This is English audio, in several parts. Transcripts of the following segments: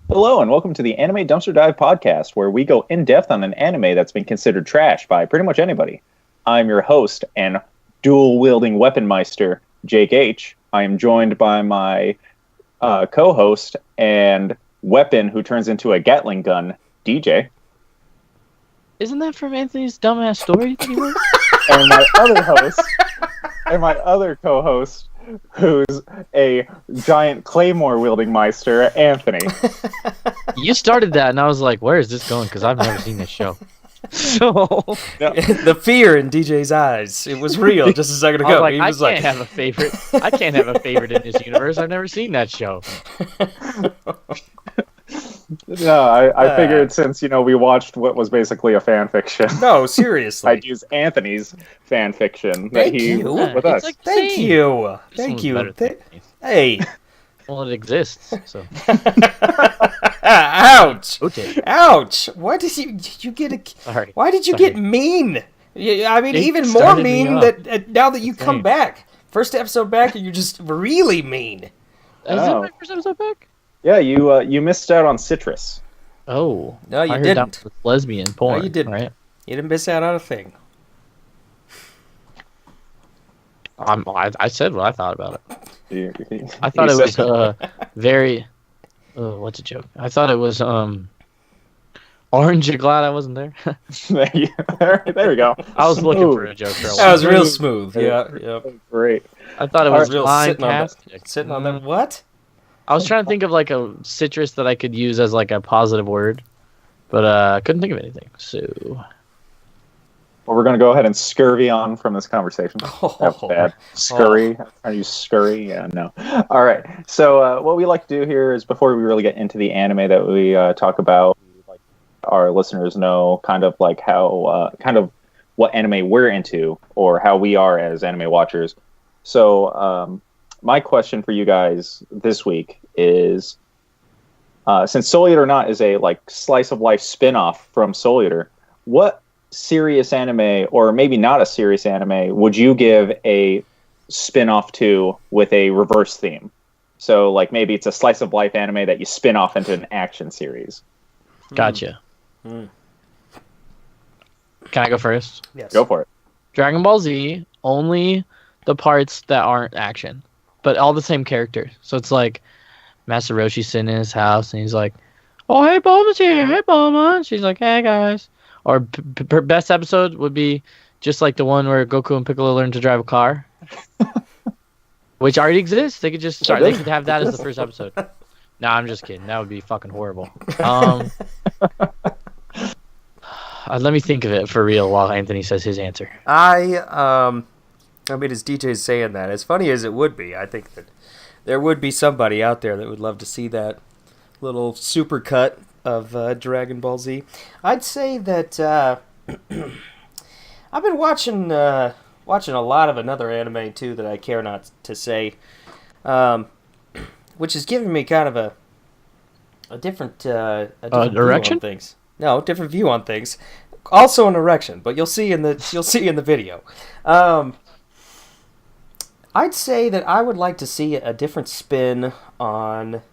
Hello, and welcome to the Anime Dumpster Dive podcast, where we go in depth on an anime that's been considered trash by pretty much anybody. I'm your host and dual wielding weapon meister, Jake H. I am joined by my co host and weapon who turns into a Gatling gun, DJ. Isn't that from Anthony's dumbass story that he wrote? And my other host, and my other co host, who's a giant claymore wielding meister, Anthony. You started that, and I was like, "Where is this going?" Because I've never seen this show. So the fear in DJ's eyes—it was real. Just a second ago, I can't have a favorite. I can't have a favorite in this universe. I've never seen that show. No, I figured since we watched what was basically a fan fiction. No, seriously, I'd use Anthony's fan fiction that he you. with us. Like Thank you. Thank you. Hey. Well, it exists. So. Ouch! Okay. Ouch! Why did you get a? Sorry. Why did you Sorry. get mean? I mean, It even more started me mean off. that now that you come back. First episode back, and you're just really mean. Is Oh. it my first episode back? Yeah, you missed out on Citrus. Oh. No, you I heard didn't. That was lesbian porn. No, you didn't. Right? You didn't miss out on a thing. I said what I thought about it. I I thought it was very. What's a joke? I thought it was orange. You're glad I wasn't there. there we go. I was looking Smooth. for a joke for a That while. was real smooth. Yeah, yeah. Great. I thought it was Real blind sitting on that. casting. Sitting on that. What? I was trying to think of like a citrus that I could use as like a positive word, but I couldn't think of anything. So Well, we're going to go ahead and scurvy on from this conversation. That's bad. Scurry. Are you scurry? Yeah, no. All right. So what we like to do here is before we really get into the anime that we talk about, like our listeners know kind of like how kind of what anime we're into or how we are as anime watchers. So my question for you guys this week is, since Soul Eater Not is a like slice of life spin-off from Soul Eater, what serious anime, or maybe not a serious anime, would you give a spin-off to with a reverse theme? So like maybe it's a slice of life anime that you spin off into an action series. gotcha. Can I go first? Yes. Go for it. Dragon Ball Z, only the parts that aren't action, but all the same characters. So it's like Master Roshi sitting in his house, and he's like, "Oh, hey, Bulma's here. Hey, Bulma." And she's like, "Hey, guys." Or best episode would be just like the one where Goku and Piccolo learn to drive a car, which already exists. They could just start. They could have that as the first episode. No, I'm just kidding. That would be fucking horrible. Let me think of it for real while Anthony says his answer. I mean, as DJ's saying that, as funny as it would be, I think that there would be somebody out there that would love to see that little super cut of Dragon Ball Z. I'd say that I've been watching a lot of another anime too that I care not to say, which is giving me kind of a different view erection? on things. No, different view on things. Also an erection, but you'll see in the video. I'd say that I would like to see a different spin on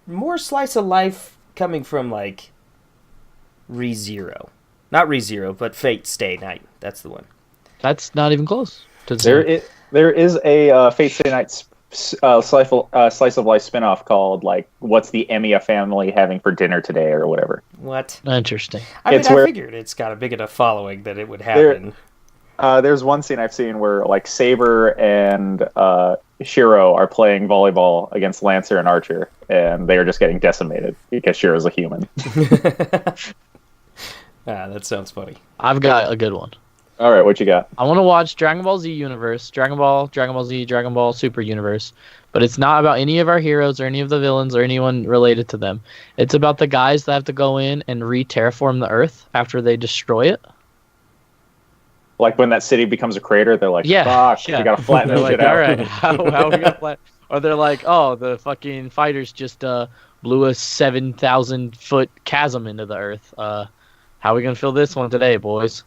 more slice of life coming from like ReZero. Not ReZero, but Fate Stay Night. That's the one. That's not even close. There is a Fate Stay Night slice of life spinoff called like "What's the Emiya family having for dinner today?" or whatever. What? Interesting. I figured it's got a big enough following that it would happen. There's one scene I've seen where like Saber and Shiro are playing volleyball against Lancer and Archer, and they are just getting decimated because Shiro's a human. That sounds funny. I've got a good one. All right, what you got? I want to watch Dragon Ball Z Universe, Dragon Ball Z, Dragon Ball Super Universe, but it's not about any of our heroes or any of the villains or anyone related to them. It's about the guys that have to go in and re-terraform the Earth after they destroy it. Like when that city becomes a crater, they're like, Yeah, "Gosh, yeah. we gotta flatten They're this like, shit out." all right, how we gonna flatten? Or they're like, oh, the fucking fighters just blew a 7,000 foot chasm into the Earth. How are we gonna fill this one today, boys?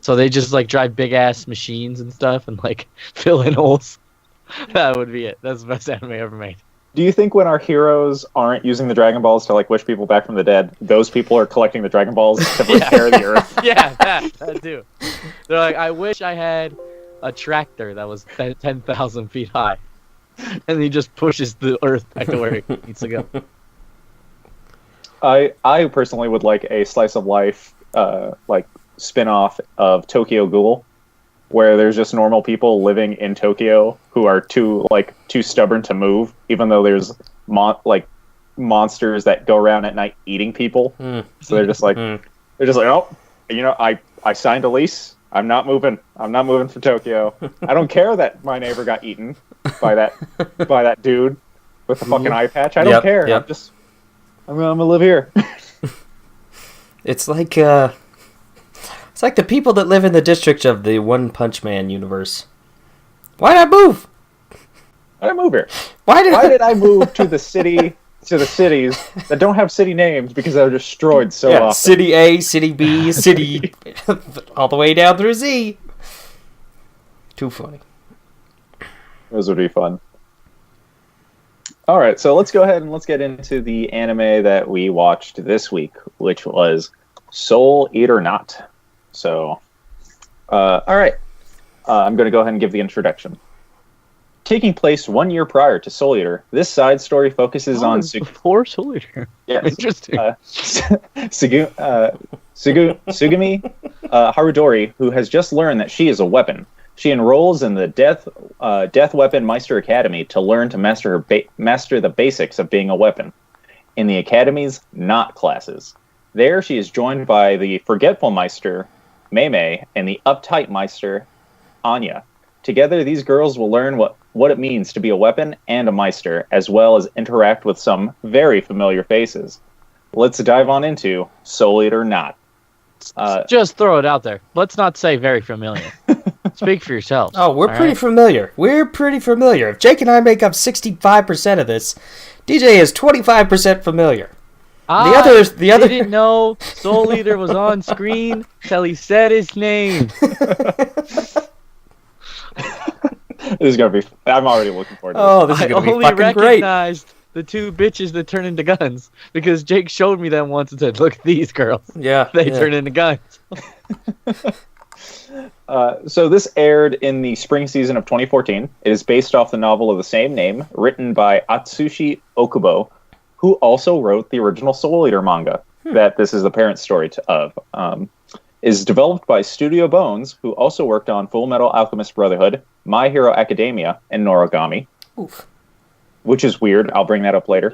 So they just like drive big ass machines and stuff and like fill in holes. That would be it. That's the best anime ever made. Do you think when our heroes aren't using the Dragon Balls to like wish people back from the dead, those people are collecting the Dragon Balls to repair the Earth? Yeah, that too. They're like, I wish I had a tractor that was 10,000 feet high, and he just pushes the Earth back to where it needs to go. I personally would like a slice of life, like spin-off of Tokyo Ghoul, where there's just normal people living in Tokyo who are too stubborn to move, even though there's monsters that go around at night eating people. So they're just like, oh, I signed a lease. I'm not moving. I'm not moving for Tokyo. I don't care that my neighbor got eaten by that dude with the fucking eye patch. I don't care. Yep. I'm gonna live here. It's like the people that live in the district of the One Punch Man universe. Why did I move? Why did I move here? Why did I move to the cities that don't have city names because they were destroyed so often? City A, City B, City all the way down through Z. Too funny. Those would be fun. All right, so let's go ahead and let's get into the anime that we watched this week, which was Soul Eater Not. So, all right, I'm going to go ahead and give the introduction. Taking place 1 year prior to Soul Eater, this side story focuses on before Soul Eater. Yes, Interesting. Sugimi Harudori, who has just learned that she is a weapon. She enrolls in the Death Weapon Meister Academy to learn to master the basics of being a weapon in the Academy's Not classes. There, she is joined by the Forgetful Meister, Meimei, and the Uptight Meister, Anya. Together, these girls will learn what it means to be a weapon and a Meister, as well as interact with some very familiar faces. Let's dive on into Soul Eater Not. Just throw it out there. Let's not say very familiar. Speak for yourselves. Oh, we're pretty familiar. We're pretty familiar. If Jake and I make up 65% of this, DJ is 25% familiar. I didn't know Soul Eater was on screen till he said his name. This is gonna be. I'm already looking forward to this. Oh, this is gonna be fucking great. I only recognized the two bitches that turn into guns because Jake showed me them once and said, "Look at these girls. Yeah, they turn into guns." So this aired in the spring season of 2014. It is based off the novel of the same name, written by Atsushi Okubo, who also wrote the original Soul Eater manga that this is the parent story of. Is developed by Studio Bones, who also worked on Full Metal Alchemist Brotherhood, My Hero Academia, and Noragami. Oof. Which is weird. I'll bring that up later.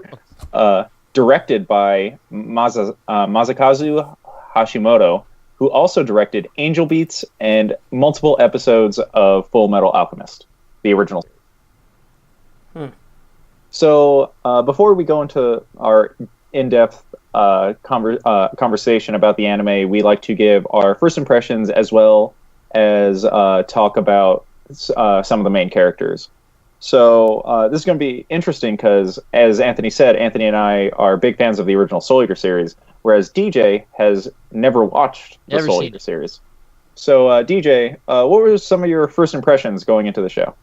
Directed by Masakazu Hashimoto, who also directed Angel Beats and multiple episodes of Full Metal Alchemist, the original. So before we go into our in-depth conversation about the anime, we like to give our first impressions as well as talk about some of the main characters. So this is going to be interesting because, as Anthony said, Anthony and I are big fans of the original Soul Eater series, whereas DJ has never watched the Soul Eater series. So DJ, what were some of your first impressions going into the show?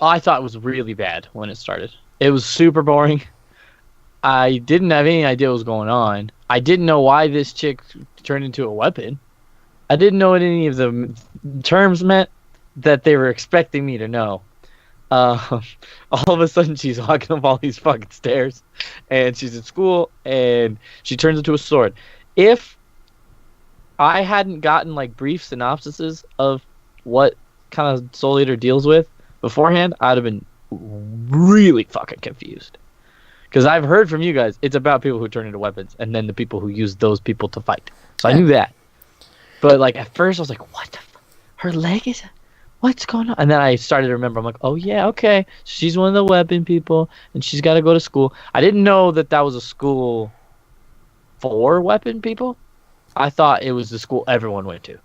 I thought it was really bad when it started. It was super boring. I didn't have any idea what was going on. I didn't know why this chick turned into a weapon. I didn't know what any of the terms meant that they were expecting me to know. All of a sudden, she's walking up all these fucking stairs, and she's at school, and she turns into a sword. If I hadn't gotten like brief synopsises of what kind of Soul Eater deals with beforehand, I'd have been really fucking confused. Because I've heard from you guys, it's about people who turn into weapons, and then the people who use those people to fight. So I knew that. But like at first, I was like, "What the? Her leg is? What's going on?" And then I started to remember. I'm like, "Oh yeah, okay. She's one of the weapon people, and she's got to go to school." I didn't know that was a school for weapon people. I thought it was the school everyone went to.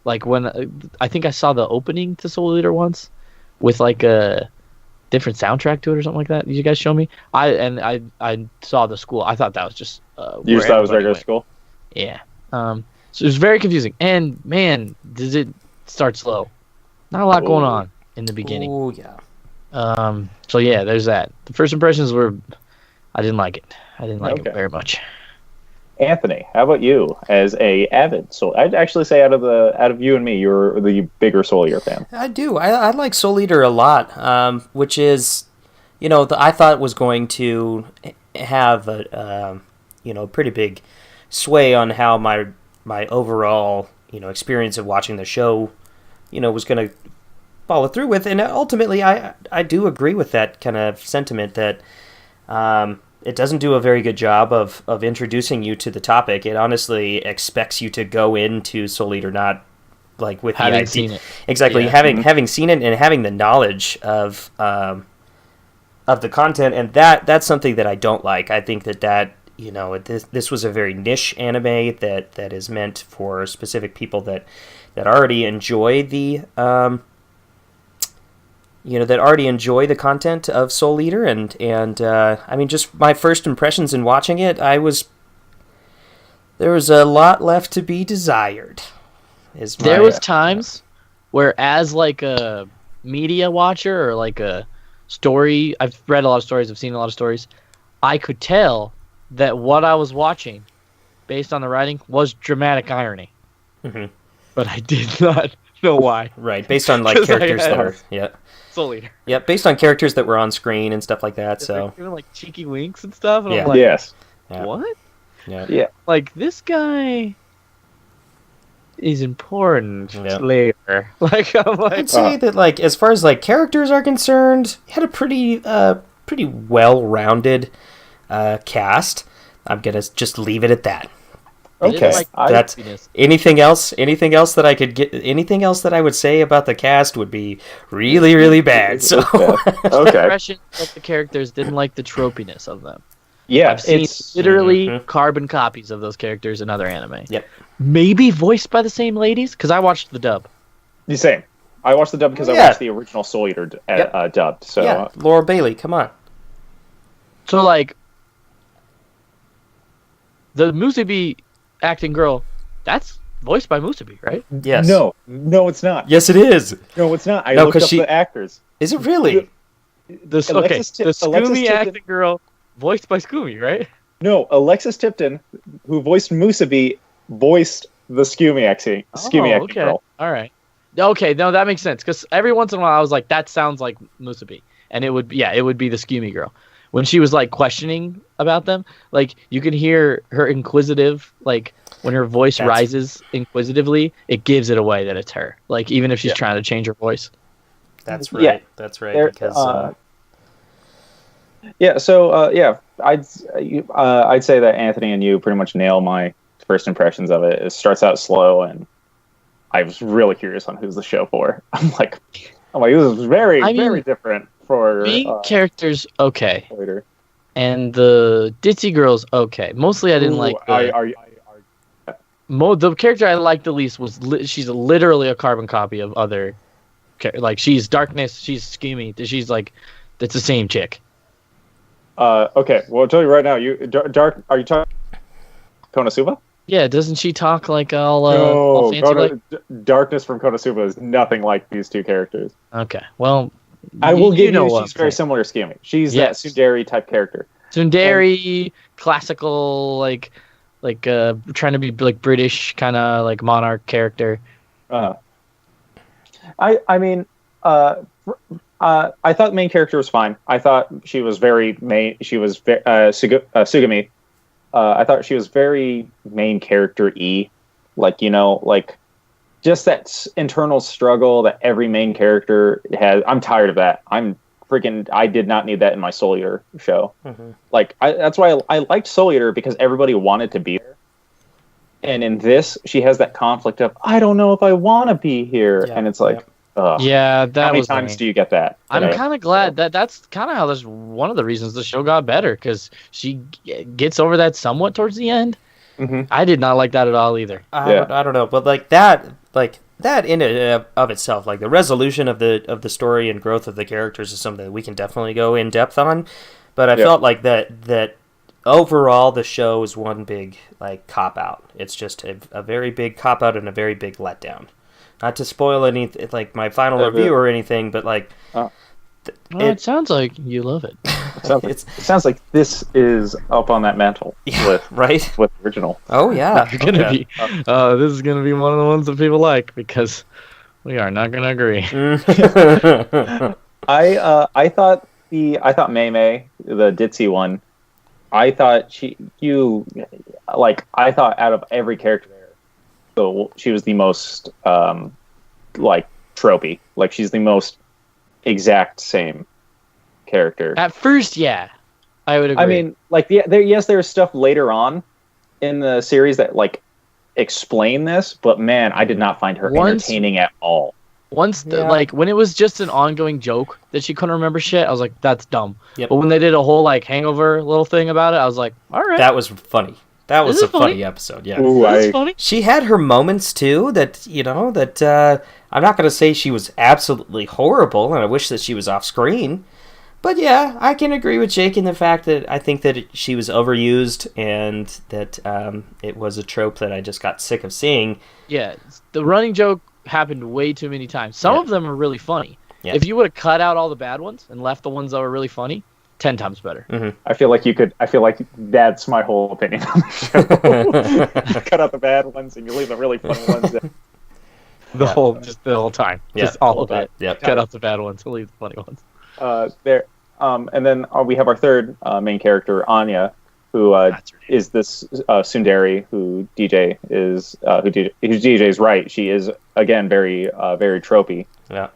Like when I think I saw the opening to Soul Eater once, with like a different soundtrack to it or something like that. Did you guys show me? I saw the school. I thought that was just you just thought it was regular school? Yeah. So it was very confusing. And man, does it start slow. Not a lot going on in the beginning. Oh yeah. So yeah, there's that. The first impressions were, I didn't like it. I didn't like Okay. it very much. Anthony, how about you as a avid Soul? I'd actually say out of you and me, you're the bigger Soul Eater fan. I do. I like Soul Eater a lot, which is, I thought was going to have a, pretty big sway on how my overall, experience of watching the show, was going to follow through with. And ultimately, I do agree with that kind of sentiment that it doesn't do a very good job of introducing you to the topic. It honestly expects you to go into Soul Eater not like with Having the idea. seen it. Exactly, Yeah. having seen it and having the knowledge of the content, and that's something that I don't like. I think that this was a very niche anime that is meant for specific people that already enjoy the that already enjoy the content of Soul Eater, and I mean, just my first impressions in watching it, there was a lot left to be desired. There was times where, as like a media watcher or like a story, I've read a lot of stories, I've seen a lot of stories, I could tell that what I was watching, based on the writing, was dramatic irony. Mm-hmm. But I did not know why. Right, based on like characters that are Soul Eater. Yeah, based on characters that were on screen and stuff like that. They're So doing like cheeky winks and stuff, and Yeah. I'm like, Yes. Yeah. what? yeah. Like, this guy is important Yeah. later. Like, I'm like, I'd say that, like, as far as like characters are concerned, he had a pretty well-rounded cast. I'm gonna just leave it at that. I didn't Okay. like That's creepiness. anything else that I could get. Anything else that I would say about the cast would be really, really bad. So Okay. Impression of the characters, didn't like the tropiness of them. Yeah, I've seen it's literally Mhm. carbon copies of those characters in other anime. Yep. Maybe voiced by the same ladies, because I watched the dub. the same. I watched the dub because I Yeah. watched the original Soul Eater dubbed. So yeah, Laura Bailey, come on. So, like, the Musubi acting girl, that's voiced by Musubi, right? Yes. no, it's not. Yes, it is. No, it's not. I No, looked 'cause up the actors. Is it really? The Alexis Scooby Tipton- acting girl, voiced by Scooby, right? No, Alexis Tipton, who voiced Musubi, voiced the Scooby acting girl. All right. Okay, no, that makes sense, because every once in a while I was like, that sounds like Musubi, and it would be the Scooby girl. When she was like questioning about them, like you can hear her inquisitive, like when her voice rises inquisitively, it gives it away that it's her. Like even if she's trying to change her voice. That's right. Yeah. That's right. There- Because I'd say that Anthony and you pretty much nail my first impressions of it. It starts out slow, and I was really curious on who's the show for. I'm like, this is very different for Main characters, okay, later. and the ditzy girls, okay. Mostly I didn't like the character I liked the least was she's literally a carbon copy of other, like she's darkness, she's scheming, she's like, it's the same chick. Okay, well, I'll tell you right now. Dark. Are you talking Konosuba? Yeah, doesn't she talk like all fancy? Like? Darkness from Konosuba is nothing like these two characters. Okay, well, I will give you. what She's I'm very saying. similar to Skimmy. She's Yes. that tsundere type character. Tsundere, classical, like trying to be like British kind of like monarch character. I thought main character was fine. I thought she was very main. She was Sugami. I thought she was very main character-y. Like just that internal struggle that every main character has. I'm tired of that. I did not need that in my Soul Eater show. Mhm. That's why I liked Soul Eater, because everybody wanted to be there. And in this, she has that conflict of, I don't know if I want to be here. Yeah, And it's like, ugh. Yeah, that How many was times lame. do you get that? I'm today? kind of glad that's kind of how this one of the reasons the show got better, because she gets over that somewhat towards the end. Mhm. I did not like that at all either. I don't know, but like that in and of itself, like the resolution of the story and growth of the characters is something that we can definitely go in depth on. But I felt like that overall the show is one big like cop out. It's just a very big cop out and a very big letdown. Not to spoil any like my final review or anything, but like Well, it sounds like you love it. It sounds like this is up on that mantle with the original. Oh yeah, You're gonna be. This is gonna be one of the ones that people like because we are not gonna agree. I thought Mei Mei, the ditzy one, I thought I thought out of every character there, so she was the most tropey. Like she's the most exact same character. At first, yeah, I would agree. I mean, there's stuff later on in the series that explain this, but man, I did not find her entertaining at all. When it was just an ongoing joke that she couldn't remember shit, I was like, that's dumb. Yep. But when they did a whole hangover little thing about it, I was like, all right. That was funny. That was a funny episode, yeah. Ooh, That's funny. She had her moments too that I'm not going to say she was absolutely horrible, and I wish that she was off screen. But yeah, I can agree with Jake in the fact that I think that she was overused and that it was a trope that I just got sick of seeing. Yeah, the running joke happened way too many times. Some of them are really funny. Yeah. If you would have cut out all the bad ones and left the ones that were really funny, 10 times better. Mm-hmm. I feel like that's my whole opinion on the show. Cut out the bad ones and you leave the really funny ones. The whole time. Yeah. Just all of it. Yep. Cut out the bad ones and leave the funny ones. And then we have our third main character, Anya, who is this tsundere who DJ is who's DJ's right. She is again very tropey. Yeah.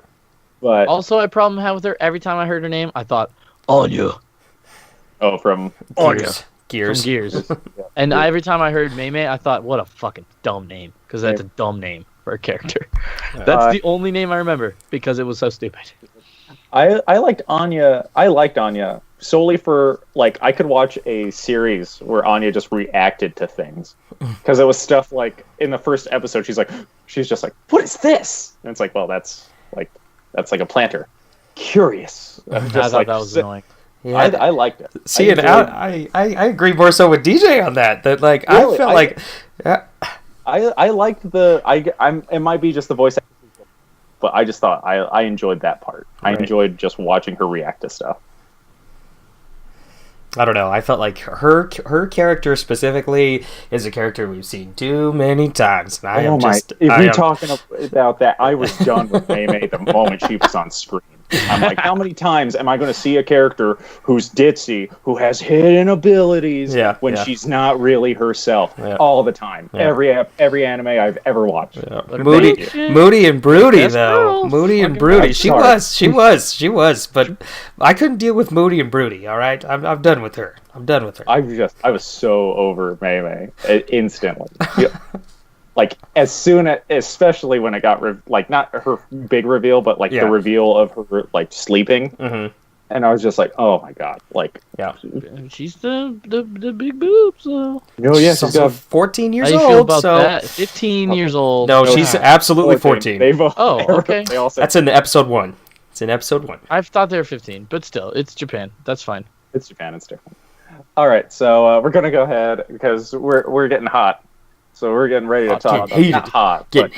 But also, a problem I had with her every time I heard her name, I thought Anya. Oh, from Gears. From Gears. And every time I heard Mei Mei, I thought, what a fucking dumb name, because that's a dumb name for a character. That's the only name I remember because it was so stupid. I liked Anya. I liked Anya solely for I could watch a series where Anya just reacted to things, because it was stuff like in the first episode she's just like, what is this? And it's like, well, that's like a planter. Curious. I thought that was annoying. Yeah. I liked it. See, I agree more so with DJ on that. That really? I felt like I liked it might be just the voice acting, but I just thought I enjoyed that part. Right. I enjoyed just watching her react to stuff. I don't know. I felt like her character specifically is a character we've seen too many times. And if you're talking about that, I was done with Mei Mei the moment she was on screen. I'm like, how many times am I going to see a character who's ditzy, who has hidden abilities when she's not really herself? Yeah. All the time. Yeah. Every anime I've ever watched. Yeah. Moody and Broody, though. Girls. Moody and Broody. She was. But I couldn't deal with Moody and Broody, all right? I'm done with her. I was so over Mei Mei instantly. As soon as, especially when it got not her big reveal, but the reveal of her sleeping, and I was just like, oh my god, she's the big boobs though. No, yes, she's got 14 years old. How you feel about that? 15 years old. No, she's absolutely 14. Okay. That's in episode 1. It's in episode 1. I thought they were 15, but still, it's Japan. That's fine. It's Japan. It's different. All right, so we're gonna go ahead because we're getting hot. So we're getting ready to talk. Not hot, but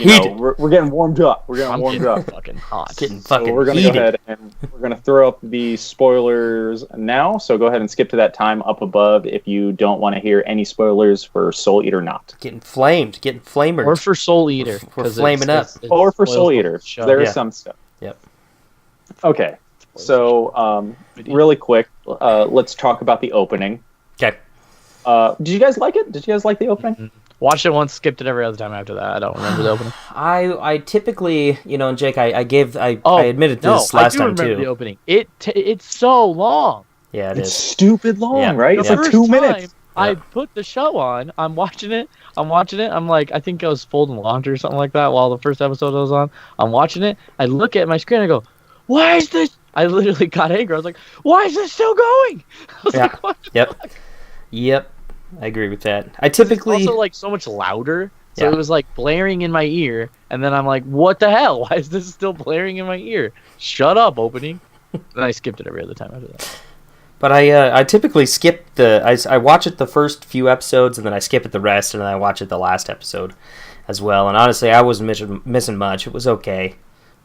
we're getting warmed up. We're getting warmed up. Fucking hot. So we're gonna go ahead and we're gonna throw up the spoilers now. So go ahead and skip to that time up above if you don't want to hear any spoilers for Soul Eater Not. Getting flamered. Or for Soul Eater. We're flaming up. Or for Soul Eater. There is some stuff. Yep. Okay. So really quick, let's talk about the opening. Okay. Did you guys like it? Did you guys like the opening? Mm-hmm. Watched it once, skipped it every other time after that. I don't remember the opening. I typically, and Jake, I admitted this last time too. I do remember the opening. It's so long. Yeah, it's stupid long, right? It's like 2 minutes. I put the show on. I'm watching it. I'm like, I think I was folding laundry or something like that while the first episode was on. I'm watching it. I look at my screen. I go, why is this? I literally got angry. I was like, why is this still going? I was like, what the fuck? Yep. I agree with that. I typically it's also so much louder, so it was blaring in my ear, and then I'm like, "What the hell? Why is this still blaring in my ear? Shut up, opening!" Then I skipped it every other time after that. But I typically skip I watch it the first few episodes, and then I skip it the rest, and then I watch it the last episode as well. And honestly, I wasn't missing much. It was okay,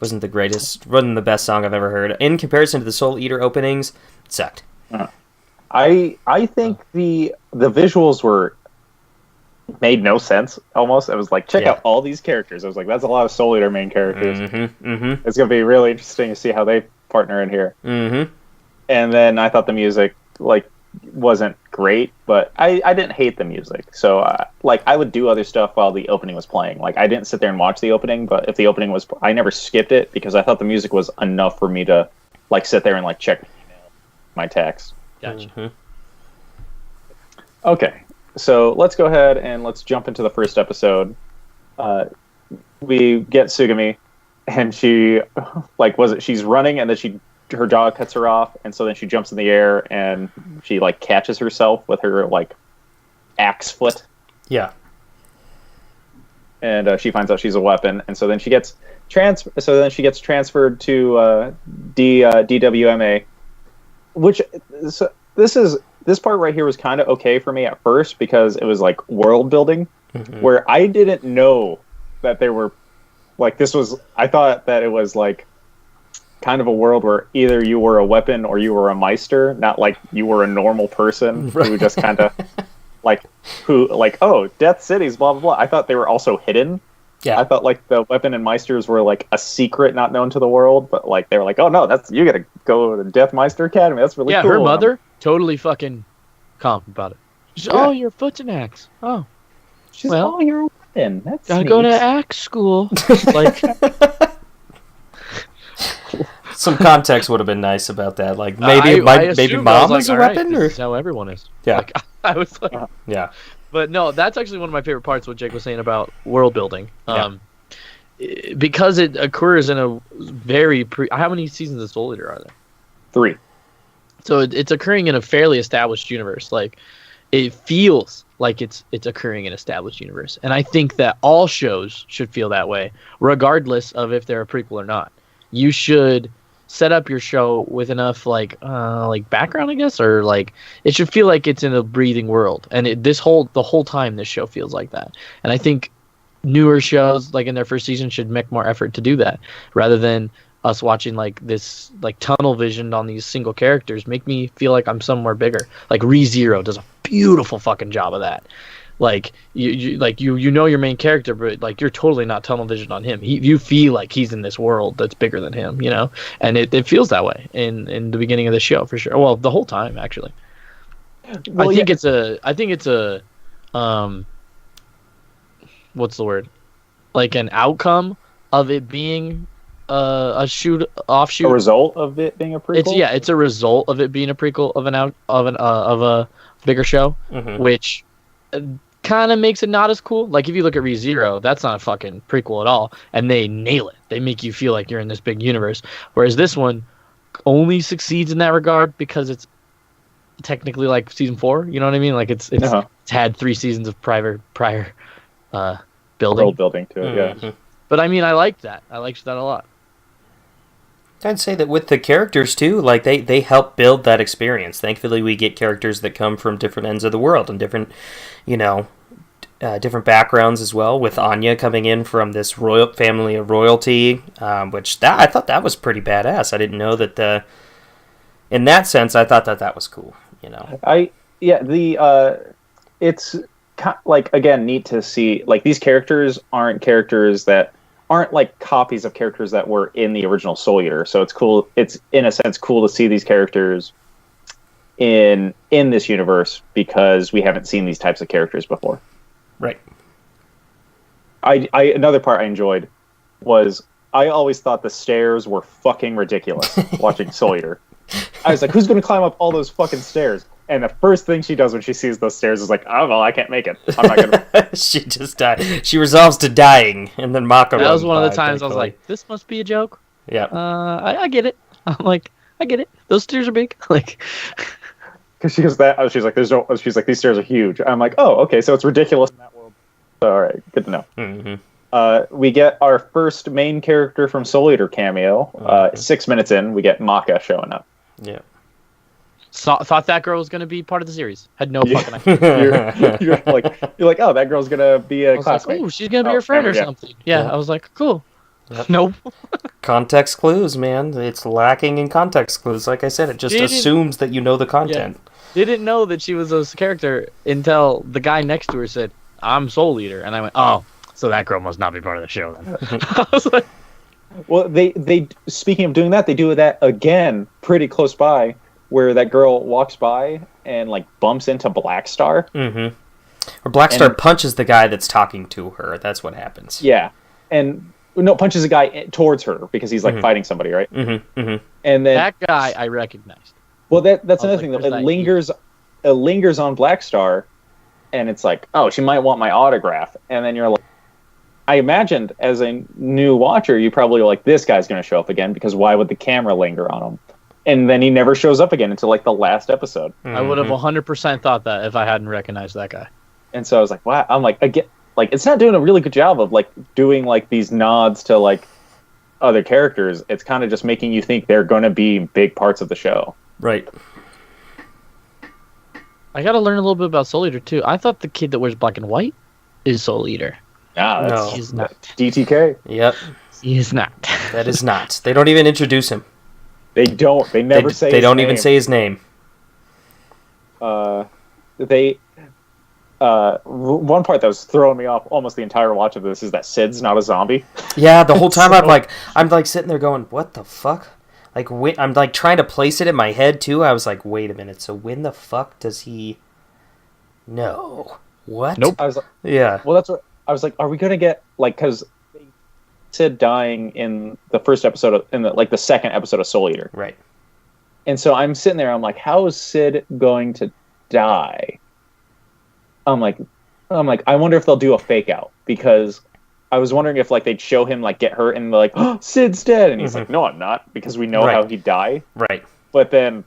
Wasn't the greatest, wasn't the best song I've ever heard. In comparison to the Soul Eater openings, it sucked. I think the visuals were made no sense almost. It was like, check out all these characters. I was like, that's a lot of Soul Eater main characters. It's going to be really interesting to see how they partner in here. And then I thought the music like wasn't great, but I didn't hate the music. So like I would do other stuff while the opening was playing. Like I didn't sit there and watch the opening, but if the opening was, I never skipped it because I thought the music was enough for me to like sit there and like check my text. Gotcha. Okay, so let's go ahead and let's jump into the first episode. We get Sugami, and she like she's running, and then her jaw cuts her off, and so then she jumps in the air and she like catches herself with her like axe foot. Yeah. And she finds out she's a weapon, and so then she gets transferred to DWMA, which this part right here was kind of okay for me at first because it was like world building, where I didn't know that they were like this was. I thought that it was like kind of a world where either you were a weapon or you were a Meister, not like you were a normal person who just kind of oh, Death Cities, blah blah blah. I thought they were also hidden. Yeah, I thought like the weapon and Meisters were like a secret not known to the world, but like they were like, oh no, you gotta go to Death Meister Academy. That's really cool. Yeah, her mother totally fucking calm about it. She's oh, you're foot's an axe. Oh, she's you're a weapon. That's gotta go to axe school. Like. Some context would have been nice about that. Like maybe maybe mom is a weapon, or this is how everyone is. Yeah, like, I was like, yeah. But no, that's actually one of my favorite parts. What Jake was saying about world building, because it occurs in a very how many seasons of Soul Eater are there? 3. So it's occurring in a fairly established universe. Like it feels like it's occurring in an established universe, and I think that all shows should feel that way, regardless of if they're a prequel or not. You should set up your show with enough like background, I guess, or like it should feel like it's in a breathing world. And the whole time this show feels like that. And I think newer shows like in their first season should make more effort to do that rather than us watching like this like tunnel visioned on these single characters. Make me feel like I'm somewhere bigger. Like ReZero does a beautiful fucking job of that. Like you know your main character, but like you're totally not tunnel vision on him. You feel like he's in this world that's bigger than him, you know, and it feels that way in the beginning of the show for sure. Well, the whole time actually. Well, I think it's a what's the word? Like an outcome of it being a offshoot. A result of it being a prequel. It's a result of it being a prequel of a bigger show, which kind of makes it not as cool. Like if you look at ReZero, that's not a fucking prequel at all, and they nail it. They make you feel like you're in this big universe, whereas this one only succeeds in that regard because it's technically like season 4. You know what I mean? Like it's had 3 seasons of prior building, world building to it. Yeah, but I mean, I liked that. I liked that a lot. I'd say that with the characters too, like they help build that experience. Thankfully, we get characters that come from different ends of the world and different, different backgrounds as well. With Anya coming in from this royal family of royalty, which I thought that was pretty badass. I didn't know that. In that sense, I thought that was cool. It's like again neat to see like these characters aren't characters that aren't like copies of characters that were in the original Soul Eater. So it's cool. It's in a sense cool to see these characters in this universe because we haven't seen these types of characters before. Right. Another part I enjoyed was I always thought the stairs were fucking ridiculous watching Soul Eater. I was like, who's going to climb up all those fucking stairs? And the first thing she does when she sees those stairs is like, oh, well, I can't make it. I'm not going to... She just died. She resolves to dying, and then Maka That was one of the times I was like, this must be a joke. Yeah. I get it. I'm like, I get it. Those stairs are big. Like... Because she goes that... She's like, she's like, these stairs are huge. I'm like, oh, okay, so it's ridiculous in that world. All right, good to know. Mm-hmm. We get our first main character from Soul Eater cameo. 6 minutes in, we get Maka showing up. Yeah. Thought that girl was going to be part of the series. Had no fucking idea. you're like, oh, that girl's going to be a classmate. like, oh, she's going to be your friend or something. Yeah, I was like, cool. Yep. Nope. Context clues, man. It's lacking in context clues. Like I said, it just assumes that you know the content. Yeah. Didn't know that she was a character until the guy next to her said, "I'm Soul Eater," and I went, "Oh, so that girl must not be part of the show then." I was like, well, they speaking of doing that, they do that again pretty close by, where that girl walks by and like bumps into Black Star. Mm-hmm. Or Black Star punches the guy that's talking to her. That's what happens. Yeah, and no, punches a guy towards her because he's like fighting somebody, right? Mm-hmm. Mm-hmm. And then that guy I recognized. Well, that's another thing though. It lingers on Black Star, and it's like, oh, she might want my autograph, and then you're like, I imagined as a new watcher, you probably were like, this guy's going to show up again because why would the camera linger on him? And then he never shows up again until like the last episode. I would have 100% thought that if I hadn't recognized that guy. And so I was like, wow. I'm like, again, like it's not doing a really good job of like doing like these nods to like other characters. It's kind of just making you think they're going to be big parts of the show. Right. I got to learn a little bit about Soul Eater too. I thought the kid that wears black and white is Soul Eater. No, he's not. DTK. Yep. He is not. That is not. They don't even introduce him. They don't. They never say. They don't even say his name. One part that was throwing me off almost the entire watch of this is that Sid's not a zombie. Yeah, the whole time I'm like sitting there going, what the fuck? Like I'm like trying to place it in my head too. I was like, wait a minute. So when the fuck does he? No. What? Nope. I was like, yeah. Well, that's what I was like. Are we gonna get like because Sid dying in the first episode of the second episode of Soul Eater, right? And so I'm sitting there. I'm like, how is Sid going to die? I'm like, I wonder if they'll do a fake out because I was wondering if like they'd show him like get hurt and like, oh, Sid's dead, and he's like, no, I'm not, because we know how he'd die. Right. But then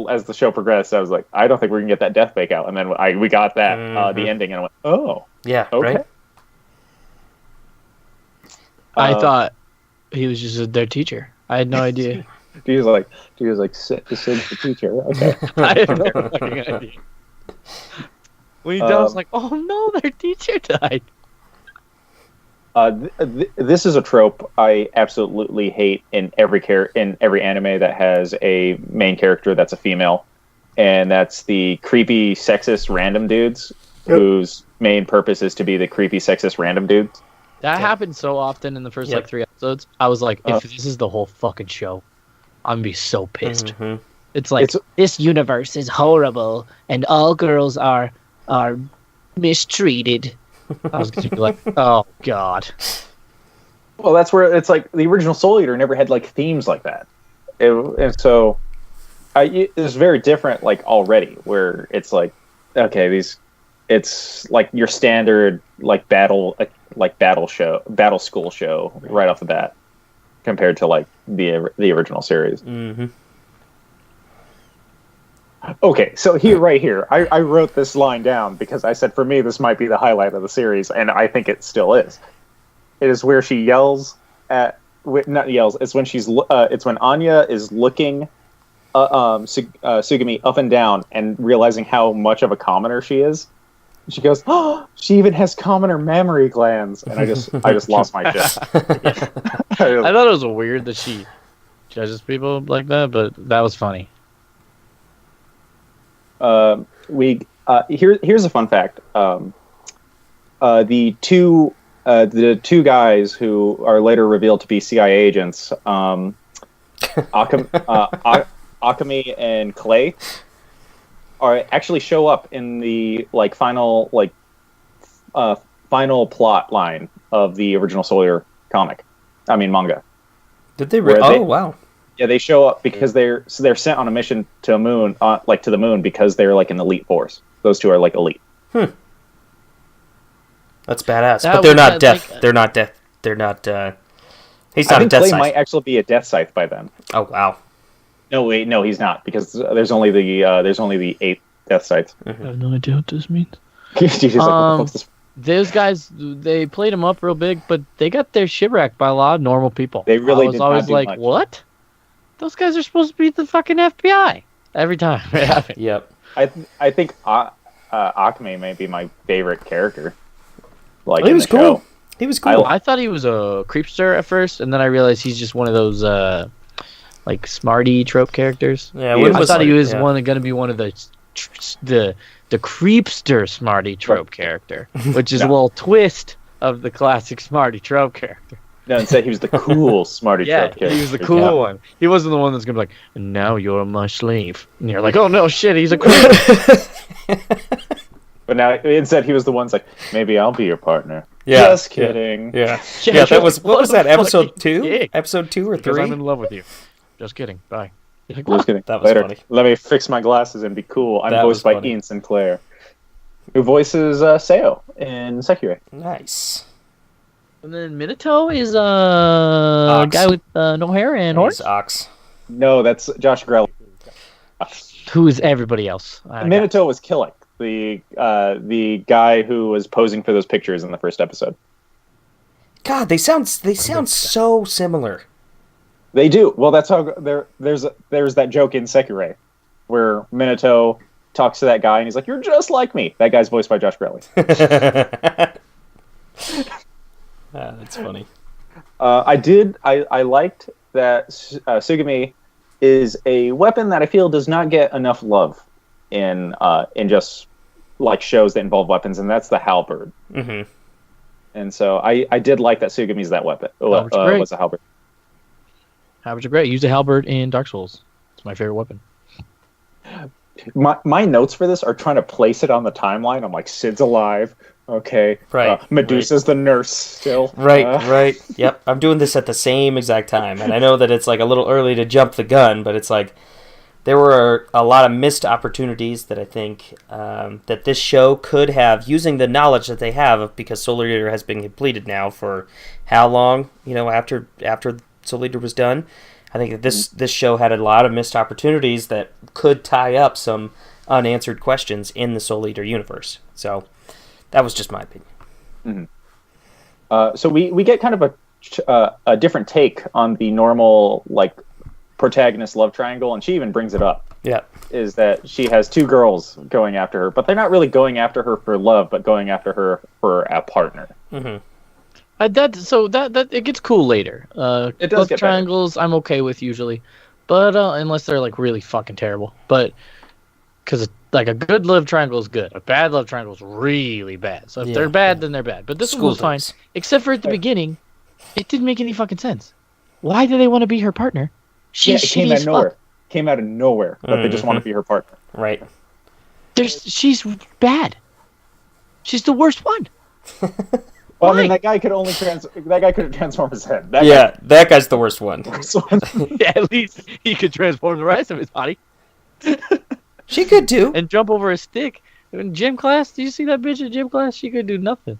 as the show progressed, I was like, I don't think we're gonna get that death fake out, and then we got that the ending, and I went, oh, yeah, okay. Right. I thought he was just their teacher. I had no idea. He was like, Sid's the teacher. Okay. I had no fucking idea. When he died, I was like, oh no, their teacher died. This is a trope I absolutely hate in every anime that has a main character that's a female, and that's the creepy sexist random dudes whose main purpose is to be the creepy sexist random dudes. That happened so often in the first like 3 episodes. I was like, if this is the whole fucking show, I'm gonna be so pissed. Mm-hmm. It's like this universe is horrible and all girls are mistreated. I was gonna be like, oh god. Well, that's where it's like the original Soul Eater never had like themes like that, and so it's very different. Like already, where it's like, okay, it's like your standard like battle school show right off the bat, compared to like the original series. Mm-hmm. Okay, so right here, I wrote this line down because I said for me this might be the highlight of the series, and I think it still is. It is where she yells at, not yells. It's when it's when Anya is looking, Sugimi up and down and realizing how much of a commoner she is. She goes, "Oh, she even has commoner mammary glands," and I just lost my shit. I thought it was weird that she judges people like that, but that was funny. Here's a fun fact. The two guys who are later revealed to be CIA agents, Akemi and Clay, actually show up in the like final plot line of the original Soul Eater manga. Did they? Oh wow. Yeah, they show up because they're sent on a mission to the moon, to the moon, because they're like an elite force. Those two are like elite. That's badass. But they're not death. They're not death. They're not. He's not a death Clay scythe. might actually be a death scythe by then. Oh wow. No, wait, no, he's not, because there's only the 8 death scythes. I have no idea what this means. She's like, what the fuck's this? Those guys, they played him up real big, but they got their shit racked by a lot of normal people. They really did not always do like, much. what? Those guys are supposed to be the fucking FBI. Every time it happened. Yep. I think Akame may be my favorite character. Like, he was cool. He was cool. I thought he was a creepster at first, and then I realized he's just one of those like smarty trope characters. Yeah, I thought he was going to be one of the creepster smarty trope character, which is a little twist of the classic smarty trope character. No, instead he was the cool smarty trope character. He was the cool one. He wasn't the one that's gonna be like, now you're my slave. And you're like, oh no, shit, he's a creep. But now instead he was the one's like, maybe I'll be your partner. Yeah. Just kidding. Yeah. That was, what was that, episode 2? Episode 2 or 3? Because I'm in love with you. Just kidding. Bye. Like, just kidding. That was funny. Let me fix my glasses and be cool. I'm That voiced by funny. Ian Sinclair, who voices Seo in Sekiro. Nice. And then Minato is a guy with no hair and horse. Ox. No, that's Josh Grell. Who is everybody else? Minato was Killick, the guy who was posing for those pictures in the first episode. God, they sound so similar. They do. Well, that's how there's that joke in Sekiro where Minato talks to that guy and he's like, "You're just like me." That guy's voiced by Josh Grell. That's funny. I liked that Sugami is a weapon that I feel does not get enough love in just like shows that involve weapons, and that's the halberd. Mm-hmm. And so I did like that Sugami's that weapon. Was a halberd. Halberds are great. Use a halberd in Dark Souls. It's my favorite weapon. My notes for this are trying to place it on the timeline. I'm like, Sid's alive. Okay. Right. Medusa's the nurse still. Right. Yep. I'm doing this at the same exact time. And I know that it's like a little early to jump the gun, but it's like there were a lot of missed opportunities that I think that this show could have, using the knowledge that they have, because Soul Eater has been completed now for how long, after Soul Eater was done. I think that this show had a lot of missed opportunities that could tie up some unanswered questions in the Soul Eater universe. So that was just my opinion. Mm-hmm. So we get kind of a different take on the normal like protagonist love triangle, and she even brings it up. Yeah, is that she has two girls going after her, but they're not really going after her for love, but going after her for a partner. Mm-hmm. That it gets cool later. It does love get triangles better. I'm okay with usually, but unless they're like really fucking terrible. But because like a good love triangle is good, a bad love triangle is really bad. So if they're bad, then they're bad. But this one was fine, except for at the beginning, it didn't make any fucking sense. Why do they want to be her partner? She's came out of nowhere. Came out of nowhere, but they just want to be her partner. Right. She's bad. She's the worst one. Well, I mean, that guy could transform his head. That guy's the worst one. At least he could transform the rest of his body. She could too. And jump over a stick. In gym class, do you see that bitch in gym class? She could do nothing.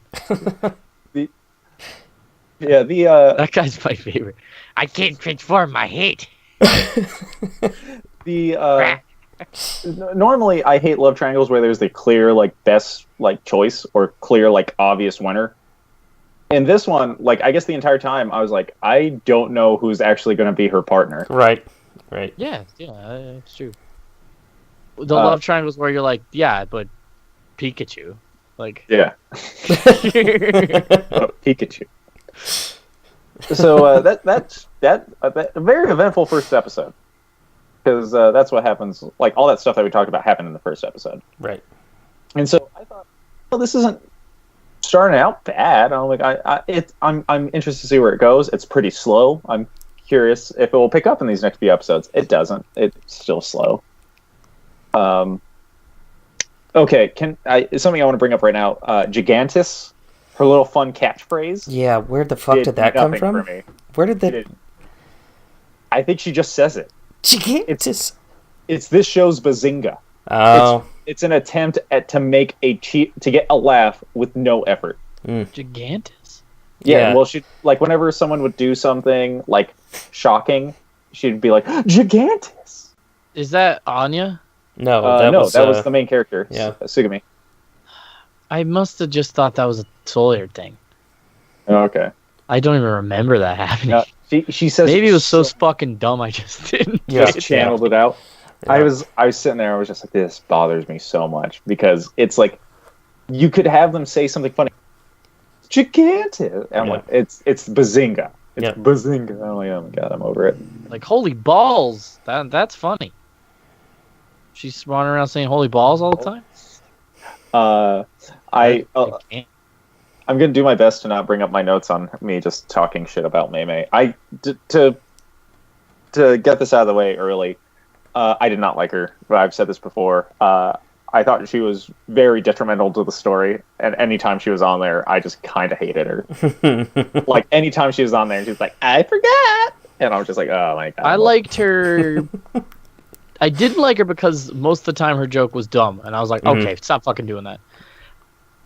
That guy's my favorite. I can't transform my hate. Normally I hate love triangles where there's the clear like best like choice or clear like obvious winner. In this one, like I guess the entire time I was like, I don't know who's actually going to be her partner. Right. Yeah, it's true. The love triangles where you're like, yeah, but Pikachu, like Pikachu. So that's a very eventful first episode, because that's what happens. Like all that stuff that we talked about happened in the first episode, right? And so I thought, well, this isn't starting out bad. I'm interested to see where it goes. It's pretty slow. I'm curious if it will pick up in these next few episodes. It doesn't. It's still slow. Okay, something I want to bring up right now. Gigantus, her little fun catchphrase. Yeah, where the fuck did that come from? Where did that? I think she just says it. Gigantus. It's this show's Bazinga. Oh. It's an attempt to get a laugh with no effort. Gigantus. Yeah. Well, she like whenever someone would do something like shocking, she'd be like Gigantus. Is that Anya? No, that was the main character. Yeah, Sugami. I must have just thought that was a Soul Eater thing. Oh, okay. I don't even remember that happening. No, she says maybe it was so fucking dumb I just didn't. Just channeled it out. Yeah. I was sitting there. I was just like, this bothers me so much because it's like you could have them say something funny. gigantic. I'm like, it's Bazinga. It's Yep. Bazinga. I'm like, oh my god, I'm over it. Like, holy balls. That's funny. She's running around saying holy balls all the time. I'm gonna do my best to not bring up my notes on me just talking shit about Mei Mei. To get this out of the way early, I did not like her. I've said this before. I thought she was very detrimental to the story, and anytime she was on there, I just kind of hated her. Like, anytime she was on there, and she was like, I forgot! And I was just like, oh my god. I liked her... I didn't like her because most of the time her joke was dumb, and I was like, okay, stop fucking doing that.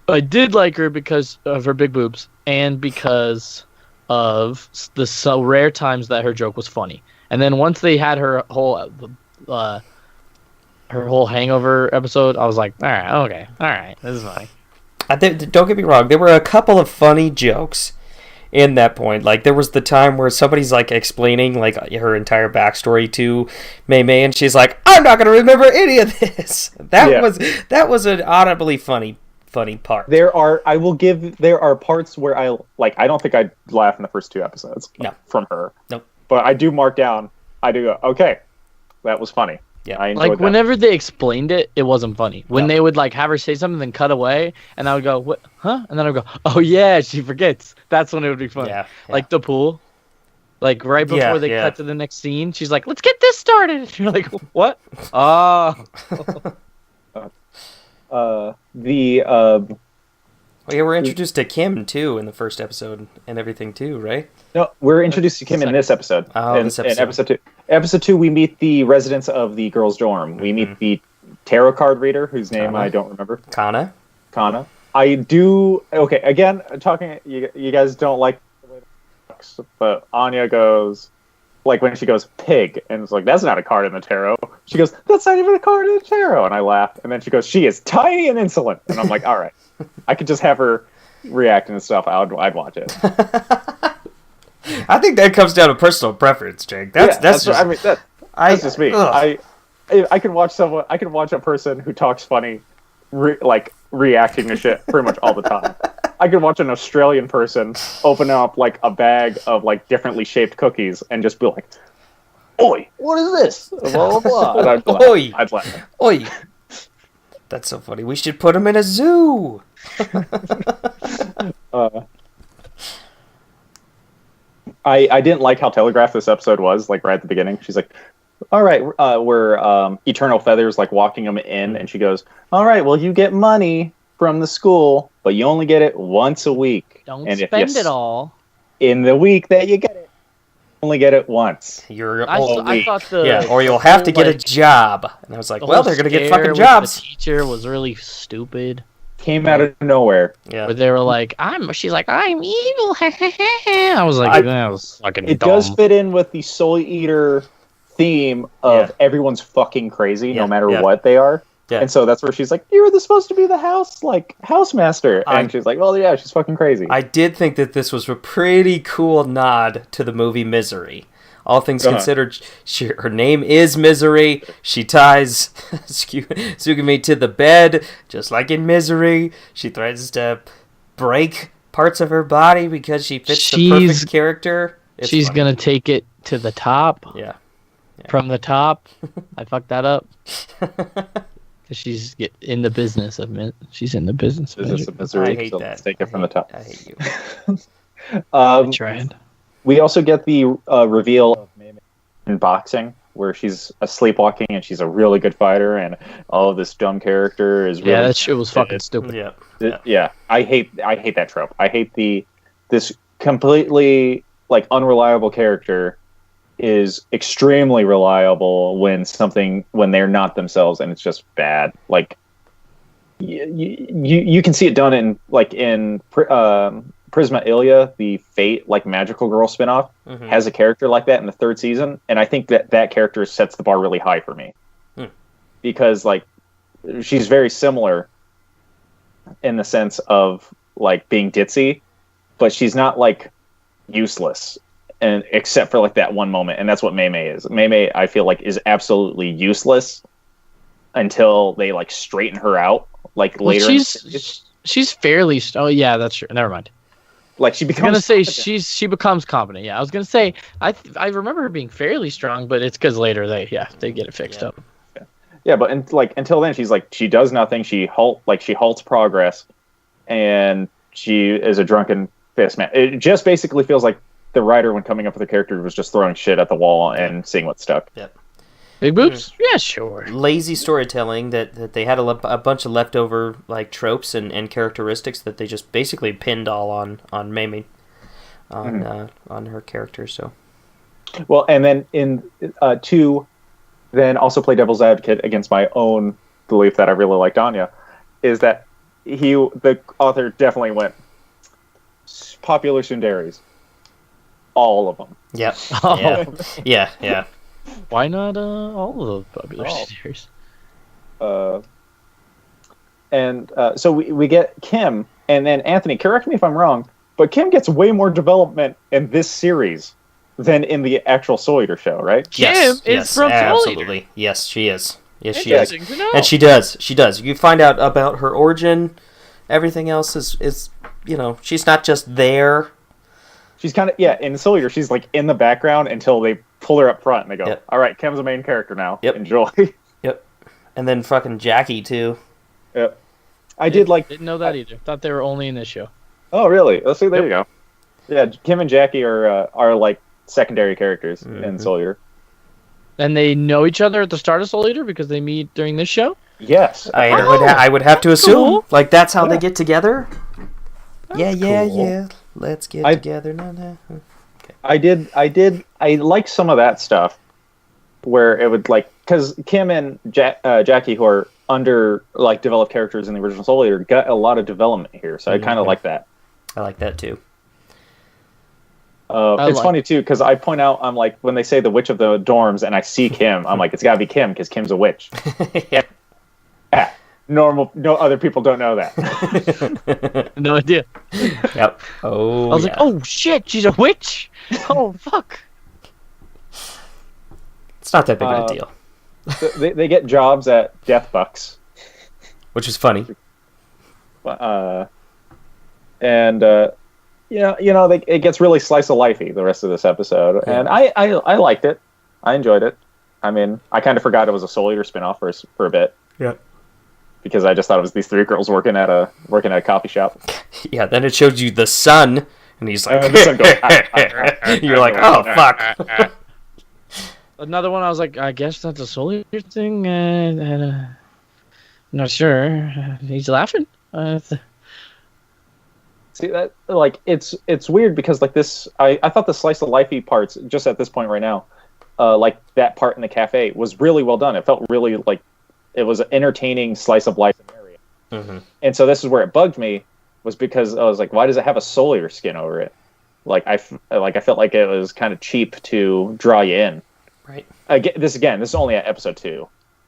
I did like her because of her big boobs, and because of the so rare times that her joke was funny. And then once they had her whole hangover episode, I was like, all right, this is funny. Don't get me wrong, there were a couple of funny jokes in that point. Like, there was the time where somebody's like explaining like her entire backstory to Mei Mei, and she's like, I'm not gonna remember any of this. That was an audibly funny part. There are parts where I don't think I'd laugh in the first 2 episodes from her. Nope. But I do mark down, I do go, okay, that was funny. Yeah. I enjoyed Like, that. whenever they explained it, it wasn't funny. When they would like have her say something, then cut away, and I would go, what? Huh? And then I would go, oh yeah, she forgets. That's when it would be funny. Yeah. Like the pool. Like right before they cut to the next scene, she's like, let's get this started. And you're like, what? Oh. Well, yeah, we're introduced to Kim too in the first episode and everything too, right? No, we're introduced to Kim in this episode. Oh, in episode 2. Episode 2, we meet the residents of the girls' dorm. We meet the tarot card reader, whose name I don't remember. Kana. I do. Okay, again, talking. You guys don't like the way it works, but Anya goes, like when she goes pig, and it's like, that's not a card in the tarot. She goes, that's not even a card in the tarot, and I laugh. And then she goes, she is tiny and insolent, and I'm like, all right, I could just have her reacting and stuff. I'd watch it. I think that comes down to personal preference, Jake. That's just me. I can watch someone. I can watch a person who talks funny, reacting to shit pretty much all the time. I could watch an Australian person open up like a bag of like differently shaped cookies and just be like, "Oi, what is this?" Blah blah blah. And I'd laugh. Oi. That's so funny. We should put him in a zoo. I didn't like how telegraphed this episode was. Like right at the beginning, she's like, "All right, we're Eternal Feathers like walking them in," and she goes, "All right, well you get money from the school, but you only get it once a week. Don't and spend it all in the week that you get it. Only get it once." I thought or you'll have to get a job. And I was like, well, they're gonna get fucking jobs. The teacher was really stupid. Came out of nowhere. Yeah. Where they were like, she's like, I'm evil. I was like, that was fucking dumb. It does fit in with the Soul Eater theme of everyone's fucking crazy, no matter what they are. Yeah. And so that's where she's like, you're supposed to be the housemaster. And she's like, well, yeah, she's fucking crazy. I did think that this was a pretty cool nod to the movie Misery. All things considered, her name is Misery. She ties Tsugumi to the bed, just like in Misery. She threatens to break parts of her body because she fits the perfect character. She's going to take it to the top. Yeah. From the top. I fucked that up. She's in the business of she's in the business of Misery. I hate that. Let's take it from the top. I hate you. I tried. We also get the reveal of Mei Mei in boxing, where she's sleepwalking and she's a really good fighter, and this dumb character is really that shit was fucking stupid. Yeah. I hate that trope. I hate this completely like unreliable character is extremely reliable when they're not themselves, and it's just bad. Like you can see it done in Prisma Ilya, the Fate magical girl spinoff, has a character like that in the 3rd season, and I think that character sets the bar really high for me because she's very similar in the sense of being ditzy, but she's not useless, and except for that one moment, and that's what Mei Mei is. Mei Mei, I feel is absolutely useless until they straighten her out later. She's fairly. Oh yeah, that's true. Never mind. Like she I becomes. was gonna say competent. she becomes competent. Yeah, I was gonna say I remember her being fairly strong, but it's because later they get it fixed up. Yeah, but until then, she's like she does nothing. She halts progress, and she is a drunken fist man. It just basically feels like the writer, when coming up with a character, was just throwing shit at the wall and seeing what stuck. Yep. Big boobs? Yeah, sure. Lazy storytelling that they had a bunch of leftover like tropes and characteristics that they just basically pinned all on Mamie, on her character. So. Well, and then in two, then also play devil's advocate against my own belief that I really liked Anya, is that the author definitely went popular tsunderes, all of them. Yep. Oh. Yeah. Why not all of the popular series? And so we get Kim, and then Anthony, correct me if I'm wrong, but Kim gets way more development in this series than in the actual Soul Eater show, right? Kim is from Soul Eater. Absolutely. Yes, she is. Yes, she is. Interesting to know. And she does. You find out about her origin. Everything else is she's not just there. She's kind of, in Soul Eater, she's like in the background until they pull her up front and they go, Yep. all right, Kim's the main character now. Yep. Enjoy. Yep. And then fucking Jackie, too. Yep. Didn't know that either. Thought they were only in this show. Oh, really? Let's see. There you go. Yeah, Kim and Jackie are like secondary characters in Soul Eater. And they know each other at the start of Soul Eater because they meet during this show? Yes. I would have to assume. Cool. Like, that's how they get together. That's Yeah. Let's get together. No. I like some of that stuff where it would because Kim and Jackie, who are under developed characters in the original Soul Eater, got a lot of development here, so I kind of like that. I like that too. It's funny too because I point out, I'm like, when they say the witch of the dorms and I see Kim, I'm like, it's got to be Kim because Kim's a witch. Yeah. No other people don't know that. No idea. Yep. Oh. I was like, oh shit, she's a witch. Oh fuck. It's not that big of a deal. They get jobs at Death Bucks, Which is funny. It gets really slice of lifey the rest of this episode, and I liked it. I enjoyed it. I mean, I kind of forgot it was a Soul Eater spinoff for a bit. Yeah. Because I just thought it was these three girls working at a coffee shop. Yeah. Then it showed you the sun, and he's like, the sun goes, you're like, oh fuck. Another one, I was like, I guess that's a Soul Eater thing. I'm not sure. He's laughing. See that it's weird because this I thought the slice of lifey parts just at this point right now, that part in the cafe was really well done. It felt really like it was an entertaining slice of life area. Mm-hmm. And so this is where it bugged me, was because I was like, why does it have a Soul Eater skin over it? I felt like it was kind of cheap to draw you in. Right. This is only at episode 2.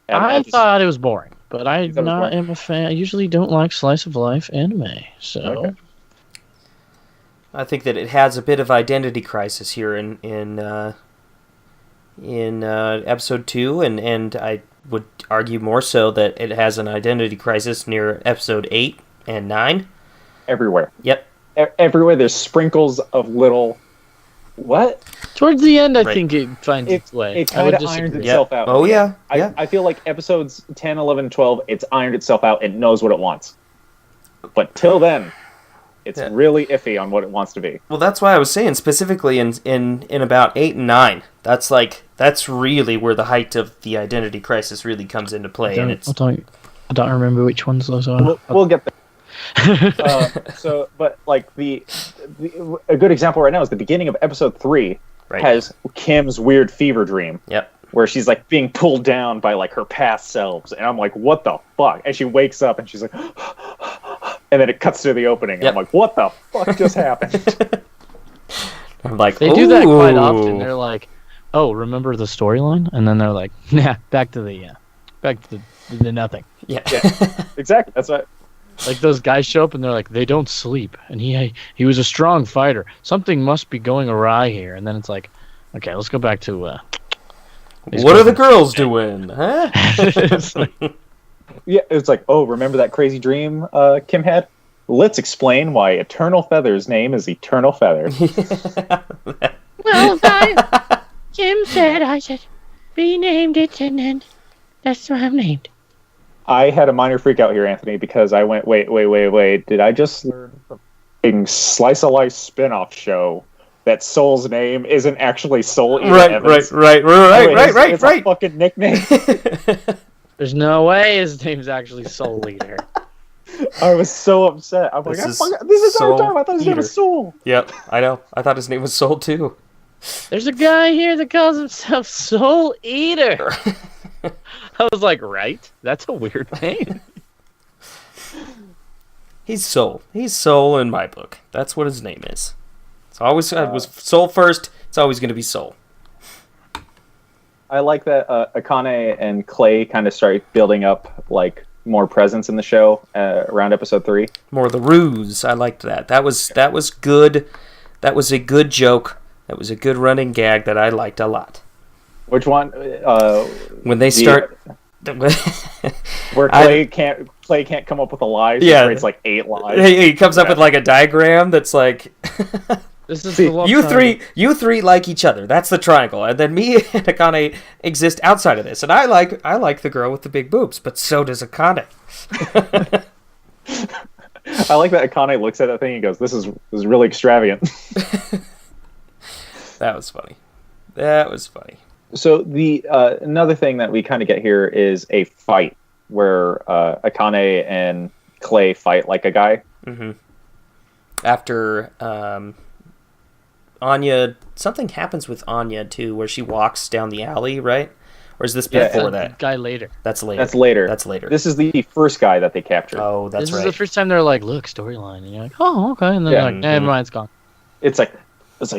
And I thought it was boring, but I am a fan. I usually don't like slice of life anime, so. Okay. I think that it has a bit of identity crisis here in episode 2, and I would argue more so that it has an identity crisis near episode 8 and 9. Everywhere. Yep. Everywhere there's sprinkles of little... What? Towards the end, I think it finds its way. It kind of irons itself out. Oh, yeah. I feel like episodes 10, 11, 12, it's ironed itself out. It knows what it wants. But till then, it's really iffy on what it wants to be. Well, that's why I was saying specifically in about 8 and 9. That's really where the height of the identity crisis really comes into play. I don't remember which ones those are. We'll get there. But a good example right now is the beginning of episode 3 has Kim's weird fever dream. Yep. Where she's being pulled down by her past selves, and I'm like, what the fuck? And she wakes up and she's like, and then it cuts to the opening, and I'm like, what the fuck just happened? I'm like, they do that quite often. They're like, oh, remember the storyline? And then they're like, nah, back to the nothing. Yeah. Exactly. That's what. Those guys show up and they're like, they don't sleep, and he was a strong fighter. Something must be going awry here. And then it's like, okay, let's go back to. What are the girls doing? Huh? Yeah, it's like, oh, remember that crazy dream Kim had? let's explain why Eternal Feather's name is Eternal Feather. Well, Kim said I should be named it, and then that's why I'm named. I had a minor freak out here, Anthony, because I went, wait. Did I just learn from a Slice of Life spin-off show that Soul's name isn't actually Soul Eater Evans? Right. It's a fucking nickname. There's no way his name's actually Soul Eater. I was so upset. I'm like, this is our time. I thought his name was Soul. Yep, I know. I thought his name was Soul too. There's a guy here that calls himself Soul Eater. I was like, right? That's a weird name. He's Soul. He's Soul in my book. That's what his name is. So it was Soul first. It's always going to be Soul. I like that Akane and Clay kind of start building up like more presence in the show around episode 3. More of the ruse. I liked that. That was good. That was a good joke. That was a good running gag that I liked a lot. Which one? When they start, where Clay can't come up with a lie. So yeah, it's like 8 lies. He comes up with like a diagram that's like, this is the you three like each other. That's the triangle, and then me and Akane exist outside of this. And I like the girl with the big boobs, but so does Akane. I like that Akane looks at that thing and goes, "This is really extravagant." That was funny. That was funny. So the another thing that we kind of get here is a fight where Akane and Clay fight like a guy. Mm-hmm. After Anya, something happens with Anya too, where she walks down the alley, right? Or is this before that? Guy later. That's later. That's later. This is the first guy that they captured. Oh, that's right. This is the first time they're like, look, storyline, and you're like, oh, okay, and then they're like, never mind, it's gone. It's like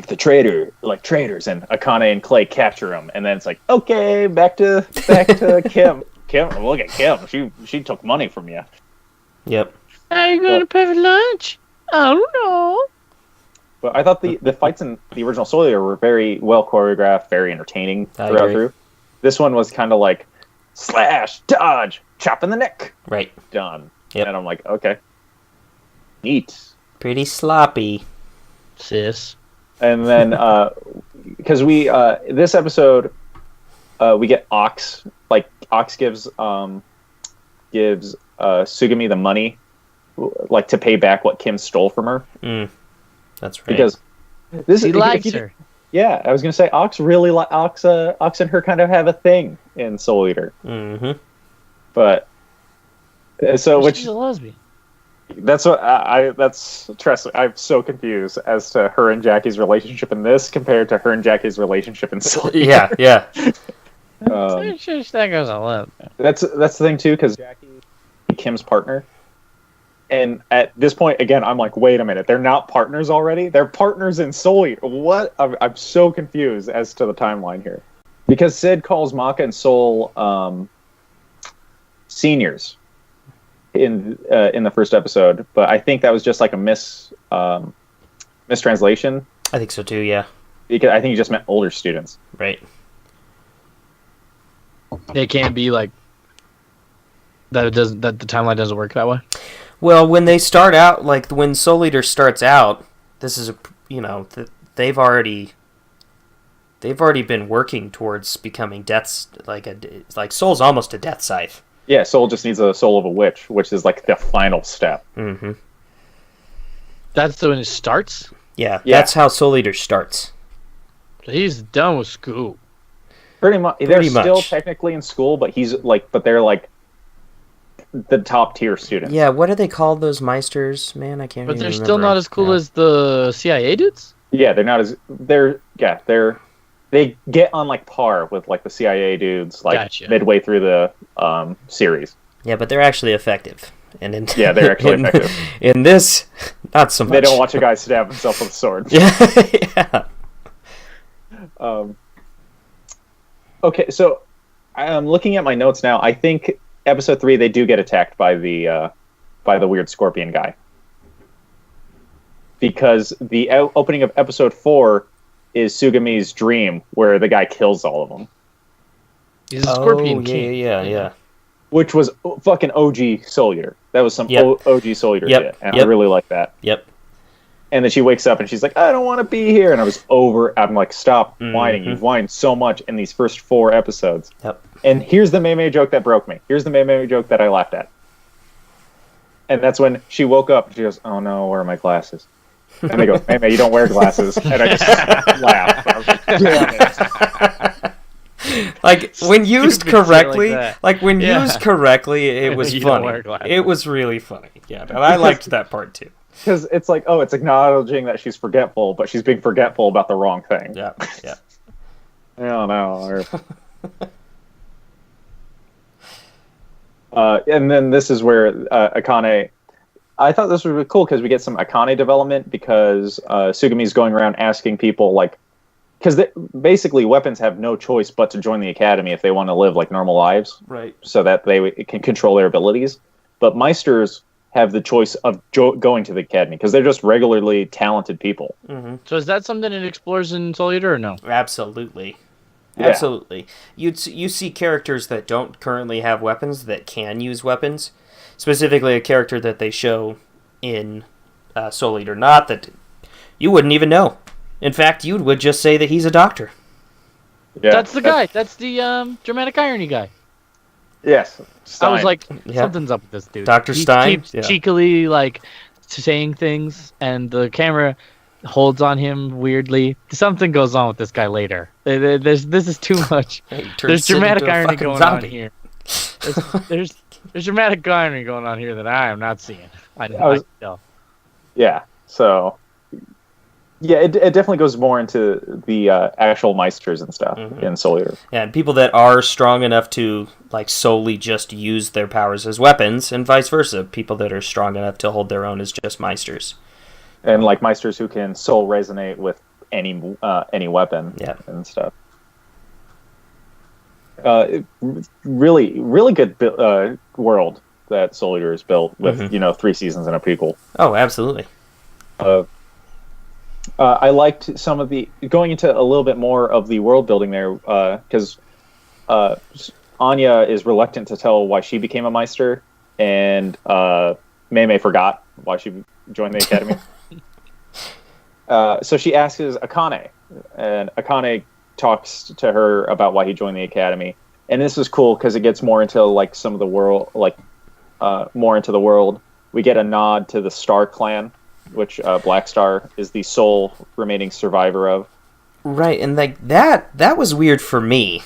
the traitors, and Akane and Clay capture him, and then it's like, okay, back to Kim. Kim, look at Kim. She took money from you. Yep. Are you gonna pay for lunch? I don't know. But I thought the fights in the original Soul Eater were very well choreographed, very entertaining throughout. This one was kind of like slash, dodge, chop in the neck. Right. Done. Yep. And I'm like, okay. Neat. Pretty sloppy. Sis. And then, because this episode, we get Ox. Like, Ox gives Sugami the money, like, to pay back what Kim stole from her. That's right. Because he likes her. Yeah, I was gonna say Ox really Ox and her kind of have a thing in Soul Eater. Mm-hmm. But she's a lesbian. That's what trust me, I'm so confused as to her and Jackie's relationship in this compared to her and Jackie's relationship in Soul Eater. Yeah. That goes a lot. That's the thing too, because Jackie is Kim's partner. And at this point, again, I'm like, wait a minute. They're not partners already? They're partners in Soul Eater. What? I'm so confused as to the timeline here. Because Sid calls Maka and Soul seniors in the first episode. But I think that was just like a mistranslation. I think so too, yeah. Because I think he just meant older students. Right. They can't be like... That the timeline doesn't work that way? Well, when they start out, like when Soul Eater starts out, this is they've already been working towards becoming death's like Soul's almost a death scythe. Yeah, Soul just needs a soul of a witch, which is like the final step. Mm-hmm. That's when it starts? Yeah, that's how Soul Eater starts. He's done with school. Pretty much. They're still technically in school, but they're like the top tier students. Yeah, what are they called, those Meisters? Man, I can't. But they're still not as cool as the CIA dudes. Yeah, they're not as they get on like par with like the CIA dudes, like midway through the series. Yeah, but they're actually effective. And they're actually effective. In this, not so much. They don't watch a guy stab himself with a sword. Yeah. Okay, so I'm looking at my notes now. I think episode 3 they do get attacked by the weird scorpion guy, because the opening of episode 4 is Sugami's dream where the guy kills all of them. He's a scorpion king. Yeah. which was fucking OG Soul Eater. That was some OG Soul Eater shit, and I really like that. Yep. And then she wakes up and she's like, I don't want to be here. And I was over. I'm like, stop whining. You've whined so much in these first 4 episodes. Yep. And here's the Mei Mei joke that broke me. Here's the Mei Mei joke that I laughed at. And that's when she woke up and she goes, oh no, where are my glasses? And they go, Mei Mei, you don't wear glasses. And I just laughed. I was like, damn it. Like, when used correctly, used correctly, it was funny. It was really funny. Yeah, and I liked that part too. Because it's like, oh, it's acknowledging that she's forgetful, but she's being forgetful about the wrong thing. Yeah. I don't know. And then this is where Akane... I thought this was really cool because we get some Akane development because Tsugumi's going around asking people, like... Because basically weapons have no choice but to join the academy if they want to live like normal lives. Right. So that they can control their abilities. But Meisters have the choice of going to the academy because they're just regularly talented people. Mm-hmm. So is that something it explores in Soul Eater or no? Absolutely. Yeah. Absolutely. You see characters that don't currently have weapons that can use weapons. Specifically a character that they show in Soul Eater. Not that you wouldn't even know. In fact, you would just say that he's a doctor. Yeah, that's the guy. That's the dramatic irony guy. Yes. Stein. I was like, something's up with this dude. Dr. Stein? He keeps cheekily, like, saying things, and the camera holds on him weirdly. Something goes on with this guy later. This is too much. There's dramatic irony going on here. There's dramatic irony going on here that I am not seeing. I can tell. Yeah, so... Yeah, it definitely goes more into the actual Meisters and stuff in Soul Eater. Yeah, and people that are strong enough to like solely just use their powers as weapons, and vice versa. People that are strong enough to hold their own as just Meisters. And like Meisters who can soul resonate with any weapon and stuff. Really, really good world that Soul Eater has built with 3 seasons and a prequel. Oh, absolutely. I liked some of the going into a little bit more of the world building there because Anya is reluctant to tell why she became a Meister, and Mei Mei forgot why she joined the academy. So she asks Akane, and Akane talks to her about why he joined the academy. And this is cool because it gets more into like some of the world, like more into the world. We get a nod to the Star Clan, which Black Star is the sole remaining survivor of. Right, and like that was weird for me,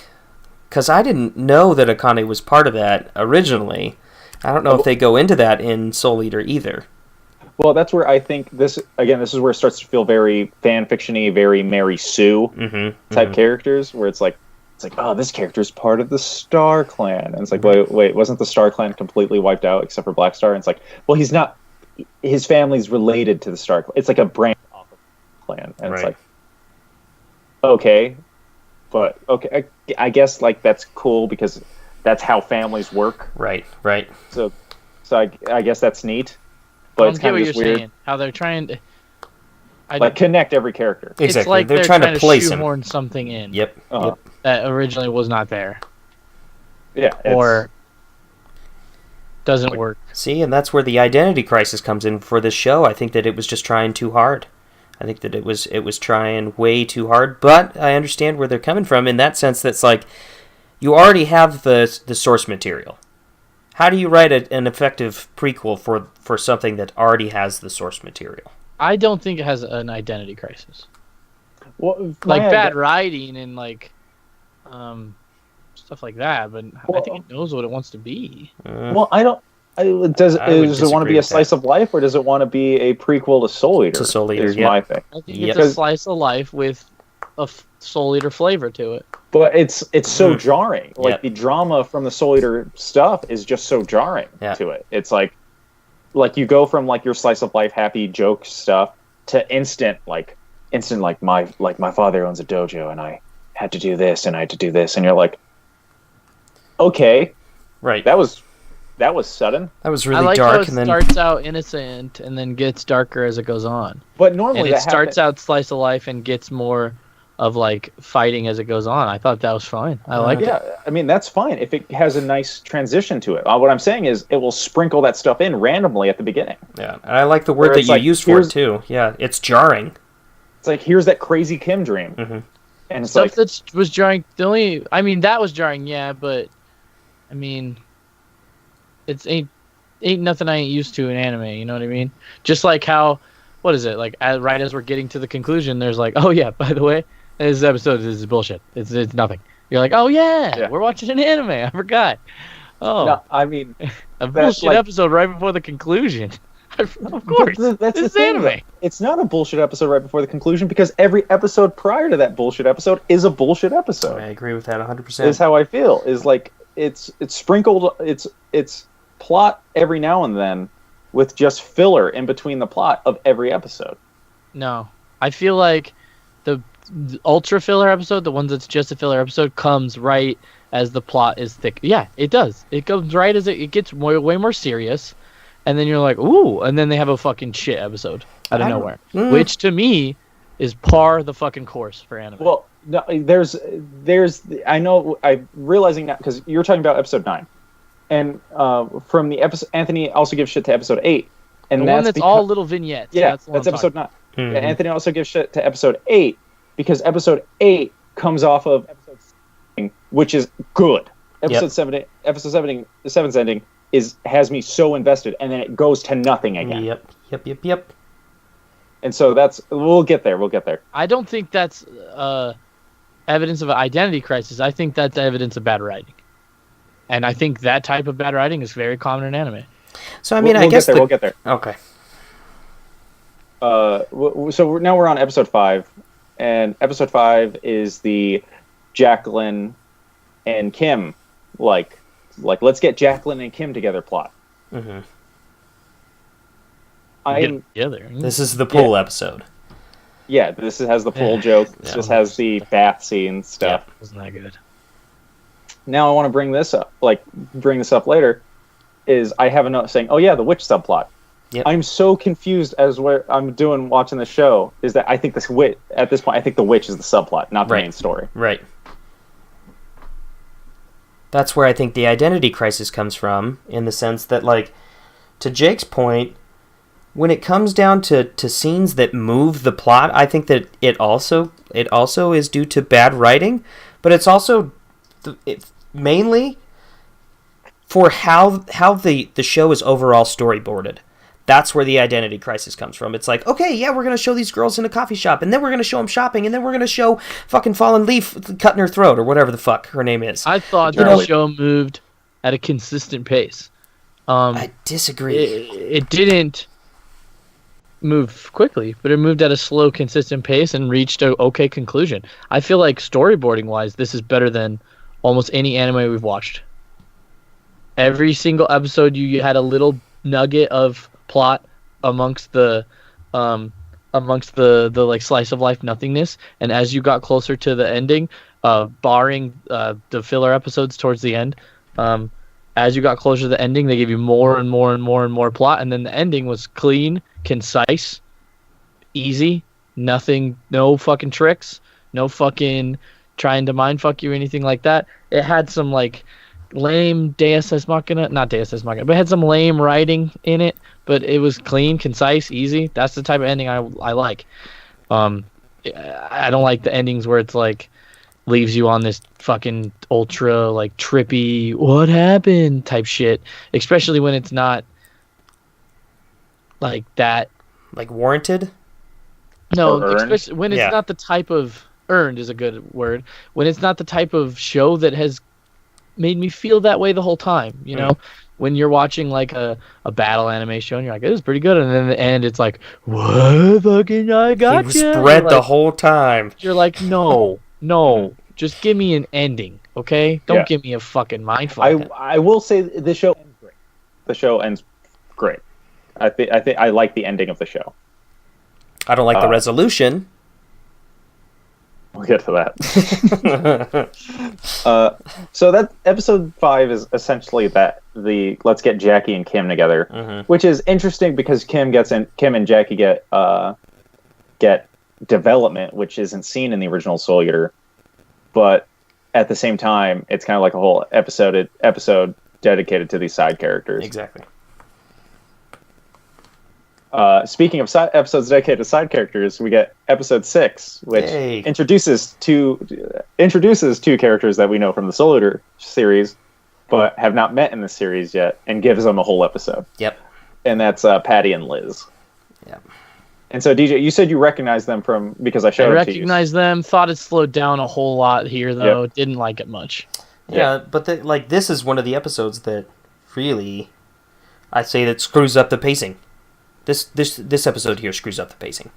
because I didn't know that Akane was part of that originally. I don't know if they go into that in Soul Eater either. Well, that's where I think this is where it starts to feel very fan-fiction-y, very Mary Sue type characters, where it's like, oh, this character's part of the Star Clan. And it's like, wait, wasn't the Star Clan completely wiped out except for Black Star? And it's like, well, he's not... His family's related to the Star Clan. It's like a branch off of the clan. And it's like, okay. But, okay, I guess, like, that's cool because that's how families work. Right. So I guess that's neat. But it's kind of just weird. Saying, how they're trying to... connect every character. Exactly. It's like they're trying to place shoehorn something in. Yep. That originally was not there. Yeah. Or doesn't work. See, and that's where the identity crisis comes in for this show. I think that it was just trying too hard. I think that it was trying way too hard, but I understand where they're coming from in that sense. That's like, you already have the source material. How do you write an effective prequel for something that already has the source material? I don't think it has an identity crisis. Well, like bad writing and like stuff like that, but I think it knows what it wants to be. Well, does it want to be a slice of life, or does it want to be a prequel to Soul Eater? To Soul Eater, is my thing. I think it's a slice of life with a Soul Eater flavor to it. But it's so jarring. Like the drama from the Soul Eater stuff is just so jarring to it. It's like you go from like your slice of life happy joke stuff to instant like my father owns a dojo and I had to do this and I had to do this, and you're like, okay, right, that was sudden. That was really I like dark. How it and then starts out innocent and then gets darker as it goes on. But normally it starts out slice of life and gets more of like fighting as it goes on. I thought that was fine. I like it. Yeah, I mean that's fine if it has a nice transition to it. What I'm saying is it will sprinkle that stuff in randomly at the beginning. Yeah, and I like the word that you used for it too. Yeah, it's jarring. It's like, here's that crazy Kim dream, and it's Stuff like that was jarring. That was jarring. Yeah, but I mean, it's ain't nothing I ain't used to in anime. You know what I mean? Just like how, what is it like? Right as we're getting to the conclusion, there's like, oh yeah, by the way, this episode is bullshit. It's nothing. You're like, oh yeah, we're watching an anime. I forgot. Oh, no, I mean, a bullshit episode right before the conclusion. Of course, that's it's the thing, anime. It's not a bullshit episode right before the conclusion because every episode prior to that bullshit episode is a bullshit episode. I agree with that 100%. Is how I feel. Is like it's sprinkled. It's plot every now and then with just filler in between the plot of every episode. No, I feel like the ultra filler episode, the one that's just a filler episode, comes right as the plot is thick. Yeah, it does. It comes right as it gets way more serious, and then you're like, ooh, and then they have a fucking shit episode out of nowhere, which to me is par the fucking course for anime. Well, no, there's I know I'm realizing that because you're talking about episode 9, and from the episode, Anthony also gives shit to episode 8, and the one that's all little vignettes. Yeah, that's episode 9. Mm-hmm. Anthony also gives shit to episode 8 because episode 8 comes off of episode 7, which is good. Episode 7's ending has me so invested, and then it goes to nothing again. Yep. And so we'll get there. I don't think that's evidence of an identity crisis. I think that's evidence of bad writing. And I think that type of bad writing is very common in anime. So I mean, I guess we'll get there. Okay. So now we're on episode 5, and episode 5 is the Jacqueline and Kim, like let's get Jacqueline and Kim together plot. Mm-hmm. This is the pool episode. Yeah, this has the pool joke. This has the bath scene stuff. Yeah, wasn't that good? Now I want to bring this up later. Is I have a note saying, "Oh yeah, the witch subplot." Yep. I'm so confused as what I'm doing watching the show. Is that I think at this point I think the witch is the subplot, not the main story. Right. That's where I think the identity crisis comes from, in the sense that, like, to Jake's point, when it comes down to scenes that move the plot, I think that it also is due to bad writing, but it's also mainly for how the show is overall storyboarded. That's where the identity crisis comes from. It's like, okay, yeah, we're going to show these girls in a coffee shop, and then we're going to show them shopping, and then we're going to show fucking Fallen Leaf cutting her throat, or whatever the fuck her name is. I thought the show moved at a consistent pace. I disagree. It didn't move quickly, but it moved at a slow, consistent pace and reached an okay conclusion. I feel like storyboarding-wise, this is better than almost any anime we've watched. Every single episode, you had a little nugget of plot amongst the like slice of life nothingness, and as you got closer to the ending, barring the filler episodes towards the end, as you got closer to the ending, they gave you more and more and more and more plot, and then the ending was clean, concise, easy, nothing, no fucking tricks, no fucking trying to mind fuck you or anything like that. It had some like lame Deus Ex Machina, not Deus Ex Machina, but it had some lame writing in it, but it was clean, concise, easy. That's the type of ending I like. I don't like the endings where it's like leaves you on this fucking ultra like trippy what happened type shit, especially when it's not like that, like warranted. No, especially when it's not the type of earned is a good word. When it's not the type of show that has made me feel that way the whole time, you know? When you're watching like a battle anime show and you're like, it was pretty good, and then at the end it's like, what fucking I got you. Spread like, the whole time. You're like, no, just give me an ending, okay? Don't give me a fucking mindfuck. I will say the show ends great. The show ends great. I think I like the ending of the show. I don't like the resolution. We'll get to that. So that episode 5 is essentially that the let's get Jackie and Kim together, which is interesting because Kim and Jackie get development, which isn't seen in the original Soul Eater, but at the same time, it's kind of like a whole episode dedicated to these side characters. Exactly. Speaking of episodes dedicated to side characters, we get episode 6, which introduces two characters that we know from the Soul Eater series, but have not met in the series yet, and gives them a whole episode. Yep. And that's Patty and Liz. Yep. And so, DJ, you said you recognized them because I showed them to you. I recognized them. Thought it slowed down a whole lot here, though. Yep. Didn't like it much. Yeah, but this is one of the episodes that really, I'd say, that screws up the pacing. This episode here screws up the pacing.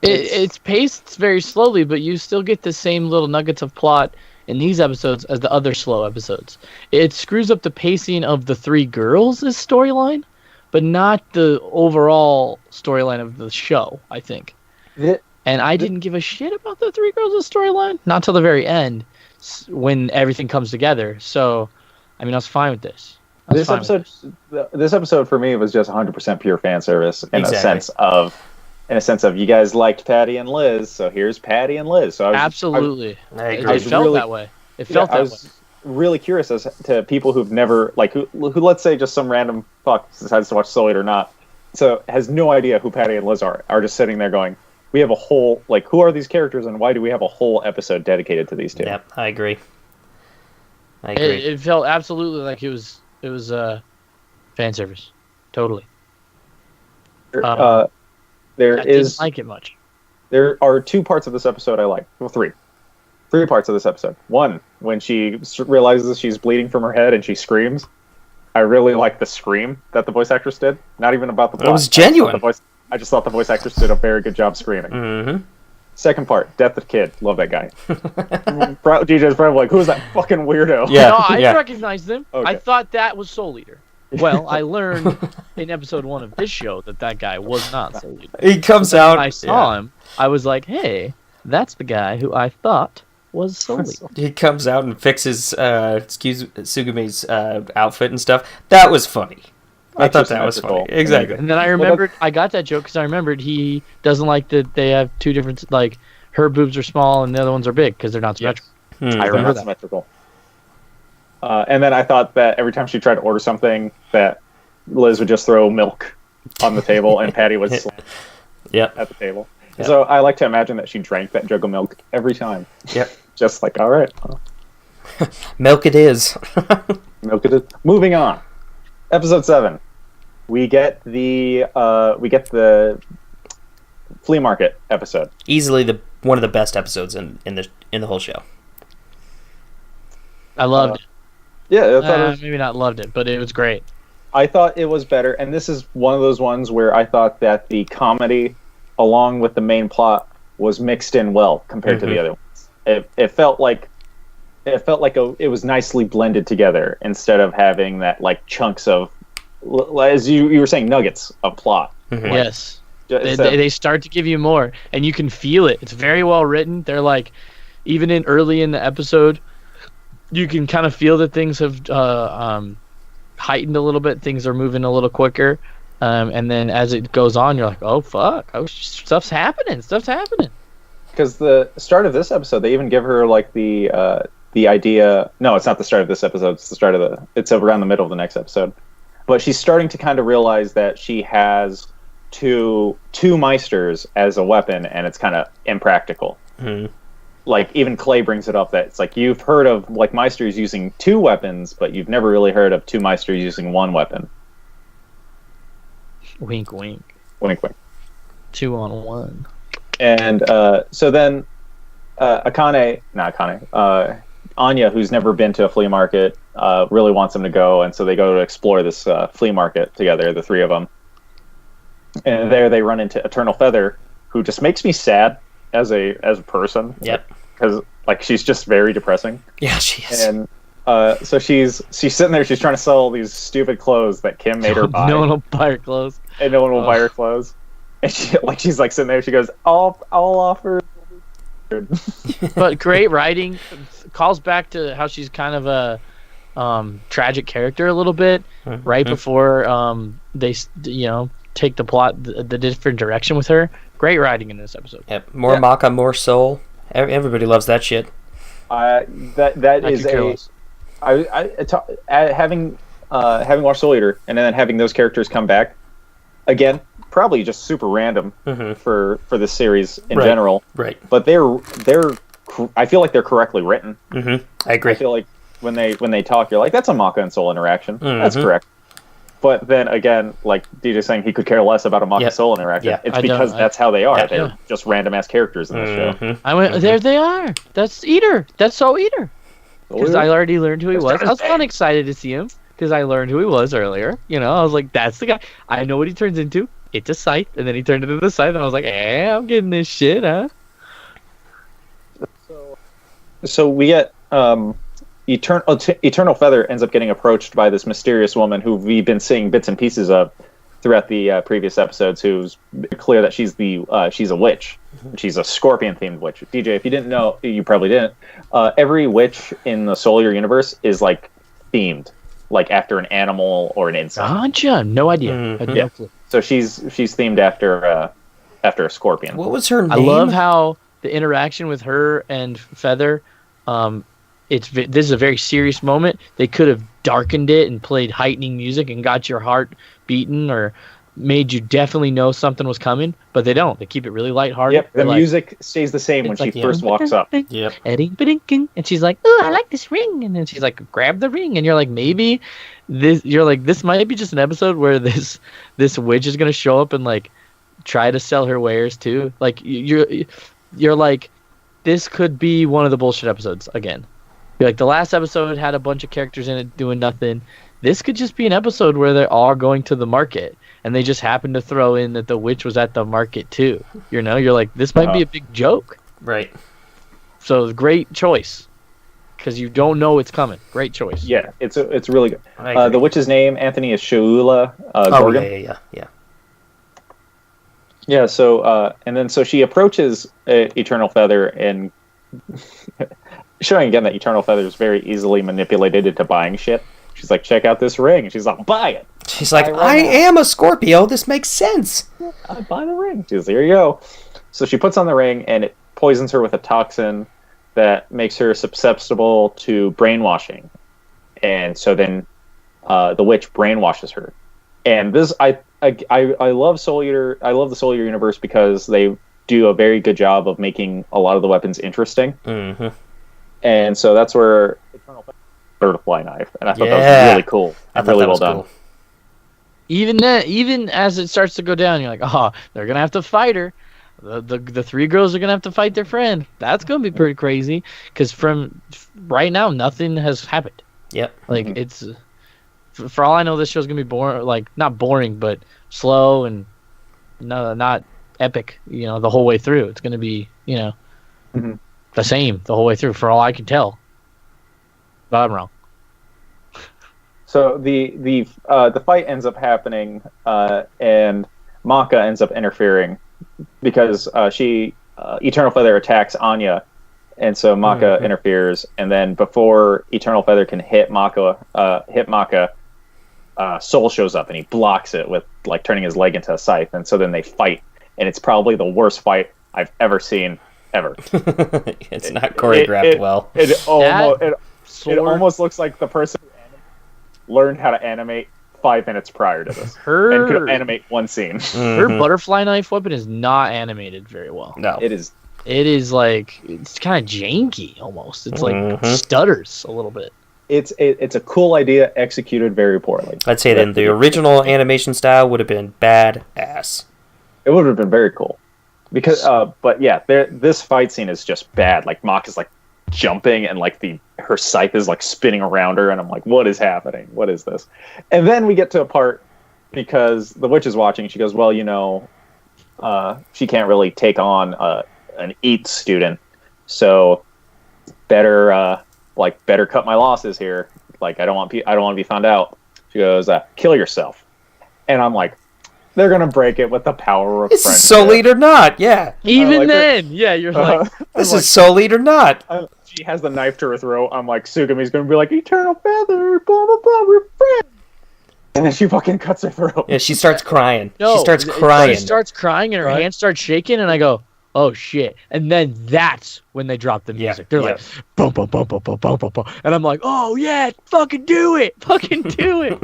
It's paced very slowly, but you still get the same little nuggets of plot in these episodes as the other slow episodes. It screws up the pacing of the three girls' storyline, but not the overall storyline of the show, I think. And I didn't give a shit about the three girls' storyline, not till the very end, when everything comes together. So, I mean, I was fine with this. This episode for me was just 100% pure fan service in a sense of you guys liked Patty and Liz, so here's Patty and Liz. So absolutely, I agree. It felt that way. I was really curious as to people who've never who let's say just some random fuck decides to watch Soul Eater or not, so has no idea who Patty and Liz are just sitting there going, we have a whole who are these characters and why do we have a whole episode dedicated to these two? Yep, I agree. It felt absolutely like it was fan service, totally. I didn't like it much. There are 2 parts of this episode I like. Well, 3 parts of this episode. One, when she realizes she's bleeding from her head and she screams. I really like the scream that the voice actress did. Not even about the plot. It was genuine. I just thought the voice actress did a very good job screaming. Mm-hmm. Second part, Death of the Kid. Love that guy. DJ's probably like, who's that fucking weirdo? Yeah, no, I recognized him. Okay. I thought that was Soul Eater. Well, I learned in episode 1 of this show that guy was not Soul Eater. He comes out. When I saw him, I was like, hey, that's the guy who I thought was Soul Eater. He comes out and fixes Tsugumi's outfit and stuff. That was funny. I thought that was funny. Exactly. And then I remembered, I got that joke because I remembered he doesn't like that they have 2 different, her boobs are small and the other ones are big because they're not symmetrical. Yes. I remember that. Symmetrical. And then I thought that every time she tried to order something, that Liz would just throw milk on the table and Patty would slam at the table. Yep. So I like to imagine that she drank that jug of milk every time. Yep. Just like, all right. Milk it is. Milk it is. Moving on. Episode 7. We get the flea market episode. Easily one of the best episodes in the whole show. I loved it. Yeah, I thought maybe not loved it, but it was great. I thought it was better, and this is one of those ones where I thought that the comedy, along with the main plot, was mixed in well compared to the other ones. It felt like it was nicely blended together instead of having that chunks of, as you were saying, nuggets of plot. Mm-hmm. Yes, they start to give you more, and you can feel it. It's very well written. They're even early in the episode, you can kind of feel that things have heightened a little bit. Things are moving a little quicker, and then as it goes on, you're like, "Oh fuck! Oh, stuff's happening! Stuff's happening!" Because the start of this episode, they even give her the idea. No, it's not the start of this episode. It's the start of it's around the middle of the next episode. But she's starting to kind of realize that she has two Meisters as a weapon, and it's kind of impractical. Mm-hmm. Even Clay brings it up that it's you've heard of Meisters using 2 weapons, but you've never really heard of 2 Meisters using 1 weapon. Wink, wink. Wink, wink. 2 on 1. And so then Anya, who's never been to a flea market, really wants them to go, and so they go to explore this flea market together, the 3 of them. And there they run into Eternal Feather, who just makes me sad as a person. Yep. Because she's just very depressing. Yeah, she is. And so she's sitting there, she's trying to sell these stupid clothes that Kim made her buy. No one will buy her clothes. And no one will buy her clothes. And she's sitting there, she goes, I'll offer. But great writing, calls back to how she's kind of a tragic character a little bit, right before they take the plot the different direction with her. Great writing in this episode. Yep. More Maka, more soul. Everybody loves that shit. That is having watched Soul Eater and then having those characters come back again, probably just super random for this series in general. Right. But I feel like they're correctly written. I agree. I feel like when they talk, you're like, that's a Maka and Soul interaction. That's correct. But then again, like DJ saying, he could care less about a Maka Soul interaction. Yeah. It's because that's how they are. They're just random ass characters in this show. I went, there they are. That's Eater. That's Soul Eater. Because I already learned who he was. I was kind of excited to see him because I learned who he was earlier. You know, I was like, that's the guy. I know what he turns into. It's a scythe. And then he turned into the scythe, and I was like, I'm getting this shit, huh? So we get Eternal Feather ends up getting approached by this mysterious woman who we've been seeing bits and pieces of throughout the previous episodes, who's clear that she's a witch. She's a scorpion-themed witch. DJ, if you didn't know, you probably didn't. Every witch in the Soul Eater universe is like themed, like after an animal or an insect. Gotcha. No idea. Yeah. So she's themed after a scorpion. What was her name? I love how the interaction with her and Feather. This is a very serious moment. They could have darkened it and played heightening music and got your heart beaten or made you definitely know something was coming, but they don't. They keep it really lighthearted. Yep, the music stays the same when she first walks up. Yep. And she's like, "Oh, I like this ring." And then she's like, "Grab the ring." And you're like, maybe this might be just an episode where this witch is gonna show up and like try to sell her wares too. Like you're like, this could be one of the bullshit episodes again. Like the last episode had a bunch of characters in it doing nothing. This could just be an episode where they're all going to the market and they just happen to throw in that the witch was at the market too. You know, you're like, this might be a big joke. Right. So great choice. Because you don't know it's coming. Great choice. Yeah, it's really good. The witch's name, Anthony, is Shaula Gorgon. Yeah. Yeah, so so she approaches Eternal Feather and showing again that Eternal Feather is very easily manipulated into buying shit. She's like, check out this ring. And she's like, buy it. She's like, I am a Scorpio. This makes sense. Yeah, I buy the ring. She's like, here you go. So she puts on the ring and it poisons her with a toxin that makes her susceptible to brainwashing. And so then the witch brainwashes her. And this, I love Soul Eater. I love the Soul Eater universe because they do a very good job of making a lot of the weapons interesting. Mm-hmm. And so that's where Eternal Butterfly Knife, and I thought that was really cool. Really well done. Cool. Even as it starts to go down, you're like, oh, they're gonna have to fight her. The three girls are gonna have to fight their friend. That's gonna be pretty crazy. Because from right now, nothing has happened. Yep. Like it's, for all I know, this show's gonna be boring. Like not boring, but slow and not epic. You know, the whole way through. It's gonna be the same the whole way through. For all I can tell. But I'm wrong. So the fight ends up happening, and Maka ends up interfering because Eternal Feather attacks Anya, and so Maka interferes, and then before Eternal Feather can hit Maka, Soul shows up and he blocks it with like turning his leg into a scythe, and so then they fight, and it's probably the worst fight I've ever seen ever. It's not choreographed well. It almost looks like the person who learned how to animate 5 minutes prior to this and could animate one scene. Her butterfly knife weapon is not animated very well. No, it is. It is like, it's kind of janky almost. It's like stutters a little bit. It's a cool idea executed very poorly. I'd say then the original animation style would have been badass. It would have been very cool. Because, but yeah, this fight scene is just bad. Like Mach is like jumping and like her scythe is like spinning around her, and I'm like, what is happening? What is this? And then we get to a part because the witch is watching. She goes, well, she can't really take on an EAT student, so better cut my losses here. Like I don't want to be found out. She goes, kill yourself, and I'm like, they're gonna break it with the power of friendship. This is Soul Eater not, yeah. Even then, yeah, you're like, this is Soul Eater not. She has the knife to her throat. I'm like, Sugami's gonna be like, Eternal Feather, blah blah blah, we're friends. And then she fucking cuts her throat. Yeah, she starts crying. No, she starts crying. She starts crying and her hand starts shaking, and I go, oh shit. And then that's when they drop the music. They're like, boom, boom, boom, boom, boom, boom, boom, boom. And I'm like, oh yeah, fucking do it. Fucking do it.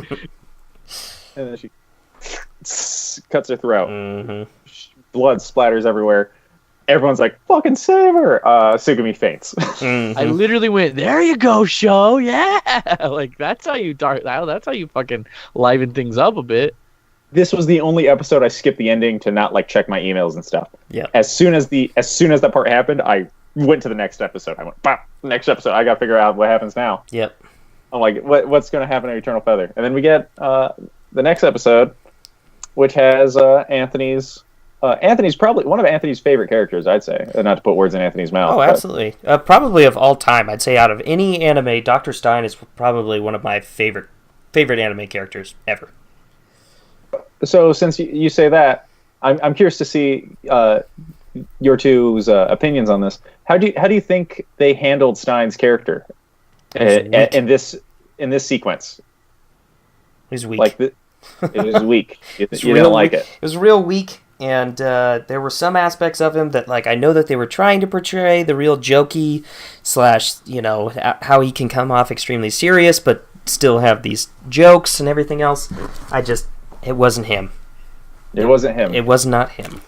And then she cuts her throat. Mm-hmm. Blood splatters everywhere. Everyone's like, fucking save her. Sugumi faints. Mm-hmm. I literally went, there you go, show. Yeah. Like, that's how you that's how you fucking liven things up a bit. This was the only episode I skipped the ending to not like check my emails and stuff. Yeah. As soon as that part happened, I went to the next episode. I went, bah, next episode. I got to figure out what happens now. Yep. I'm like, what's going to happen to Eternal Feather? And then we get the next episode, which has Anthony's. Anthony's probably one of Anthony's favorite characters, I'd say. Not to put words in Anthony's mouth. Oh, absolutely. Probably of all time, I'd say out of any anime, Dr. Stein is probably one of my favorite anime characters ever. So since you say that, I'm curious to see your two's opinions on this. How do you think they handled Stein's character in this sequence? He's weak. Like it was weak. You real didn't like it. It was real weak, and there were some aspects of him that, like, I know that they were trying to portray the real jokey / how he can come off extremely serious, but still have these jokes and everything else. It wasn't him. It wasn't him. It was not him.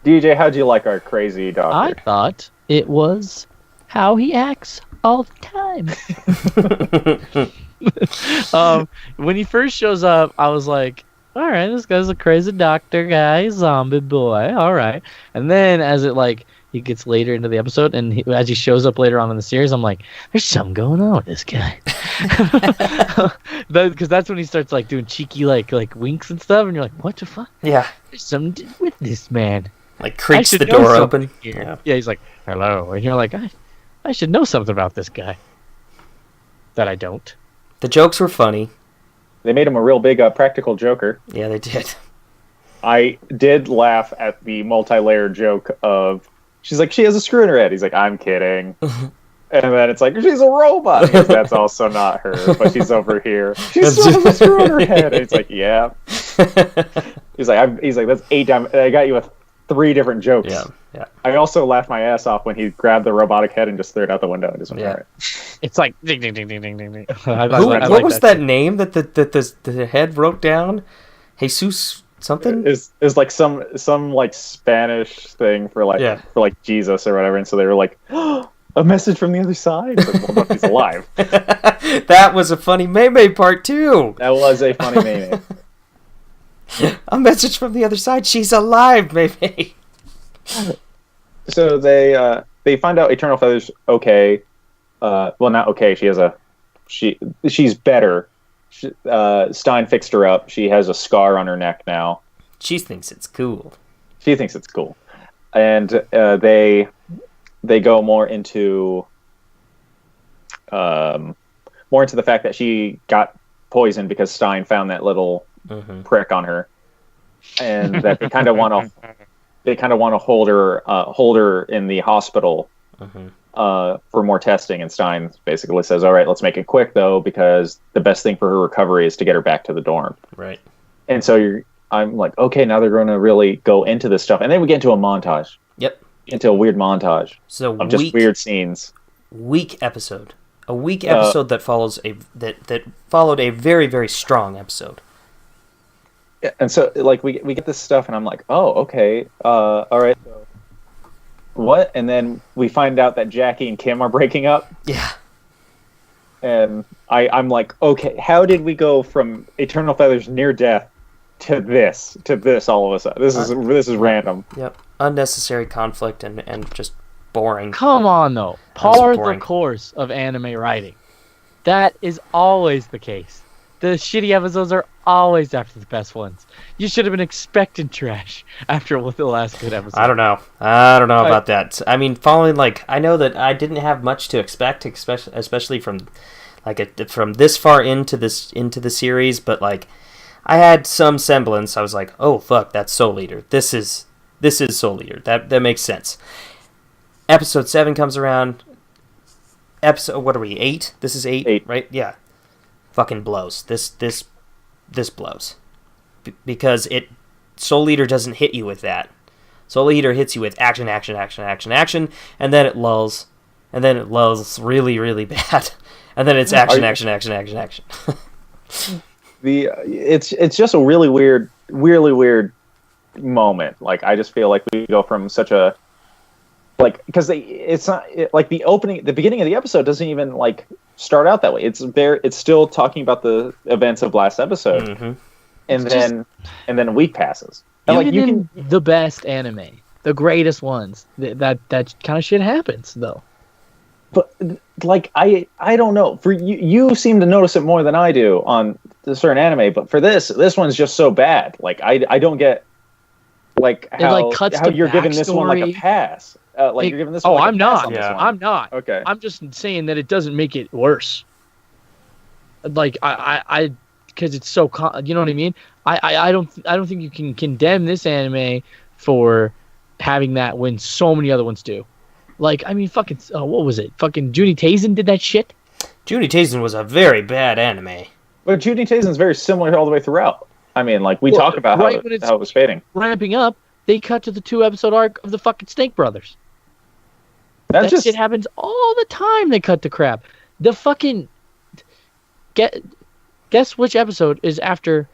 DJ, how'd you like our crazy doctor? I thought it was how he acts all the time. When he first shows up, I was like, all right, this guy's a crazy doctor guy, zombie boy, all right. And then as he gets later into the episode, and as he shows up later on in the series, I'm like, there's something going on with this guy. Because that's when he starts like doing cheeky like winks and stuff, and you're like, what the fuck? Yeah. There's something with this man. Like creaks the door open. Yeah, he's like, hello. And you're like, I should know something about this guy. That I don't. The jokes were funny. They made him a real big practical joker. Yeah, they did. I did laugh at the multi-layered joke of, she's like, she has a screw in her head. He's like, I'm kidding. And then it's like, she's a robot. Goes, that's also not her, but she's over here. She still has a screw in her head. And it's like, yeah. He's like, that's 8 times. I got you with 3 different jokes. Yeah. I also laughed my ass off when he grabbed the robotic head and just threw it out the window and just went, all right. It's like ding ding ding ding ding ding ding. What was that name that the head wrote down? Jesus something? Is like some like Spanish thing for like Jesus or whatever, and so they were like, oh, a message from the other side. But, well, look, he's alive. That was a funny Mei part too. That was a funny Mei. A message from the other side. She's alive, Mei. So they find out Eternal Feather's okay. Well, not okay. She's better. Stein fixed her up. She has a scar on her neck now. She thinks it's cool. And they go more into the fact that she got poisoned because Stein found that little prick on her, and that they kind of want to hold her in the hospital for more testing. And Stein basically says, all right, let's make it quick though, because the best thing for her recovery is to get her back to the dorm. Right. And so I'm like, okay, now they're going to really go into this stuff, and then we get into a montage. Yep. Into a weird montage of just weird scenes. Weak episode. A weak episode that follows that followed a very, very strong episode. Yeah, and so like we get this stuff, and I'm like, oh, okay, all right. So what? And then we find out that Jackie and Kim are breaking up. Yeah. And I'm like, okay, how did we go from Eternal Feather's near death to this all of a sudden? This is random. Yep. Unnecessary conflict and just boring. Come on, though. Par the course of anime writing. That is always the case. The shitty episodes are always after the best ones. You should have been expecting trash after the last good episode. I don't know about that. I mean, I know that I didn't have much to expect, especially from from this far into the series, but like I had some semblance. I was like, oh fuck, that's Soul Eater. This is Soul Eater. That makes sense. Episode 7 comes around. What are we, 8? This is 8, right? Yeah. Fucking blows. This this blows. Because Soul Eater doesn't hit you with that. Soul Eater hits you with action, action, action, action, action, and then it lulls. And then it lulls really, really bad. And then it's action, action, action, action, action. It's just a really weird moment. Like, I just feel like we go from such a, like, because it's not like the beginning of the episode doesn't even like start out that way. It's still talking about the events of last episode, Mm-hmm. and then a week passes. And Even like in the best anime, the greatest ones, that kind of shit happens though. But like I don't know. For you seem to notice it more than I do on the certain anime. But for this one's just so bad. Like I don't get like how you're giving this one like a pass. You're giving this one. Like I'm not. Yeah. I'm not. Okay. I'm just saying that it doesn't make it worse. Like I because it's so you know what I mean. I don't think you can condemn this anime for having that when so many other ones do. Like, I mean, fucking, what was it? Fucking Junie Taisen did that shit? Junie Taisen was a very bad anime. But Junie Taisen's very similar all the way throughout. I mean, like, we talk about how it was fading. Ramping up, they cut to the 2-episode arc of the fucking Snake Brothers. That shit happens all the time, they cut to crap. The fucking... Guess which episode is after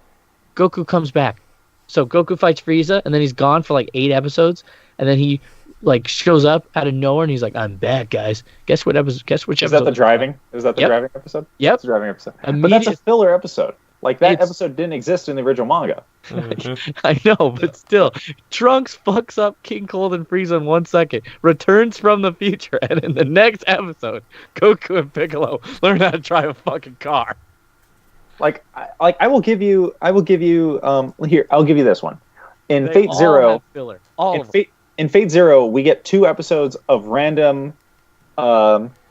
Goku comes back? So Goku fights Frieza, and then he's gone for like 8 episodes, and then he... like shows up out of nowhere and he's like, "I'm back, guys." Guess what episode? Guess which episode? Is that the driving? Is that the driving episode? Yep, it's the driving episode. But that's a filler episode. Like that episode didn't exist in the original manga. Mm-hmm. I know, but still, Trunks fucks up King Cold and Frieza in 1 second, returns from the future, and in the next episode, Goku and Piccolo learn how to drive a fucking car. I will give you here. I'll give you this one. In They Fate all Zero, have filler. All of them. In Fate Zero, we get 2 episodes of random Kiritsugu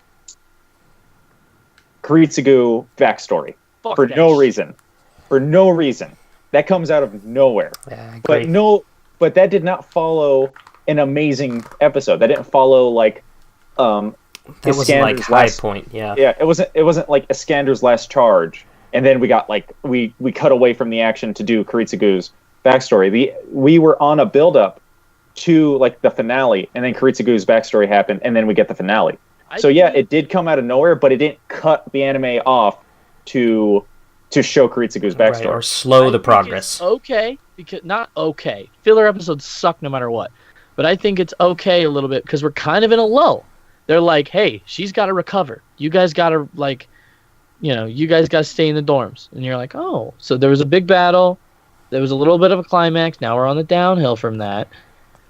backstory for no reason. For no reason. That comes out of nowhere. Yeah, but that did not follow an amazing episode. That didn't follow like that wasn't like high point. Yeah. Yeah, it wasn't like Iskander's last charge, and then we got like we cut away from the action to do Kiritsugu's backstory. We were on a build up to like the finale, and then Kiritsugu's backstory happened, and then we get the finale. So yeah, it did come out of nowhere, but it didn't cut the anime off to show Kiritsugu's backstory. Right, or slow the progress. Okay, because not okay. Filler episodes suck no matter what. But I think it's okay a little bit because we're kind of in a lull. They're like, hey, she's got to recover. You guys got to you guys got to stay in the dorms. And you're like, oh, so there was a big battle. There was a little bit of a climax. Now we're on the downhill from that.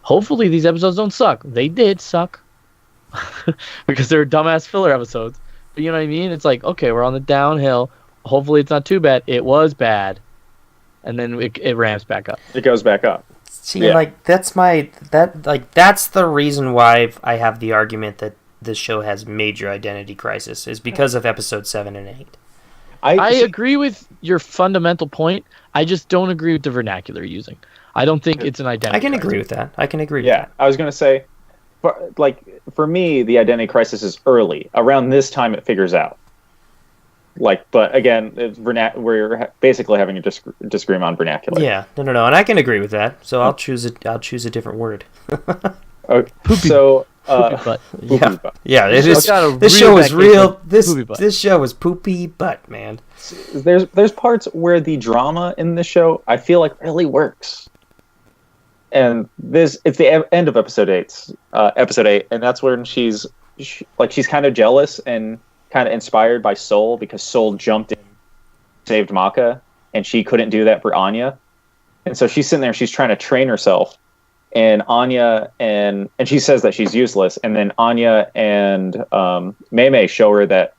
Hopefully these episodes don't suck. They did suck. Because they're dumbass filler episodes. But you know what I mean? It's like, okay, we're on the downhill. Hopefully it's not too bad. It was bad. And then it ramps back up. It goes back up. See, like, that's the reason why I have the argument that this show has major identity crisis, is because of episode 7 and 8. I agree with your fundamental point. I just don't agree with the vernacular you're using. I don't think it's an identity I can crisis. agree with that. I can agree with that. that. I was going to say, for me, the identity crisis is early. Around this time, it figures out. But again, we're basically having a disagreement on vernacular. Yeah, no, and I can agree with that. So I'll choose a different word. Okay. Poopy. So, poopy butt. Yeah, it is. This show is real. This show is poopy butt, man. There's parts where the drama in this show I feel like really works. And it's the end of episode 8, and that's when she's kind of jealous and kind of inspired by Soul, because Soul jumped in, saved Maka, and she couldn't do that for Anya. And so she's sitting there, she's trying to train herself, and Anya and she says that she's useless, and then Anya and Mei show her that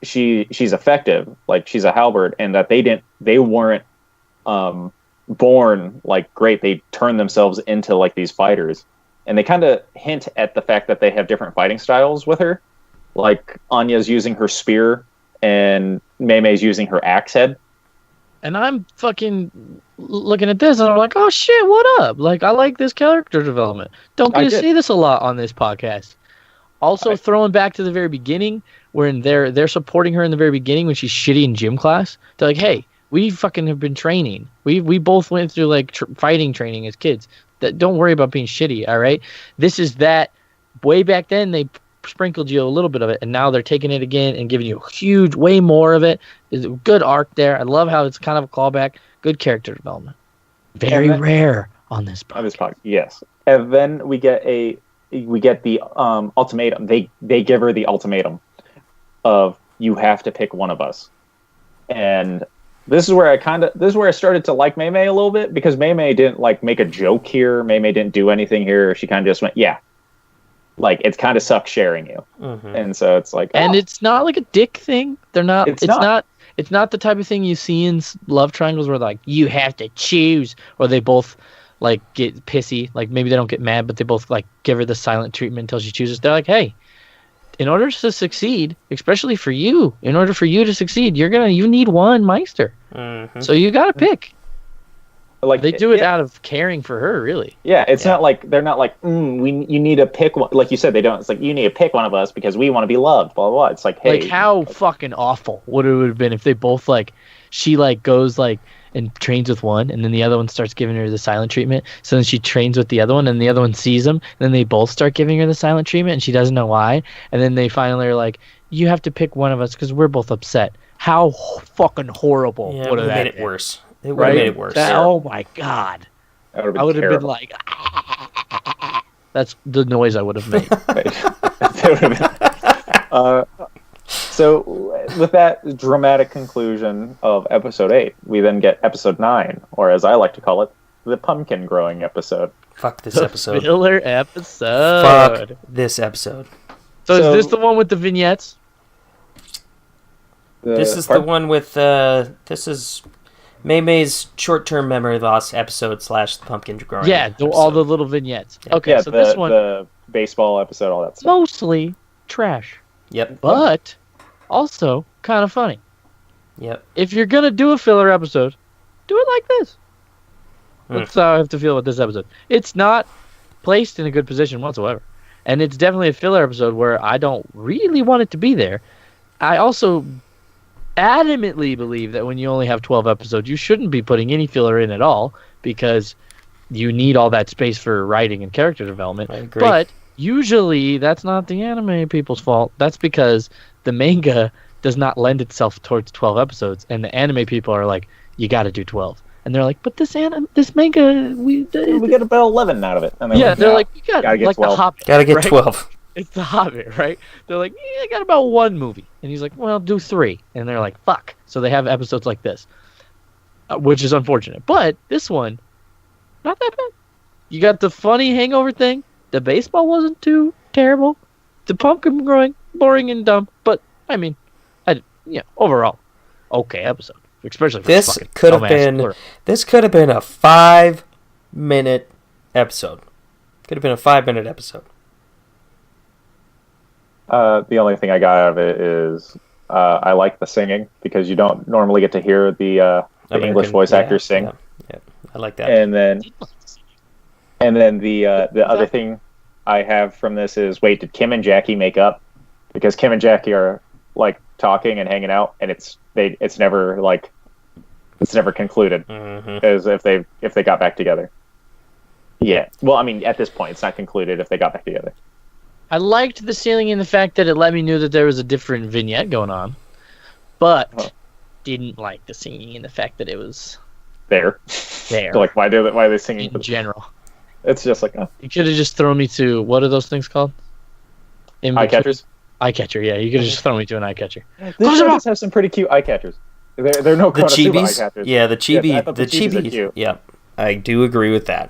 she's effective, like she's a halberd, and that they weren't born like great. They turned themselves into like these fighters, and they kind of hint at the fact that they have different fighting styles with her. Like Anya's using her spear and Mei's using her axe head. And I'm fucking looking at this and I'm like, oh shit, what up? Like, I like this character development. Don't get to see this a lot on this podcast. Also, throwing back to the very beginning, when they're supporting her in the very beginning when she's shitty in gym class. They're like, hey, we fucking have been training. We both went through like fighting training as kids. Don't worry about being shitty, all right? This is that way back then they sprinkled you a little bit of it, and now they're taking it again and giving you huge, way more of it. There's a good arc there. I love how it's kind of a callback. Good character development. Very rare on this podcast. On this podcast, yes. And then we get the ultimatum. They give her the ultimatum of you have to pick one of us. And this is where I started to like Mei Mei a little bit, because Mei Mei didn't like make a joke here. Mei Mei didn't do anything here. She kind of just went, yeah. Like, it kind of sucks sharing you. Mm-hmm. And so it's like, and it's not like a dick thing. They're not. It's not the type of thing you see in love triangles where like you have to choose, or they both like get pissy. Like maybe they don't get mad, but they both like give her the silent treatment until she chooses. They're like, hey, in order to succeed, especially for you, in order for you to succeed, you need one Meister. Mm-hmm. So you got to pick. Like they do it out of caring for her, really. Yeah, it's not like they're not like you need to pick one. Like you said, they don't. It's like you need to pick one of us because we want to be loved. Blah blah blah. It's like, hey, like how fucking awful would it have been if they both like she like goes like and trains with one, and then the other one starts giving her the silent treatment. So then she trains with the other one, and the other one sees him, and then they both start giving her the silent treatment, and she doesn't know why. And then they finally are like, you have to pick one of us because we're both upset. How fucking horrible would have made it worse. It would have made it worse. Oh my god! I would have been like, that's the noise I would have made. So with that dramatic conclusion of episode 8, we then get episode 9, or as I like to call it, the pumpkin growing episode. Fuck this episode. Filler episode. Fuck this episode. So is this the one with the vignettes? This is the one with this is Mei Mei's short-term memory loss episode / the pumpkin growing. Yeah, all the little vignettes. Yeah. Okay, so this one, the baseball episode, all that stuff. Mostly trash. Yep. But also kind of funny. Yep. If you're gonna do a filler episode, do it like this. That's how I have to feel with this episode. It's not placed in a good position whatsoever, and it's definitely a filler episode where I don't really want it to be there. I also adamantly believe that when you only have 12 episodes, you shouldn't be putting any filler in at all, because you need all that space for writing and character development. I agree. But usually that's not the anime people's fault. That's because the manga does not lend itself towards 12 episodes, and the anime people are like, you got to do 12. And they're like, but this manga, we get about 11 out of it. And they're like, you got like 12. The Hobbit. Gotta get right? 12. It's the Hobbit, right? They're like, I got about one movie. And he's like, well, do 3. And they're like, fuck. So they have episodes like this, which is unfortunate. But this one, not that bad. You got the funny hangover thing. The baseball wasn't too terrible. The pumpkin growing, boring and dumb. But, I mean, overall, okay episode. Especially for this could have been a 5-minute episode. Could have been a 5-minute episode. The only thing I got out of it is I like the singing, because you don't normally get to hear the English voice actors sing. Yeah, I like that. And then the other thing I have from this is, wait, did Kim and Jackie make up? Because Kim and Jackie are like talking and hanging out, and it's never concluded as if they got back together. Yeah. Well, I mean, at this point, it's not concluded if they got back together. I liked the singing and the fact that it let me know that there was a different vignette going on, but didn't like the singing and the fact that it was there. So like, why are they singing in general? It's just like, you could have just thrown me to, what are those things called? Eye catchers. Eye catcher, yeah. You could have just thrown me to an eye catcher. This show does have some pretty cute eye catchers. They're no the Konosuba chibis. Eye catchers. Yeah, the chibi. Yes, the chibi. Yeah, I do agree with that.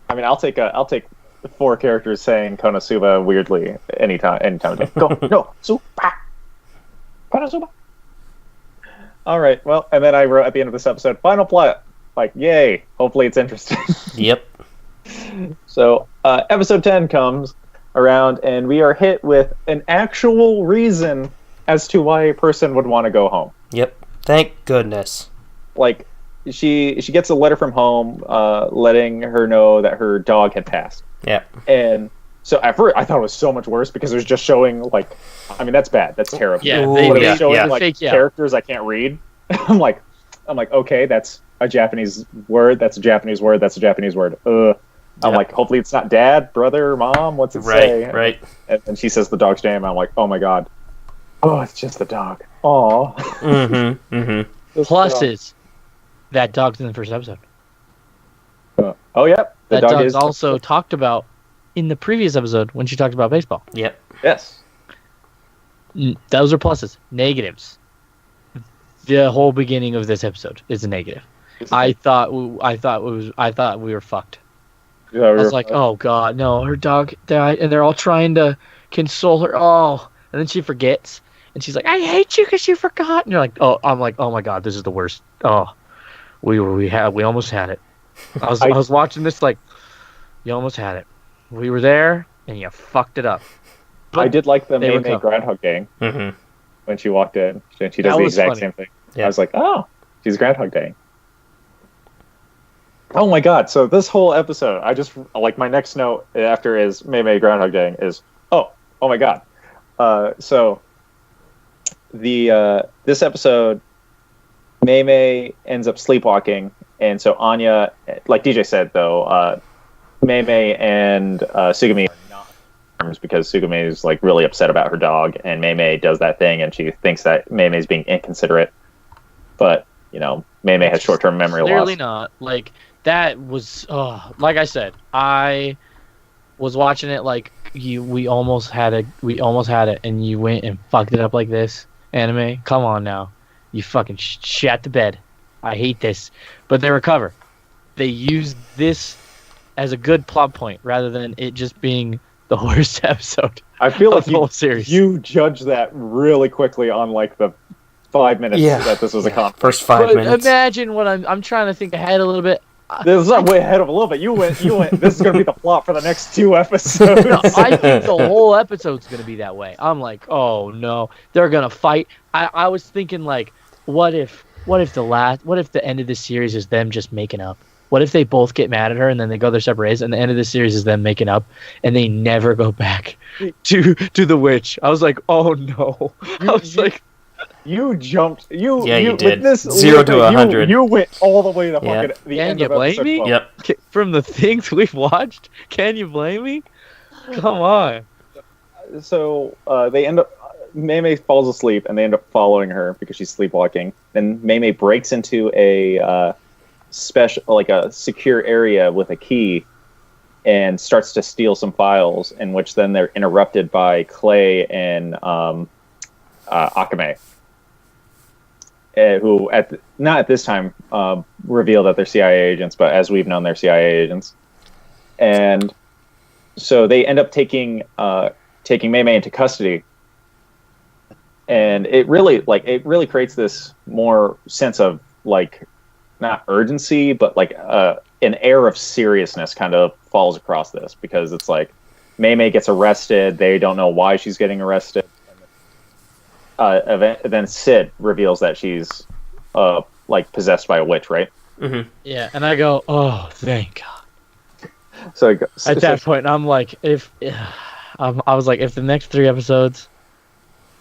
I mean, I'll take 4 characters saying Konosuba weirdly anytime. Go, no, Suba, Konosuba. All right, well, and then I wrote at the end of this episode, final plot. Like, yay! Hopefully, it's interesting. Yep. So, episode 10 comes around, and we are hit with an actual reason as to why a person would want to go home. Yep. Thank goodness. Like, she gets a letter from home letting her know that her dog had passed. Yeah. And So at first, I thought it was so much worse because it was just showing like, I mean, that's bad. That's terrible. Yeah, Ooh, they But it yeah, was showing yeah. like Fake you out. characters I can't read. I'm like, okay, that's a Japanese word. That's a Japanese word. That's a Japanese word. I'm Yep. like, hopefully it's not dad, brother, mom. What's it say? Right. And then she says the dog's name. And I'm like, oh my god. Oh, it's just the dog. Aw. Mm-hmm. Mm-hmm. Pluses. That dog's in the first episode. Oh, yep. The That dog dog's is also talked about in the previous episode when she talked about baseball. Yep. Yes. Those are pluses. Negatives. The whole beginning of this episode is a negative. I thought we were fucked. Yeah, I was like, oh god, no, her dog died, and they're all trying to console her. Oh, and then she forgets, and she's like, I hate you because you forgot. And you're like, oh, I'm like, oh my god, this is the worst. Oh, we almost had it. I was watching this like, you almost had it. We were there, and you fucked it up. I did like the they May recover. Groundhog Day Mm-hmm. when she walked in. And she does That the was exact funny. same thing. Yeah. I was like, oh, she's Groundhog Day. Oh my god! So this whole episode, I just like my next note after is May Groundhog Day is oh my god. So the this episode, May ends up sleepwalking, and so Anya, like DJ said though, May and Sugumi are not terms because Sugumi is like really upset about her dog, and May does that thing, and she thinks that May is being inconsiderate, but you know May has short-term memory loss. Clearly not. Like that was, like I said, I was watching it like we almost had it, and you went and fucked it up like this. Anime, come on now, you fucking shat the bed. I hate this, but they recover. They use this as a good plot point rather than it just being the worst episode. I feel of like the whole series. you judged that really quickly on like the 5 minutes that this was a conflict. First 5 But minutes. imagine what I'm trying to think ahead a little bit. This is not way ahead of a little bit. You went. This is going to be the plot for the next 2 episodes. No, I think the whole episode's gonna be that way. I'm like, oh no, they're gonna fight. I was thinking like, what if the end of the series is them just making up? What if they both get mad at her and then they go their separate ways, and the end of the series is them making up, and they never go back to the witch? I was like, oh no. I was like, you jumped. You did. With this 0 to 100. You went all the way to Yeah. fucking the Can end you of blame episode me? 12. Yep. from the things we've watched, can you blame me? Come on. So they end up. May falls asleep, and they end up following her because she's sleepwalking. Then May breaks into a a secure area with a key, and starts to steal some files. In which then they're interrupted by Clay and Akame, who not at this time reveal that they're CIA agents, but as we've known, they're CIA agents. And so they end up taking May into custody. And it really creates this more sense of like not urgency, but like an air of seriousness kind of falls across this, because it's like May gets arrested. They don't know why she's getting arrested. Then Sid reveals that she's like possessed by a witch, right? Mm-hmm. Yeah, and I go, oh, thank God. So At that point, I'm like, I was like, if the next 3 episodes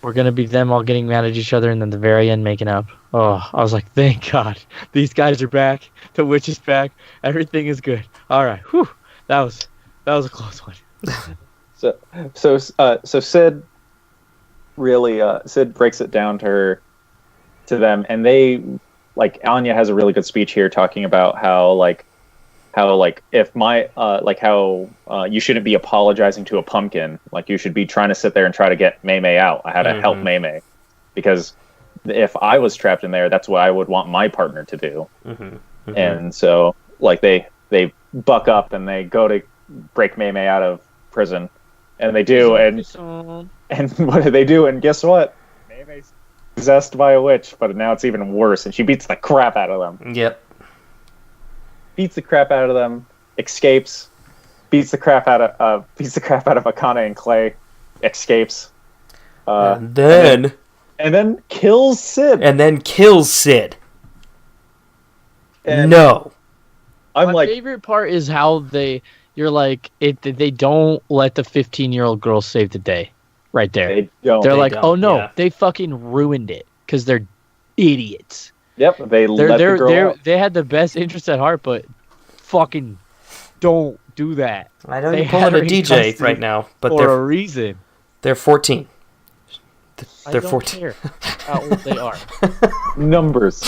were gonna be them all getting mad at each other, and then the very end making up. Oh, I was like, thank God, these guys are back. The witch is back. Everything is good. All right, whew, that was a close one. So Sid really Sid breaks it down to them, and they like Anya has a really good speech here talking about how if my how you shouldn't be apologizing to a pumpkin, like you should be trying to sit there and try to get May out. I had to help May because if I was trapped in there, that's what I would want my partner to do. And so like they buck up and they go to break May out of prison, and they do, and what do they do? And guess what? May's possessed by a witch, but now it's even worse, and she beats the crap out of them. Yep. Beats the crap out of them, escapes, beats the crap out of Akane and Clay, escapes, And then kills Sid. And And no. I'm My like, favorite part is how they you're like, they don't let the 15-year-old girl save the day right there. They don't. They're like, don't, oh no, yeah. they fucking ruined it because they're idiots. Yep, they let the girl out. They had the best interest at heart, but fucking don't do that. I know They you're pulling had a her in DJ custody right now, but for a reason. they're 14. I They're don't 14. care how old they are. Numbers.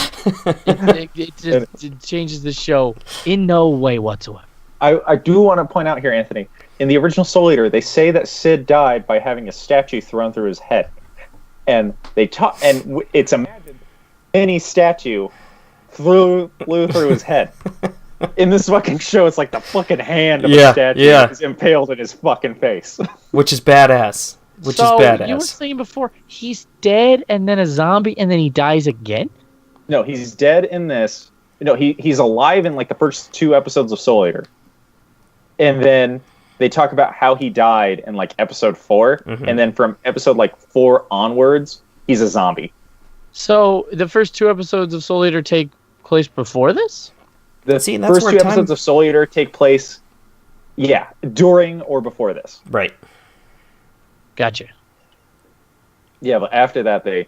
It changes the show in no way whatsoever. I do want to point out here, Anthony, in the original Soul Eater, they say that Sid died by having a statue thrown through his head. And it's imagined any statue flew through his head. In this fucking show, it's like the fucking hand of a statue is impaled in his fucking face. Which is badass. Which is badass. You were saying before, he's dead and then a zombie and then he dies again? No, he's dead in this. No, he's alive in like the first 2 episodes of Soul Eater. And then they talk about how he died in like episode 4. Mm-hmm. And then from episode like 4 onwards, he's a zombie. So the first 2 episodes of Soul Eater take place before this? The first 2 episodes of Soul Eater take place, during or before this. Right. Gotcha. Yeah, but after that, they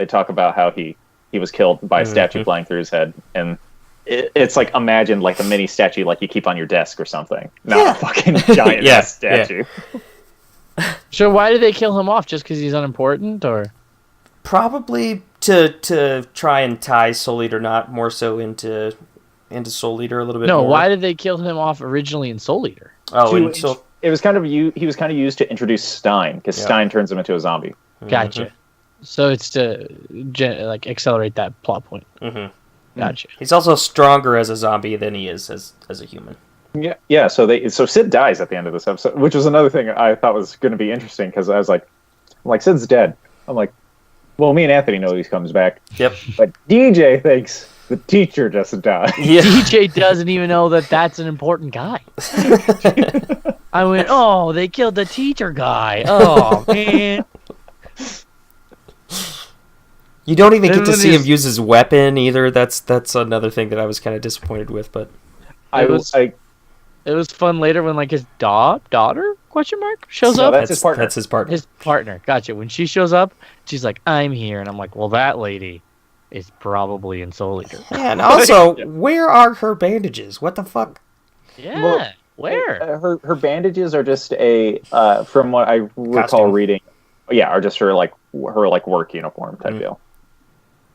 talk about how he was killed by a statue flying through his head, and it's like, imagine like a mini statue like you keep on your desk or something, not a fucking giant ass statue. Yeah. So why did they kill him off? Just because he's unimportant, or probably to try and tie Soul Eater not more so into Soul Eater a little bit more. No, why did they kill him off originally in Soul Eater? Oh, it was kind of he was kind of used to introduce Stein, because Stein turns him into a zombie. Gotcha. Mm-hmm. So it's to like accelerate that plot point. Mm-hmm. Gotcha. He's also stronger as a zombie than he is as a human. Yeah. So Sid dies at the end of this episode, which was another thing I thought was going to be interesting, because I was like, Sid's dead. I'm like, well, me and Anthony know he comes back. Yep. But DJ thinks the teacher just died. Yeah. DJ doesn't even know that that's an important guy. I went, oh, they killed the teacher guy. Oh, man. You don't even get to see him use his weapon either. That's another thing that I was kind of disappointed with. But it was fun later when like his daughter shows up. That's his partner. That's his partner. His partner. Gotcha. When she shows up, she's like, "I'm here," and I'm like, "Well, that lady is probably in Soul Eater." Yeah, and also, where are her bandages? What the fuck? Yeah, well, where? Her bandages are just from what I recall reading, are just her work uniform type deal,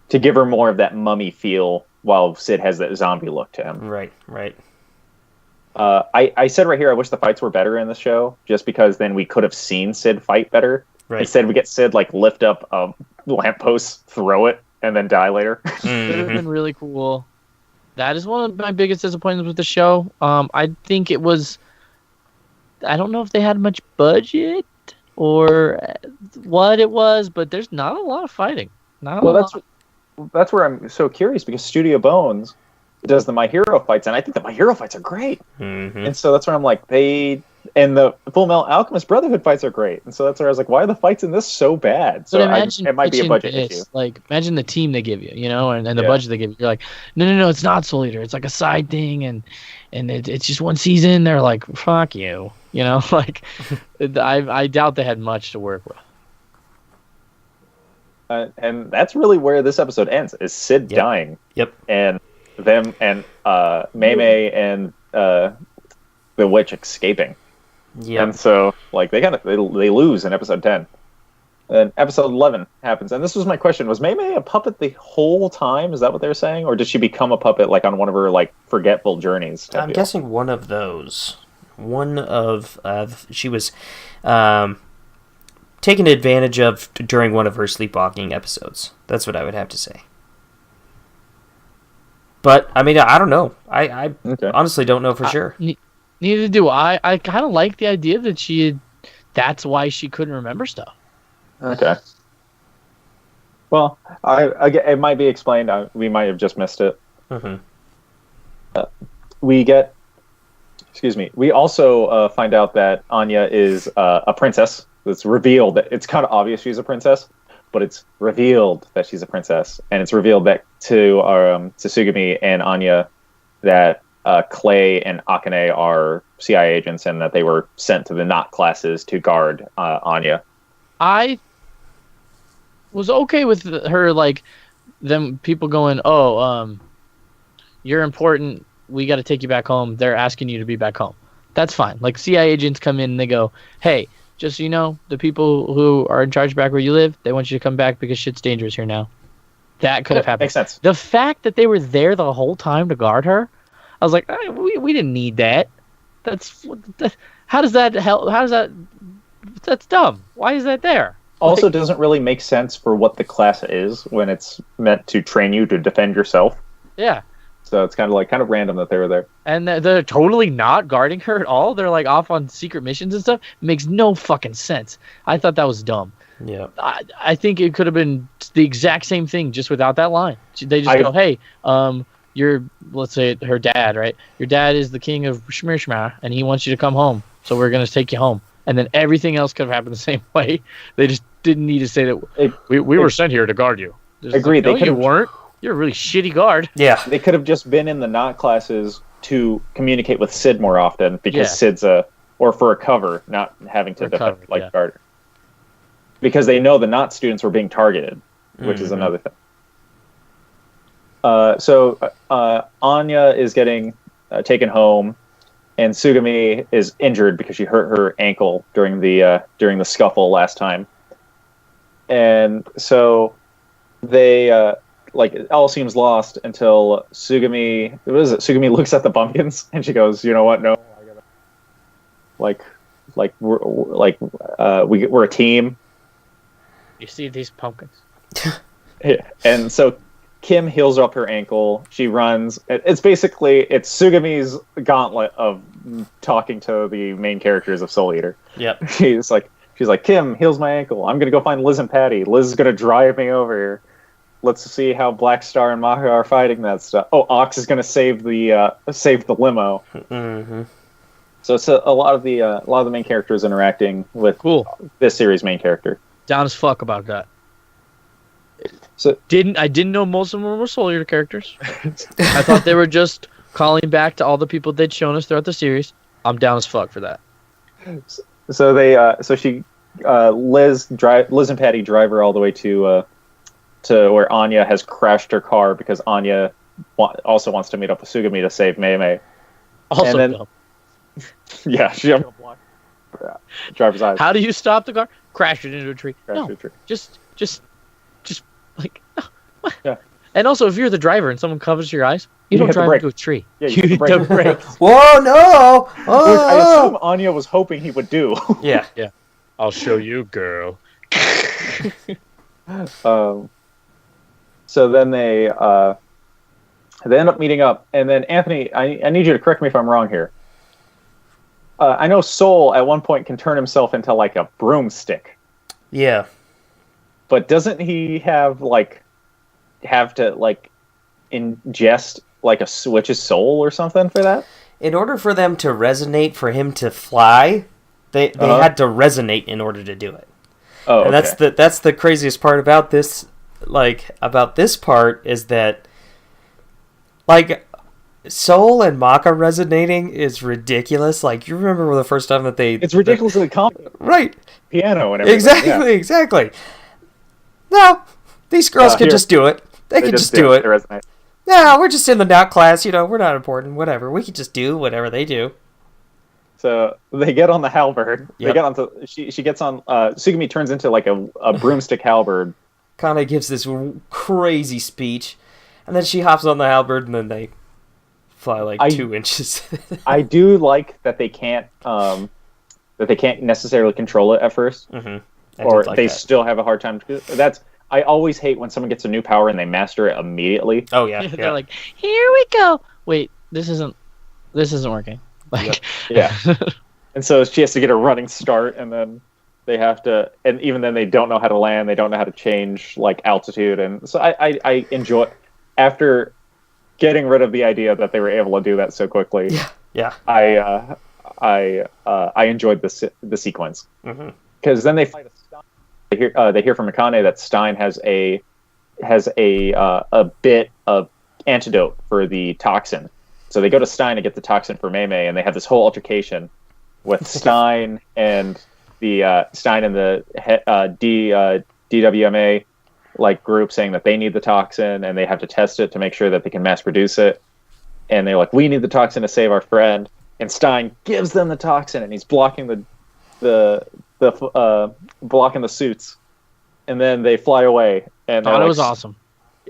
to give her more of that mummy feel, while Sid has that zombie look to him. Right. I said right here, I wish the fights were better in the show, just because then we could have seen Sid fight better. Right. Instead, we get Sid like lift up a lamppost, throw it, and then die later. It would have been really cool. That is one of my biggest disappointments with the show. I think it was... I don't know if they had much budget or what it was, but there's not a lot of fighting. That's where I'm so curious, because Studio Bones does the My Hero fights, and I think the My Hero fights are great. Mm-hmm. And so that's where I'm like, and the Full Metal Alchemist Brotherhood fights are great. And so that's where I was like, why are the fights in this so bad? So it might be a budget issue. Like, imagine the team they give you, and the budget they give you. You're like, no, it's not Soul Eater. It's like a side thing, and it's just one season. They're like, fuck you. Like, I doubt they had much to work with. And that's really where this episode ends, is Sid dying. Yep. And them and Mei and the witch escaping. Yeah. And so like they lose in episode 10. And episode 11 happens. And this was my question. Was Mei a puppet the whole time? Is that what they were saying? Or did she become a puppet like on one of her like forgetful journeys? I'm guessing one of those. She was taken advantage of during one of her sleepwalking episodes. That's what I would have to say. But, I mean, I don't know. I honestly don't know for sure. Neither do I. I kind of like the idea that that's why she couldn't remember stuff. Okay. Well, it might be explained. We might have just missed it. Mm-hmm. We also find out that Anya is a princess. It's revealed that it's kind of obvious she's a princess, but it's revealed that she's a princess, and it's revealed that to Sugami and Anya that Clay and Akane are CIA agents and that they were sent to the not classes to guard Anya. I was okay with her, like, them people going, oh, you're important, we got to take you back home, they're asking you to be back home. That's fine. Like, CIA agents come in and they go, hey, just so you know, the people who are in charge back where you live, they want you to come back because shit's dangerous here now. That could have happened. Makes sense. The fact that they were there the whole time to guard her, I was like, we didn't need that. How does that help? That's dumb. Why is that there? Also, Like, doesn't really make sense for what the class is when it's meant to train you to defend yourself. yeah. So it's kind of random that they were there. And they're totally not guarding her at all. They're like off on secret missions and stuff. It makes no fucking sense. I thought that was dumb. Yeah. I think it could have been the exact same thing just without that line. They just go, hey, let's say her dad, right? Your dad is the king of Shmir, and he wants you to come home. So we're going to take you home. And then everything else could have happened the same way. They just didn't need to say that we were sent here to guard you. Agreed. Like, no, you weren't. You're a really shitty guard. Yeah. They could have just been in the not classes to communicate with Sid more often because Sid's or for a cover, not having to defend guard her. Because they know the not students were being targeted, which is another thing. So Anya is getting taken home, and Sugami is injured because she hurt her ankle during the scuffle last time. And so they all seems lost until Sugami looks at the pumpkins and she goes, you know what? No, I gotta we're a team. You see these pumpkins? Yeah. And so Kim heals up her ankle. She runs. It's Sugami's gauntlet of talking to the main characters of Soul Eater. Yep. She's like, Kim heals my ankle. I'm gonna go find Liz and Patty. Liz is gonna drive me over here. Let's see how Black Star and Maka are fighting that stuff. Oh, Ox is gonna save the limo. Mm-hmm. So it's a lot of the main characters interacting with this series' main character. Down as fuck about that. So I didn't know most of them were Soul Eater characters. I thought they were just calling back to all the people they'd shown us throughout the series. I'm down as fuck for that. So Liz and Patty drive her all the way to where Anya has crashed her car because Anya also wants to meet up with Sugami to save Mei Mei. Also, and then, yeah, she driver's eyes. How do you stop the car? Crash it into a tree. Crash it. Just like, what? Yeah. And also, if you're the driver and someone covers your eyes, you don't drive into a tree. Yeah, you hit the brakes. Whoa, no! Which I assume Anya was hoping he would do. Yeah. I'll show you, girl. So then they end up meeting up, and then Anthony, I need you to correct me if I'm wrong here. I know Soul at one point can turn himself into like a broomstick. Yeah. But doesn't he have to ingest like a switch's soul or something for that? In order for them to resonate, for him to fly, they had to resonate in order to do it. Oh, and okay. that's the craziest part about this. About this part is that, Soul and Maka resonating is ridiculous. Like, you remember the first time that it's ridiculously common. Right. Piano and everything. Exactly. No, these girls can just do it. They can just do it. No, we're just in the not class. We're not important. Whatever. We can just do whatever they do. So they get on the halberd. Yep. They get onto. She gets on. Sugami turns into like a broomstick halberd. Kana gives this crazy speech, and then she hops on the halberd, and then they fly 2 inches. I do like that they can't necessarily control it at first, or they still have a hard time. I always hate when someone gets a new power and they master it immediately. Oh yeah, They're like, here we go. Wait, this isn't working. Yeah. And so she has to get a running start, and then they have to, and even then they don't know how to land. They don't know how to change altitude, and so I enjoy after getting rid of the idea that they were able to do that so quickly. Yeah. I enjoyed the sequence because then they fight a Stein. They hear from Akane that Stein has a bit of antidote for the toxin, So they go to Stein to get the toxin for Mei Mei, and they have this whole altercation with Stein and the DWMA like group saying that they need the toxin and they have to test it to make sure that they can mass produce it. And they're like, we need the toxin to save our friend. And Stein gives them the toxin, and he's blocking blocking the suits. And then they fly away. And Thought it was awesome.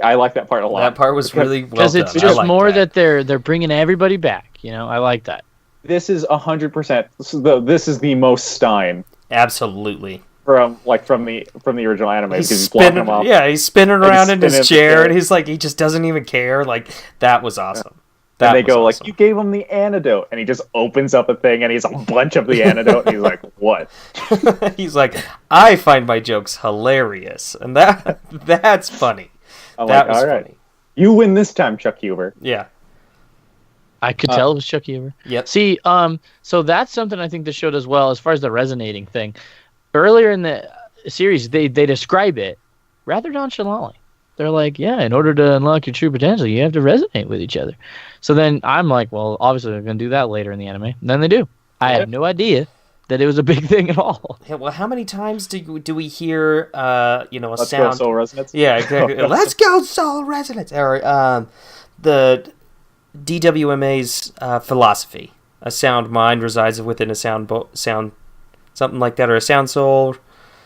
I like that part a lot. That part was really well done. Because it's just more that they're bringing everybody back. You know, I like that. This is 100%. This is the most Stein. Absolutely. From the original anime. He's spinning him off. Yeah, he's spinning around in his chair, and he's like, he just doesn't even care. Like, that was awesome. And they go like, you gave him the antidote, and he just opens up a thing, and he's a bunch of the antidote, and he's like, what? He's like, I find my jokes hilarious, and that's funny. That was funny. You win this time, Chuck Huber. Yeah. I could tell it was Chuck Huber. Yep. See, so that's something I think the show does well as far as the resonating thing. Earlier in the series, they describe it rather nonchalantly. They're like, yeah, in order to unlock your true potential, you have to resonate with each other. So then I'm like, well, obviously they're going to do that later in the anime. And then they do. I had no idea that it was a big thing at all. Yeah, well, how many times do we hear, a Let's sound? Go Soul Resonance? Yeah, exactly. Let's go Soul Resonance. Or the DWMA's philosophy. A sound mind resides within a sound something like that, or a sound soul.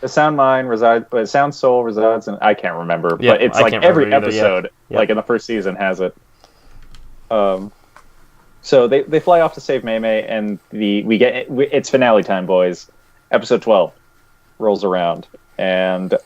The sound mind resides, but sound soul resides in, I can't remember, yeah, but it's like every episode, like in the first season, has it. So they fly off to save Mei Mei, and it's finale time, boys. Episode 12 rolls around, and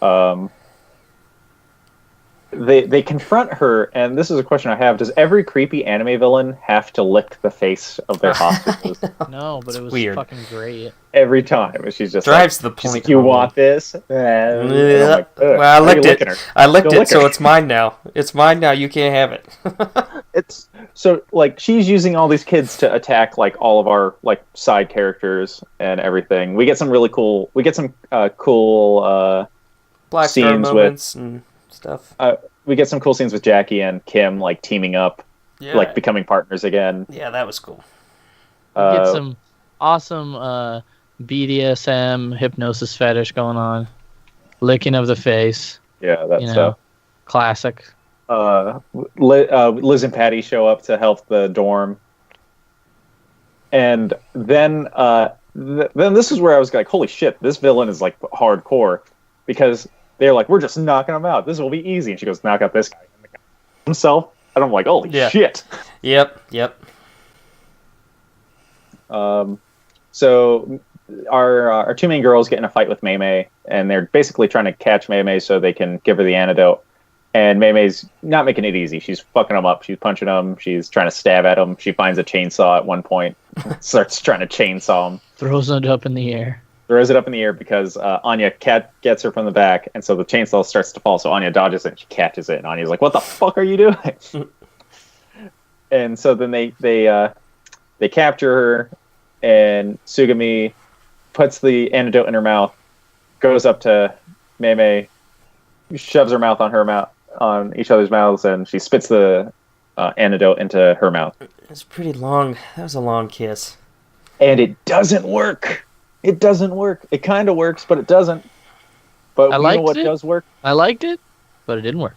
they confront her, and this is a question I have: does every creepy anime villain have to lick the face of their hostages? No, but it was weird. Fucking great. Every time, she's just drives the point. Like, you want this? Well, I licked it. I licked it, so it's mine now. It's mine now. You can't have it. It's so like she's using all these kids to attack like all of our like side characters and everything. We get some really cool. We get some cool Black scenes moments and stuff. We get some cool scenes with Jackie and Kim like teaming up, like becoming partners again. Yeah, that was cool. We get some awesome BDSM hypnosis fetish going on, licking of the face. Yeah, that's stuff. Classic. Liz and Patty show up to help the dorm, and then this is where I was like, holy shit, this villain is like hardcore, because they're like, we're just knocking him out. This will be easy. And she goes, knock out this guy. And the guy himself. And I'm like, holy shit. Yep. So our two main girls get in a fight with Mei Mei, and they're basically trying to catch Mei Mei so they can give her the antidote. And Mei Mei's not making it easy. She's fucking them up. She's punching them. She's trying to stab at them. She finds a chainsaw at one point. Starts trying to chainsaw them. Throws it up in the air. Throws it up in the air because Anya gets her from the back, and so the chainsaw starts to fall. So Anya dodges it, and she catches it, and Anya's like, "What the fuck are you doing?" And so then they capture her, and Sugami puts the antidote in her mouth, goes up to Mei Mei, shoves her mouth on each other's mouths, and she spits the antidote into her mouth. It's pretty long. That was a long kiss, and it doesn't work. It doesn't work. It kind of works, but it doesn't. But you know what does work? I liked it, but it didn't work.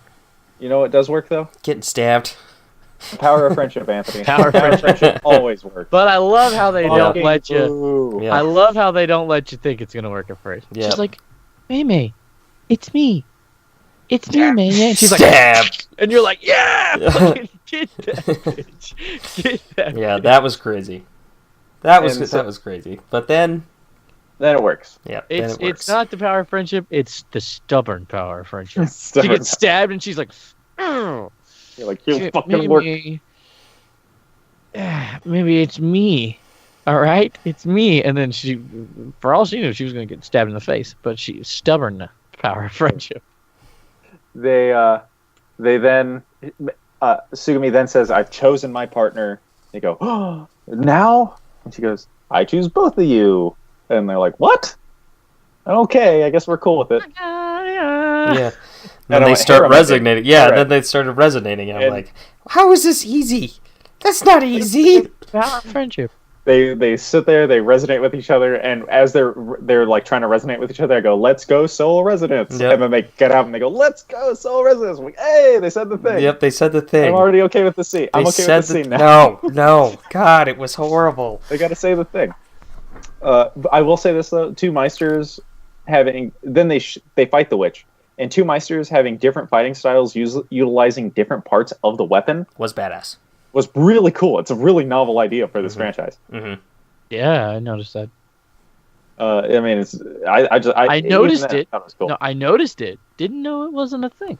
You know what does work, though? Getting stabbed. Power of friendship, Anthony. Power of friendship always works. But I love how they don't let you. Yeah. I love how they don't let you think it's gonna work at first. Yeah. She's like, Mei Mei, it's me. It's me, Mei Mei. And she's Stab. Like, and you're like, yeah, fucking get that bitch. Get that. Yeah, bitch. that was crazy. That was crazy. But then it works. Yeah, it's not the power of friendship. It's the stubborn power of friendship. She gets stabbed, and she's like, "Oh, you're like, you fucking work." Maybe it's me. All right, it's me. And then she, for all she knew, she was going to get stabbed in the face. But she's stubborn. Power of friendship. They then Sugami then says, "I've chosen my partner." They go, "Oh, now?" And she goes, "I choose both of you." And they're like, "What? Okay, I guess we're cool with it." Yeah. And they start resonating. Yeah, then they started resonating. And I'm like, how is this easy? That's not easy. Our friendship. They sit there, they resonate with each other, and as they're like trying to resonate with each other, I go, "Let's go, Soul Resonance!" Yep. And then they get out and they go, "Let's go, Soul Resonance!" I'm like, hey, they said the thing. Yep, they said the thing. I'm already okay with the scene. I'm okay with the scene now. No. God, it was horrible. They got to say the thing. I will say this though: two Meisters having they fight the witch, and two Meisters having different fighting styles, utilizing different parts of the weapon Was badass. was really cool. It's a really novel idea for this franchise. Mm-hmm. Yeah, I noticed that. I mean, I noticed it. That was cool. No, I noticed it. Didn't know it wasn't a thing.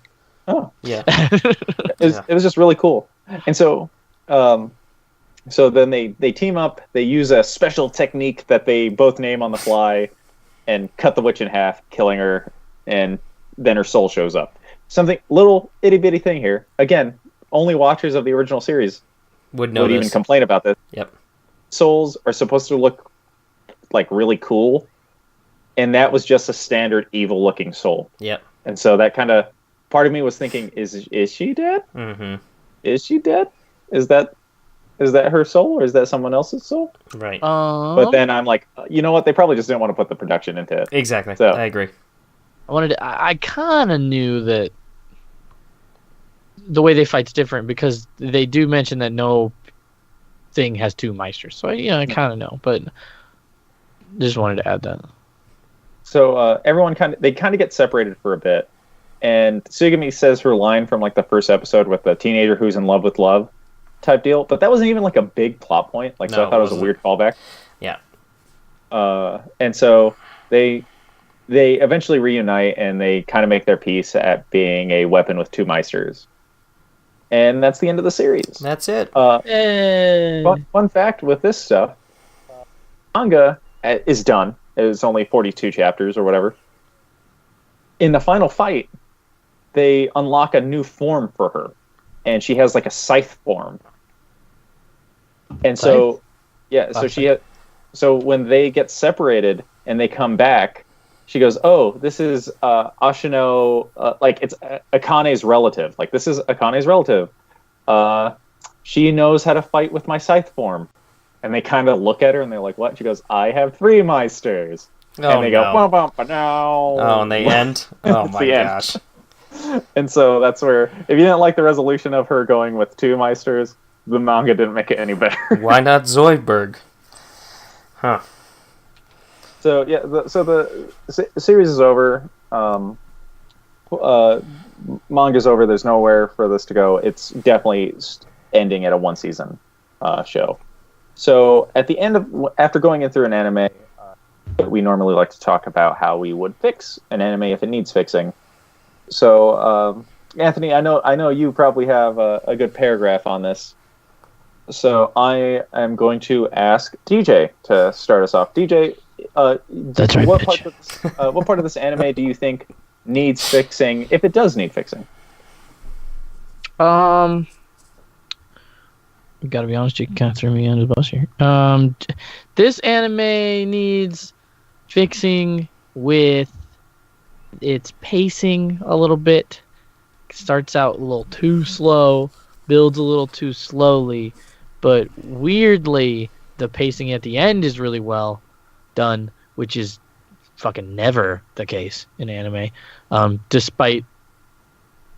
Oh, Yeah. it was just really cool. And so, so then they team up. They use a special technique that they both name on the fly, and cut the witch in half, killing her, and then her soul shows up. Something little itty bitty thing here. Again, only watchers of the original series Would even complain about this. Yep. Souls are supposed to look like really cool, and that was just a standard evil looking soul. Yep. And so that kind of part of me was thinking, is she dead? Mm-hmm. Is she dead? Is that her soul, or is that someone else's soul? Right. But then I'm like, you know what? They probably just didn't want to put the production into it. Exactly. So, I agree. I kind of knew that the way they fight's different because they do mention that no thing has two Meisters. So I kind of know, but just wanted to add that. So everyone kind of get separated for a bit, and Sugami says her line from like the first episode with the teenager who's in love with love type deal, but that wasn't even like a big plot point. Like, so I thought it was a weird callback. Yeah. And so they eventually reunite, and they kind of make their peace at being a weapon with two Meisters. And that's the end of the series. That's it. Fun fact with this stuff, manga is done. It's only 42 chapters or whatever. In the final fight, they unlock a new form for her, and she has like a scythe form. And so, yeah, so so when they get separated and they come back, she goes, "Oh, this is Ashino, like it's Akane's relative. Like this is Akane's relative. She knows how to fight with my scythe form." And they kind of look at her and they're like, "What?" She goes, "I have three Meisters." And they go, "Bum, bum, ba, now." Oh, and they end? Oh my gosh. And so that's where, if you didn't like the resolution of her going with two Meisters, the manga didn't make it any better. Why not Zoidberg? Huh. So yeah, the series is over. Manga's over. There's nowhere for this to go. It's definitely ending at a one season show. So at the end after going in through an anime, we normally like to talk about how we would fix an anime if it needs fixing. So Anthony, I know you probably have a good paragraph on this. So I am going to ask DJ to start us off. DJ, that's right. What part of this anime do you think needs fixing, if it does need fixing? Gotta be honest, you kind of threw me under the bus here. This anime needs fixing with its pacing a little bit. Starts out a little too slow, builds a little too slowly, but weirdly, the pacing at the end is really well done, which is fucking never the case in anime. Despite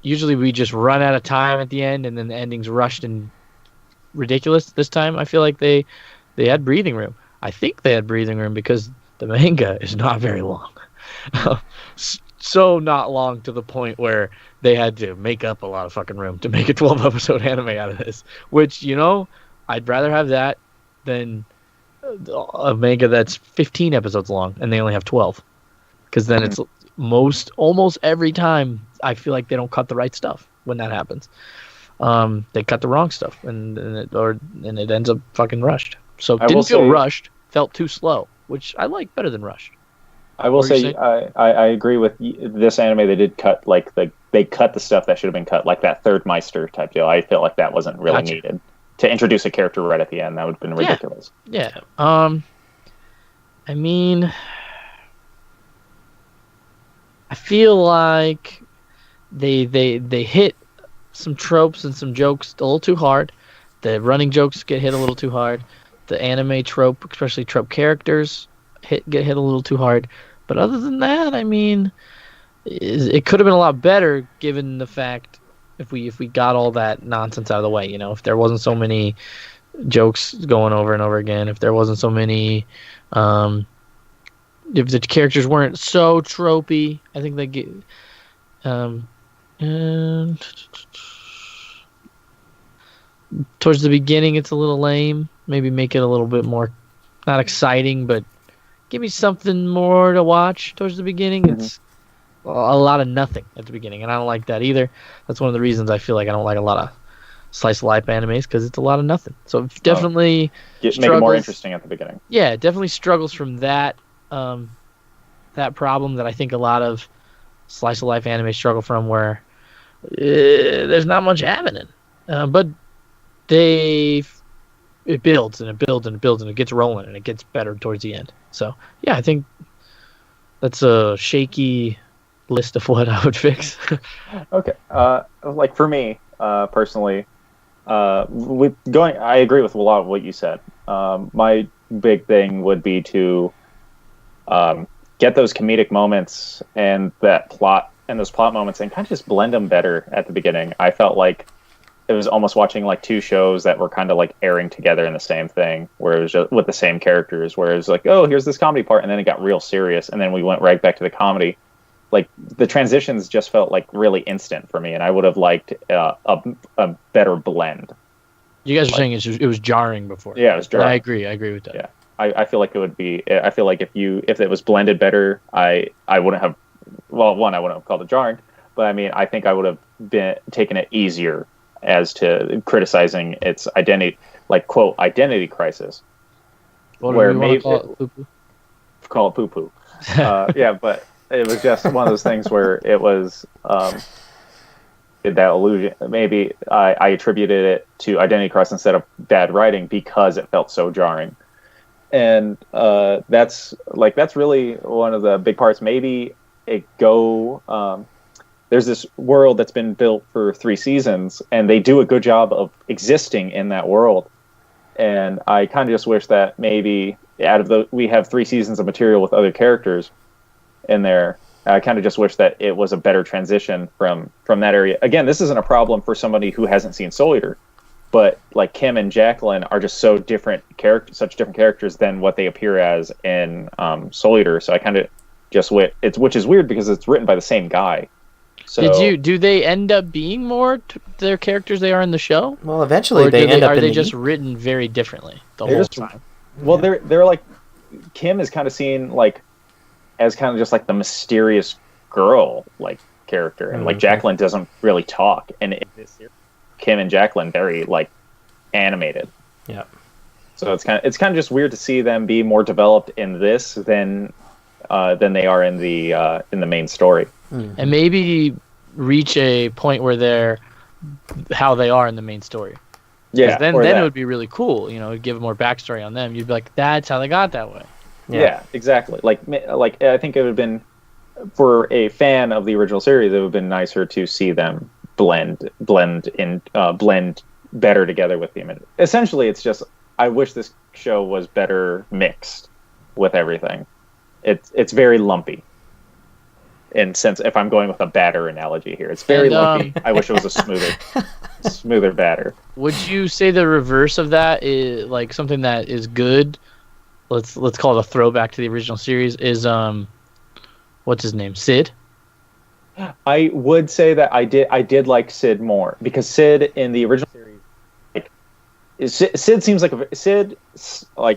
usually we just run out of time at the end, and then the ending's rushed and ridiculous. This time I feel like they had breathing room. I think they had breathing room because the manga is not very long. So not long to the point where they had to make up a lot of fucking room to make a 12 episode anime out of this, which, I'd rather have that than a manga that's 15 episodes long and they only have 12, because then it's almost every time I feel like they don't cut the right stuff when that happens. They cut the wrong stuff, and it ends up fucking rushed. So it didn't feel rushed, felt too slow, which I like better than rushed. I will say I agree with this anime. They did cut they cut the stuff that should have been cut, like that third Meister type deal. I feel like that wasn't really needed to introduce a character right at the end. That would have been ridiculous. Yeah. I mean, I feel like they hit some tropes and some jokes a little too hard. The running jokes get hit a little too hard. The anime trope, especially trope characters, get hit a little too hard. But other than that, I mean, it could have been a lot better given the fact if we got all that nonsense out of the way. You know, if there wasn't so many jokes going over and over again, if there wasn't so many, if the characters weren't so tropey, I think they get. And towards the beginning, it's a little lame. Maybe make it a little bit more, not exciting, but give me something more to watch towards the beginning. Mm-hmm. It's a lot of nothing at the beginning, and I don't like that either. That's one of the reasons I feel like I don't like a lot of slice of life animes, because it's a lot of nothing. So definitely make it more interesting at the beginning. Yeah, it definitely struggles from that that problem that I think a lot of slice of life anime struggle from, where there's not much happening, but it builds and it builds and it builds and it gets rolling and it gets better towards the end. So yeah, I think that's a shaky list of what I would fix. Okay, like for me personally, I agree with a lot of what you said. My big thing would be to get those comedic moments and that plot and those plot moments and kind of just blend them better at the beginning. I felt like it was almost watching like two shows that were kind of like airing together in the same thing, where it was just with the same characters, where it was like, oh, here's this comedy part, and then it got real serious, and then we went right back to the comedy. Like the transitions just felt like really instant for me, and I would have liked a better blend. You guys are saying it was jarring before. Yeah, it was jarring. I agree with that. Yeah, I feel like it would be. I feel like if it was blended better, I wouldn't have. Well, one, I wouldn't have called it jarring, but I mean, I think I would have taken it easier as to criticizing its identity, like quote identity crisis. Where maybe call it poo-poo. Yeah, but it was just one of those things where it was that illusion. Maybe I attributed it to identity crisis instead of bad writing because it felt so jarring, and that's really one of the big parts. Maybe there's this world that's been built for 3 seasons, and they do a good job of existing in that world. And I kind of just wish that maybe we have 3 seasons of material with other characters in there. I kind of just wish that it was a better transition from that area. Again, this isn't a problem for somebody who hasn't seen Soul Eater, but like Kim and Jacqueline are just so different such different characters than what they appear as in Soul Eater. So I kind of just which is weird because it's written by the same guy. So, do they end up being more their characters they are in the show? Well, eventually are they just written very differently the whole time? Well, they're like, Kim is kind of seen like as kind of just like the mysterious girl like character, and like Jacqueline doesn't really talk, and in this series, Kim and Jacqueline very like animated. Yeah. So it's kind of just weird to see them be more developed in this than they are in the main story. And maybe reach a point where they're how they are in the main story. Yeah, then it would be really cool. You know, give more backstory on them. You'd be like, that's how they got that way. Yeah, exactly. Like I think it would have been, for a fan of the original series, it would have been nicer to see them blend better together with the image. Essentially, it's just I wish this show was better mixed with everything. It's very lumpy. In sense, if I'm going with a batter analogy here, it's very lumpy. I wish it was a smoother batter. Would you say the reverse of that is like something that is good? Let's call it a throwback to the original series. Is what's his name? Sid? I would say that I did like Sid more, because Sid in the original series, like Sid seems like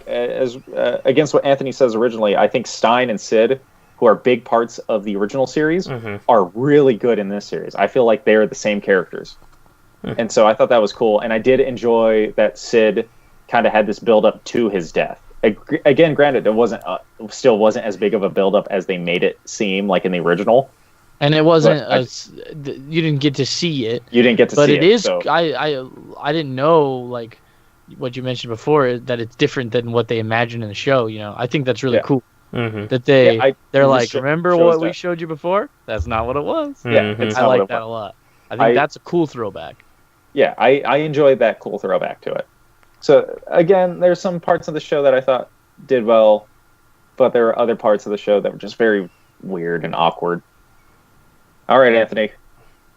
as against what Anthony says originally. I think Stein and Sid, who are big parts of the original series, are really good in this series. I feel like they're the same characters. And so I thought that was cool. And I did enjoy that Sid kind of had this build up to his death. Again, granted, it still wasn't as big of a build up as they made it seem like in the original. And it wasn't you didn't get to see it. You didn't get to see it. But it is, so. I didn't know, like what you mentioned before, that it's different than what they imagined in the show. You know, I think that's really cool. That they're like, remember what we showed you before? That's not what it was. Yeah, I like that a lot. I think that's a cool throwback. yeah, I enjoyed that cool throwback to it. So again, there's some parts of the show that I thought did well, but there are other parts of the show that were just very weird and awkward. All right, Anthony,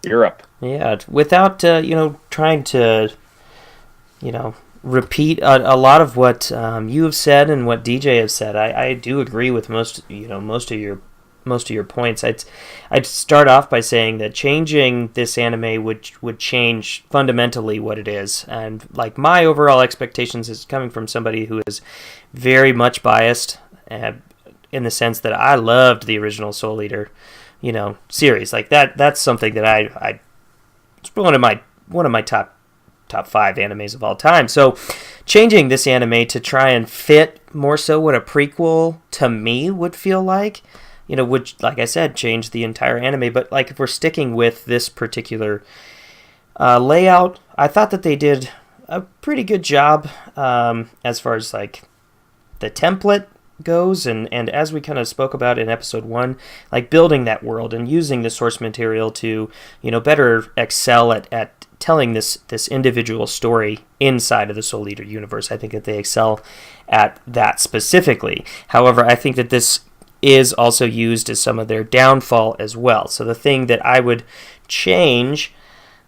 you're up. Yeah, without trying to repeat a lot of what you have said and what DJ has said. I do agree with most of your points. I'd start off by saying that changing this anime would change fundamentally what it is, and like my overall expectations is coming from somebody who is very much biased, in the sense that I loved the original Soul Eater, series. Like that's something that it's one of my top 5 animes of all time. So changing this anime to try and fit more so what a prequel to me would feel like, would, like I said, change the entire anime. But like if we're sticking with this particular layout, I thought that they did a pretty good job as far as like the template goes, and as we kind of spoke about in episode 1, like building that world and using the source material to better excel at telling this individual story inside of the Soul Eater universe. I think that they excel at that specifically. However, I think that this is also used as some of their downfall as well. So the thing that I would change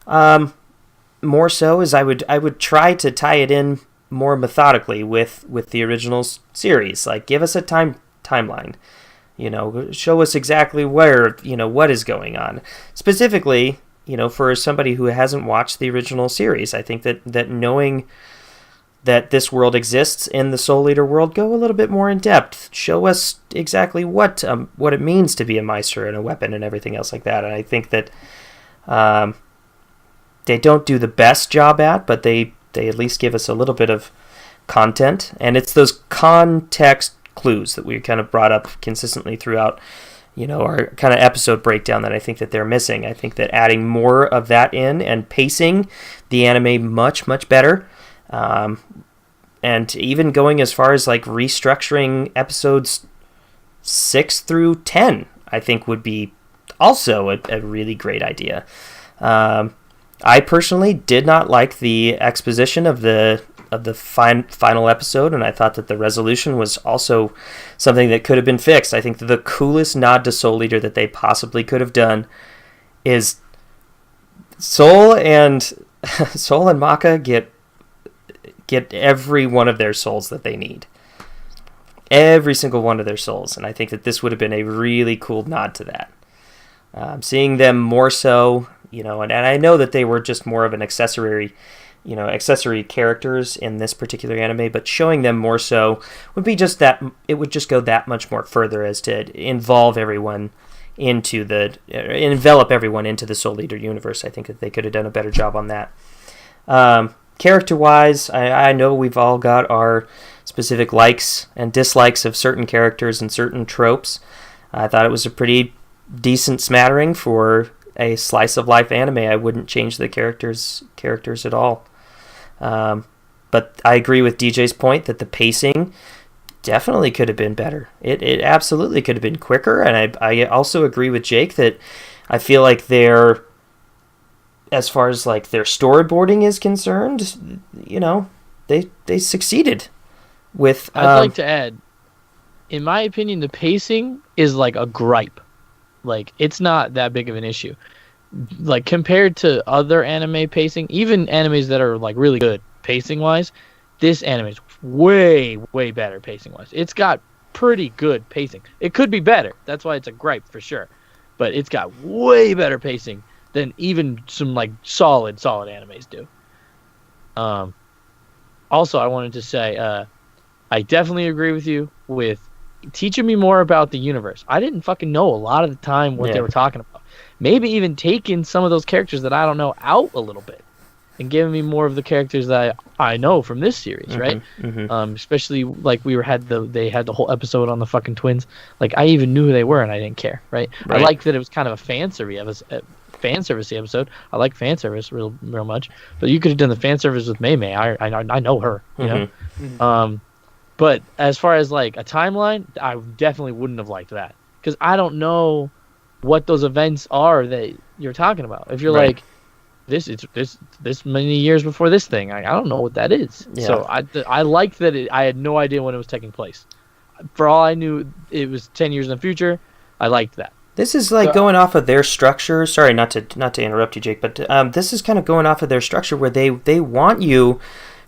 more so is I would try to tie it in more methodically with the original series. Like, give us a timeline. Show us exactly where, what is going on. Specifically, for somebody who hasn't watched the original series, I think that knowing that this world exists in the Soul Eater world, go a little bit more in depth. Show us exactly what it means to be a Meister and a weapon and everything else like that. And I think that they don't do the best job at, but they at least give us a little bit of content. And it's those context clues that we kind of brought up consistently throughout our kind of episode breakdown that I think that they're missing. I think that adding more of that in and pacing the anime much, much better, and even going as far as like restructuring episodes 6 through 10, I think would be also a really great idea. I personally did not like the exposition of the final episode, and I thought that the resolution was also something that could have been fixed. I think that the coolest nod to Soul Eater that they possibly could have done is Soul and Maka get every one of their souls that they need. Every single one of their souls, and I think that this would have been a really cool nod to that. Seeing them more so, and I know that they were just more of an accessory characters in this particular anime, but showing them more so would be just that, it would just go that much more further as to envelop everyone into the Soul Eater universe. I think that they could have done a better job on that. Character-wise, I know we've all got our specific likes and dislikes of certain characters and certain tropes. I thought it was a pretty decent smattering for a slice of life anime. I wouldn't change the characters at all. But I agree with DJ's point that the pacing definitely could have been better. It absolutely could have been quicker, and I also agree with Jake that I feel like as far as like their storyboarding is concerned, they succeeded with. I'd like to add, in my opinion, the pacing is like a gripe. Like, it's not that big of an issue. Like, compared to other anime pacing, even animes that are like really good pacing wise, this anime is way, way better pacing wise. It's got pretty good pacing. It could be better. That's why it's a gripe for sure. But it's got way better pacing than even some like solid animes do. Also, I wanted to say, I definitely agree with you with teaching me more about the universe. I didn't fucking know a lot of the time what they were talking about. Maybe even taking some of those characters that I don't know out a little bit and giving me more of the characters that I know from this series, right? Mm-hmm. Especially like they had the whole episode on the fucking twins. Like, I even knew who they were and I didn't care, right? I liked that it was kind of a fan service episode. I like fan service real much, but you could have done the fan service with Mei Mei. I know her, you know. Mm-hmm. But as far as like a timeline, I definitely wouldn't have liked that because I don't know what those events are that you're talking about. If you're like this many years before this thing. I don't know what that is. Yeah. So I liked that I had no idea when it was taking place. For all I knew, it was 10 years in the future. I liked that. This is like going off of their structure. Sorry, not to interrupt you, Jake, but this is kind of going off of their structure where they want you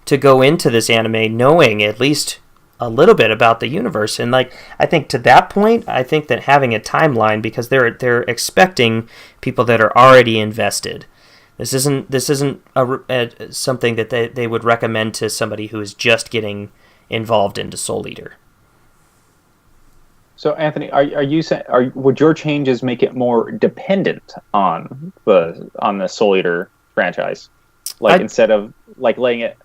to go into this anime knowing at least a little bit about the universe. And like, I think to that point, I think that having a timeline, because they're expecting people that are already invested. This isn't something that they would recommend to somebody who is just getting involved into Soul Eater. So, Anthony, are you saying would your changes make it more dependent on the Soul Eater franchise? Like instead of like letting it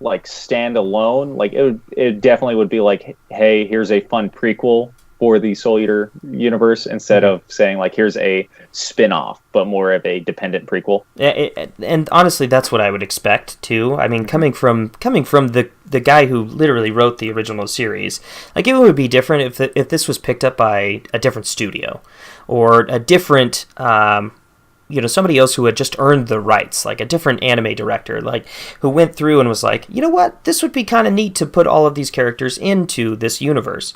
like stand alone, like it definitely would be like, hey, here's a fun prequel for the Soul Eater universe, instead of saying like, here's a spin-off, but more of a dependent prequel. And honestly, that's what I would expect too. I mean, coming from the guy who literally wrote the original series, like it would be different if this was picked up by a different studio or a different somebody else who had just earned the rights, like a different anime director, like who went through and was like, you know what, this would be kind of neat to put all of these characters into this universe.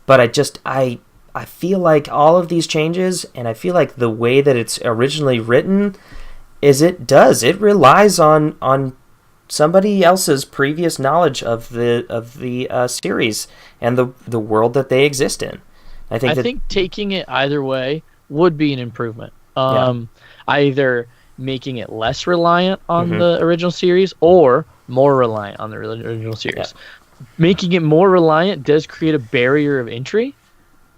But I feel like all of these changes, and I feel like the way that it's originally written, it relies on somebody else's previous knowledge of the series and the world that they exist in. I think taking it either way would be an improvement. Either making it less reliant on the original series or more reliant on the original series. Yeah. Making it more reliant does create a barrier of entry,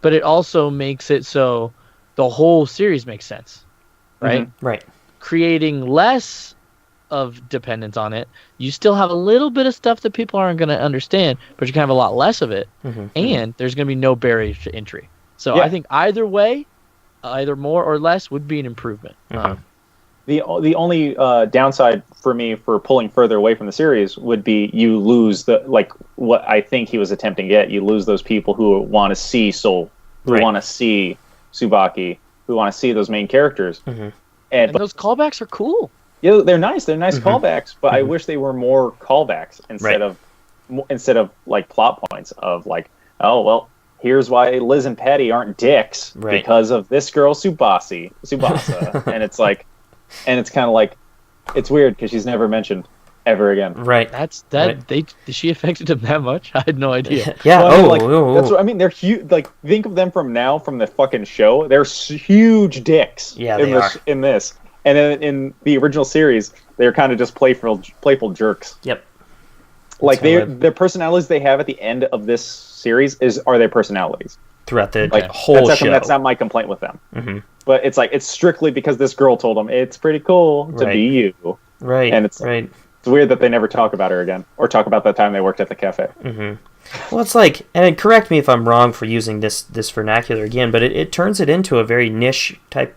but it also makes it so the whole series makes sense, right? Right. Creating less of dependence on it, you still have a little bit of stuff that people aren't going to understand, but you can have a lot less of it, and there's going to be no barrier to entry. So I think either way, either more or less would be an improvement. The only downside for me for pulling further away from the series would be you lose what I think he was attempting to get. You lose those people who want to see Soul, who want to see Tsubaki, who want to see those main characters. And those callbacks are cool. Yeah, they're nice. They're nice callbacks, but I wish they were more callbacks instead of like plot points of like, oh well, here's why Liz and Patty aren't dicks because of this girl Tsubasa, and it's like. And it's kind of like, it's weird because she's never mentioned ever again. Right. She affected him that much? I had no idea. Yeah. Well, that's what I mean. They're huge. Like, think of them from the fucking show. They're huge dicks. Yeah, in this, and then in the original series, they're kind of just playful jerks. Yep. Like their personalities they have at the end of this series are their personalities throughout the whole show. That's not my complaint with them. But it's like, it's strictly because this girl told them it's pretty cool to be you. Right. And it's weird that they never talk about her again or talk about the time they worked at the cafe. Well, it's like, and correct me if I'm wrong for using this vernacular again, but it turns it into a very niche type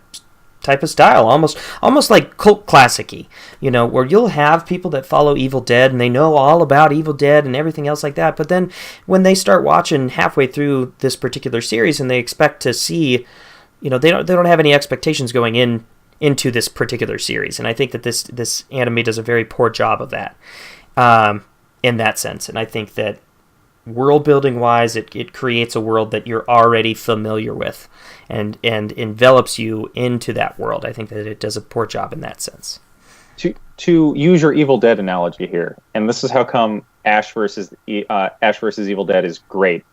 of style, almost like cult classic-y, where you'll have people that follow Evil Dead and they know all about Evil Dead and everything else like that, but then when they start watching halfway through this particular series and they expect to see, they don't have any expectations going into this particular series, and I think that this anime does a very poor job of that, in that sense. And I think that world building wise, it creates a world that you're already familiar with, and envelops you into that world. I think that it does a poor job in that sense. To use your Evil Dead analogy here, and this is how come Ash versus Evil Dead is great.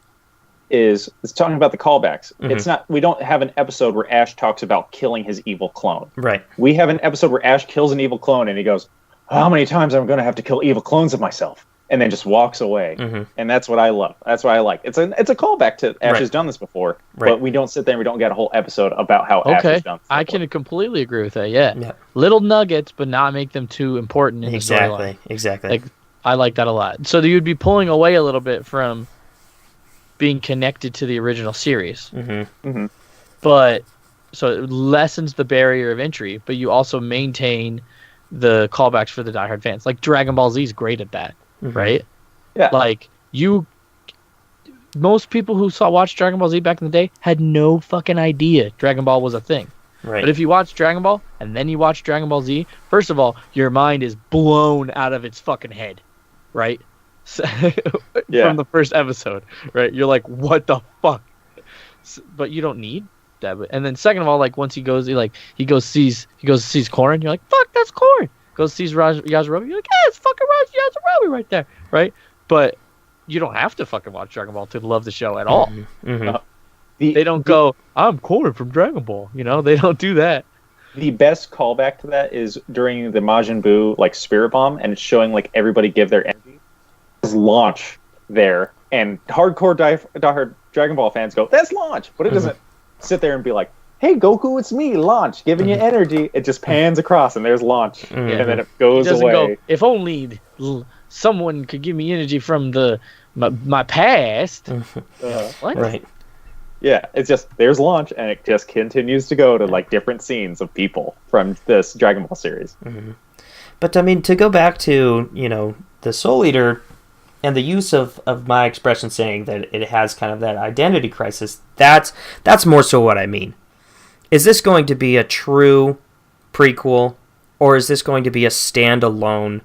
It's talking about the callbacks. It's not. We don't have an episode where Ash talks about killing his evil clone. Right. We have an episode where Ash kills an evil clone and he goes, "How many times am I going to have to kill evil clones of myself?" And then just walks away. And that's what I love. That's what I like. It's a callback to Ash has done this before, but we don't sit there and we don't get a whole episode about how Ash has done this before. I can completely agree with that. Yeah. Little nuggets, but not make them too important in the storyline. Exactly. Like, I like that a lot. So you'd be pulling away a little bit from being connected to the original series. But so it lessens the barrier of entry, but you also maintain the callbacks for the diehard fans. Like Dragon Ball Z is great at that, right? Yeah. Like most people who watched Dragon Ball Z back in the day had no fucking idea Dragon Ball was a thing. Right. But if you watch Dragon Ball and then you watch Dragon Ball Z, first of all, your mind is blown out of its fucking head, right? From the first episode, right? You're like, what the fuck? But you don't need that. And then second of all, like once he goes sees Korin, you're like, fuck, that's Korin. Goes sees Yajirobe, you're like, yeah, it's fucking Yajirobe right there, right? But you don't have to fucking watch Dragon Ball to love the show at all. Mm-hmm. They don't go, I'm Korin from Dragon Ball. You know, they don't do that. The best callback to that is during the Majin Buu like Spirit Bomb, and it's showing like everybody give their energy. There's launch there, and hardcore diehard Dragon Ball fans go, "That's launch," but it doesn't sit there and be like, "Hey Goku, it's me, launch, giving you energy." It just pans across, and there's launch, and then it goes away. Go, if only someone could give me energy from my past. What? Right. Yeah, it's just there's launch, and it just continues to go to like different scenes of people from this Dragon Ball series. Mm-hmm. But I mean, to go back to the Soul Eater and the use of my expression saying that it has kind of that identity crisis, that's more so what I mean. Is this going to be a true prequel, or is this going to be a standalone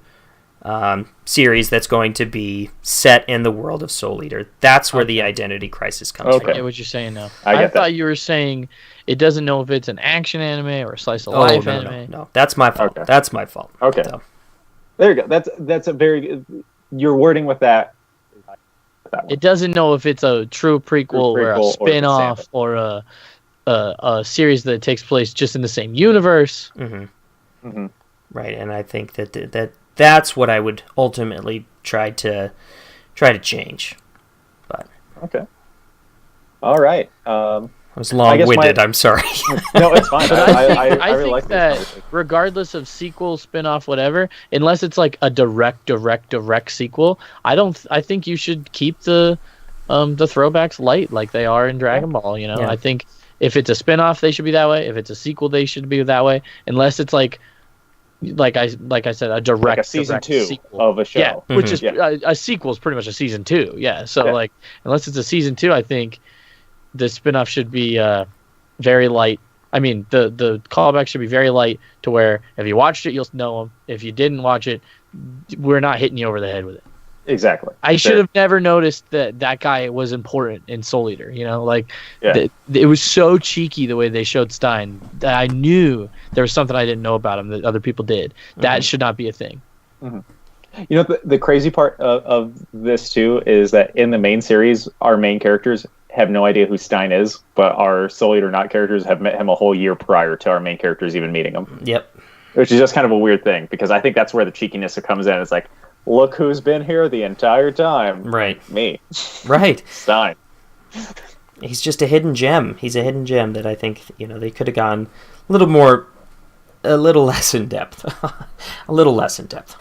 series that's going to be set in the world of Soul Eater? That's where the identity crisis comes from. I get what you're saying now. I thought you were saying it doesn't know if it's an action anime or a slice of life anime. No, that's my fault. Okay. That's my fault. Okay. So. There you go. That's a very your wording with that. It doesn't know if it's a true prequel or a spin-off or a series that takes place just in the same universe. Mm-hmm. Mm-hmm. Right, and I think that's what I would ultimately try to change. But okay, all right. I was long-winded. I'm sorry. No, it's fine. I really think like that regardless of sequel, spin-off, whatever, unless it's like a direct sequel, I think you should keep the throwbacks light like they are in Dragon Ball. I think if it's a spin-off, they should be that way. If it's a sequel, they should be that way. Unless it's like I said, a direct like a season 2 sequel of a show. Yeah, which is a sequel is pretty much a season 2. Yeah, so like unless it's a season 2, I think the spin-off should be very light. I mean, the callback should be very light to where if you watched it, you'll know them. If you didn't watch it, we're not hitting you over the head with it. Exactly. I should have never noticed that guy was important in Soul Eater. It was so cheeky the way they showed Stein that I knew there was something I didn't know about him that other people did. That should not be a thing. Mm-hmm. The crazy part of this too is that in the main series, our main characters have no idea who Stein is, but our Soul Eater not characters have met him a whole year prior to our main characters even meeting him. Yep. Which is just kind of a weird thing, because I think that's where the cheekiness comes in. It's like, look who's been here the entire time. Right. Me. Right. Stein. He's just a hidden gem. He's a hidden gem that I think, they could have gone a little less in depth. A little less in depth.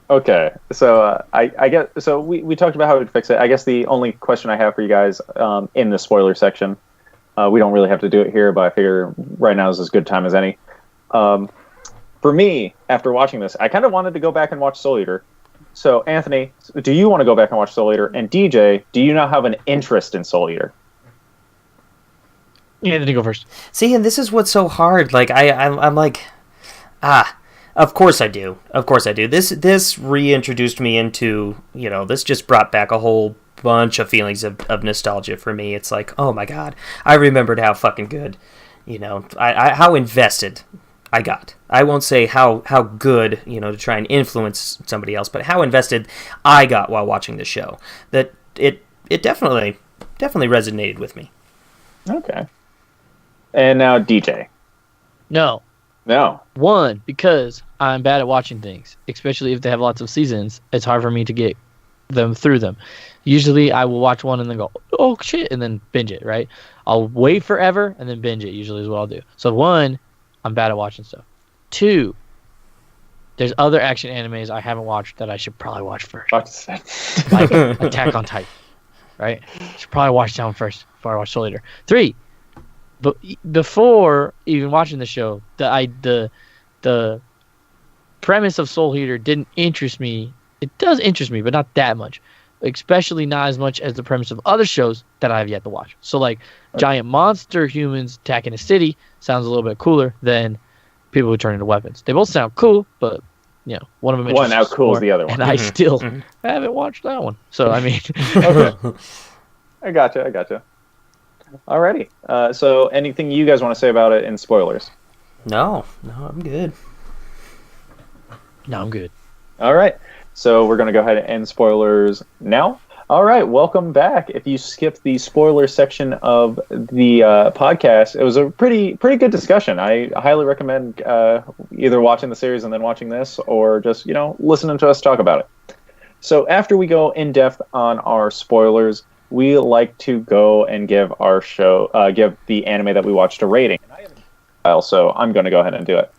Okay, so I guess so. We talked about how we'd fix it. I guess the only question I have for you guys in the spoiler section, we don't really have to do it here, but I figure right now is as good time as any. For me, after watching this, I kind of wanted to go back and watch Soul Eater. So, Anthony, do you want to go back and watch Soul Eater? And DJ, do you now have an interest in Soul Eater? Yeah, Anthony, go first. See, and this is what's so hard. Like, I'm like, of course I do. Of course I do. This reintroduced me into, this just brought back a whole bunch of feelings of nostalgia for me. It's like, oh my god, I remembered how fucking good, how invested I got. I won't say how good, to try and influence somebody else, but how invested I got while watching the show. That it definitely resonated with me. Okay. And now DJ. No. One, because I'm bad at watching things, especially if they have lots of seasons. It's hard for me to get them through them. Usually I will watch one and then go, oh shit, and then binge it, right? I'll wait forever and then binge it, usually is what I'll do. So 1, I'm bad at watching stuff. 2, there's other action animes I haven't watched that I should probably watch first. Like Attack on Titan, right? Should probably watch that one first before I watch Soul Eater. 3, but before even watching the show, the premise of Soul Eater didn't interest me. It does interest me, but not that much. especially not as much as the premise of other shows that I have yet to watch. So like giant monster humans attacking a city sounds a little bit cooler than people who turn into weapons. They both sound cool, but one of them outcools the other one, and I still haven't watched that one. So I mean, okay. I gotcha. Alrighty. So anything you guys want to say about it in spoilers? No, I'm good. No, I'm good. All right. So we're going to go ahead and end spoilers now. All right. Welcome back. If you skipped the spoiler section of the podcast, it was a pretty good discussion. I highly recommend either watching the series and then watching this, or just listening to us talk about it. So after we go in depth on our spoilers, we like to go and give give the anime that we watched a rating. So I'm going to go ahead and do it.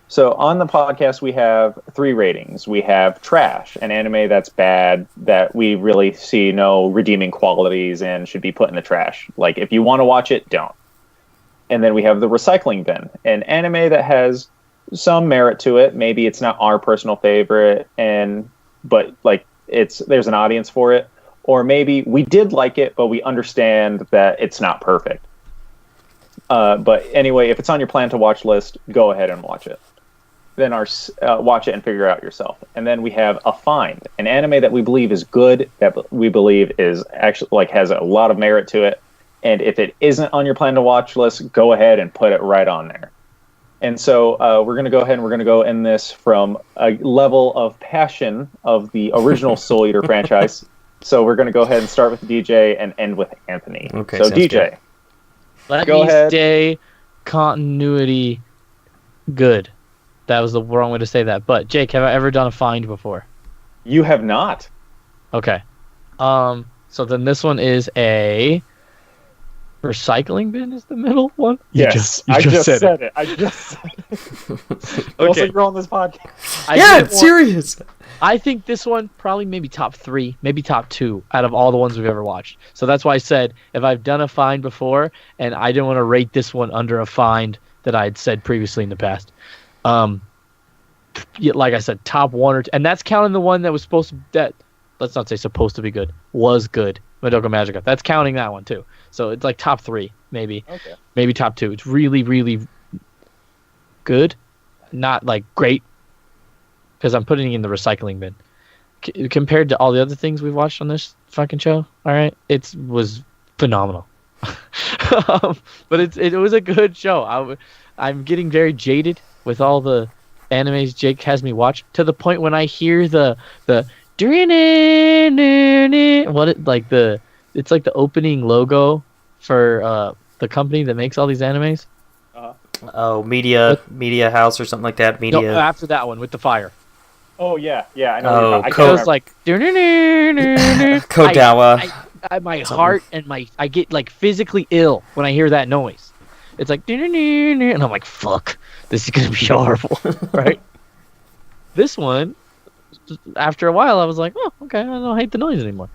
So on the podcast, we have 3 ratings. We have trash, an anime that's bad, that we really see no redeeming qualities and should be put in the trash. Like, if you want to watch it, don't. And then we have the recycling bin, an anime that has some merit to it. Maybe it's not our personal favorite, but like there's an audience for it. Or maybe we did like it, but we understand that it's not perfect. But anyway, if it's on your plan to watch list, go ahead and watch it. Then watch it and figure it out yourself. And then we have a find, an anime that we believe is good, that we believe is actually has a lot of merit to it. And if it isn't on your plan to watch list, go ahead and put it right on there. And so we're going to go ahead and we're going to go in this from a level of passion of the original Soul Eater franchise. So we're going to go ahead and start with DJ and end with Anthony. Okay, so DJ. Let me stay continuity good. That was the wrong way to say that. But Jake, have I ever done a find before? You have not. Okay. So then this one is a recycling bin. Is the middle one? Yes, I just said it. I just said it. Also, you're on this podcast. Serious. I think this one probably maybe top 3, maybe top 2 out of all the ones we've ever watched. So that's why I said if I've done a find before, and I didn't want to rate this one under a find that I had said previously in the past. Like I said, top 1 or 2, and that's counting the one that was let's not say supposed to be good, was good, Madoka Magica. That's counting that one too. So it's like top 3, maybe. Okay. Maybe top 2. It's really, really good, not like great, because I'm putting it in the recycling bin. Compared to all the other things we've watched on this fucking show, all right, it was phenomenal. But it was a good show. I'm getting very jaded with all the animes Jake has me watch, to the point when I hear the it's like the opening logo for the company that makes all these animes. Oh, media house or something like that. No, after that one with the fire. Oh yeah, I know. It was like Kodawa. My heart and I get like physically ill when I hear that noise. It's like and I'm like, fuck, this is gonna be horrible, right? This one, after a while, I was like, oh, okay, I don't hate the noise anymore.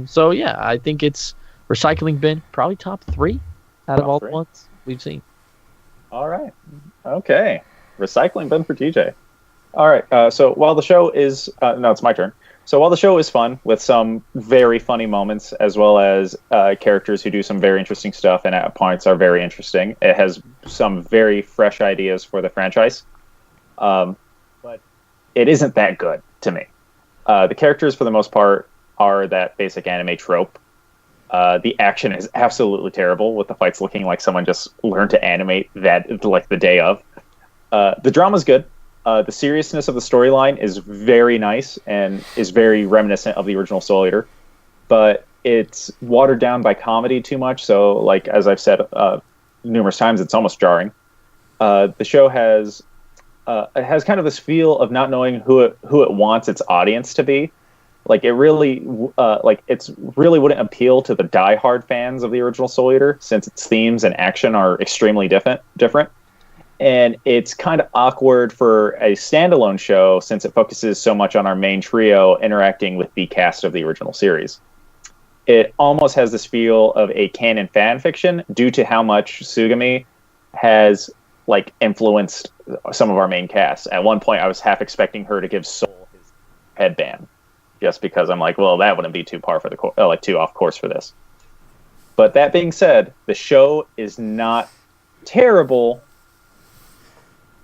So yeah, I think it's recycling bin, probably top 3 out of all the ones we've seen. All right, okay, recycling bin for TJ. All right, so while the show is no, it's my turn. So while the show is fun with some very funny moments, as well as characters who do some very interesting stuff and at points are very interesting, it has some very fresh ideas for the franchise. But it isn't that good to me. The characters, for the most part, are that basic anime trope. The action is absolutely terrible, with the fights looking like someone just learned to animate that like the day of. The drama's good. The seriousness of the storyline is very nice and is very reminiscent of the original Soul Eater, but it's watered down by comedy too much. So, like as I've said numerous times, it's almost jarring. The show has kind of this feel of not knowing who it wants its audience to be. Like it really wouldn't appeal to the diehard fans of the original Soul Eater, since its themes and action are extremely different. And it's kind of awkward for a standalone show, since it focuses so much on our main trio interacting with the cast of the original series. It almost has this feel of a canon fan fiction due to how much Sugami has like influenced some of our main cast. At one point, I was half expecting her to give Soul his headband. just because I'm like, well, that wouldn't be too too off course for this. But that being said, the show is not terrible,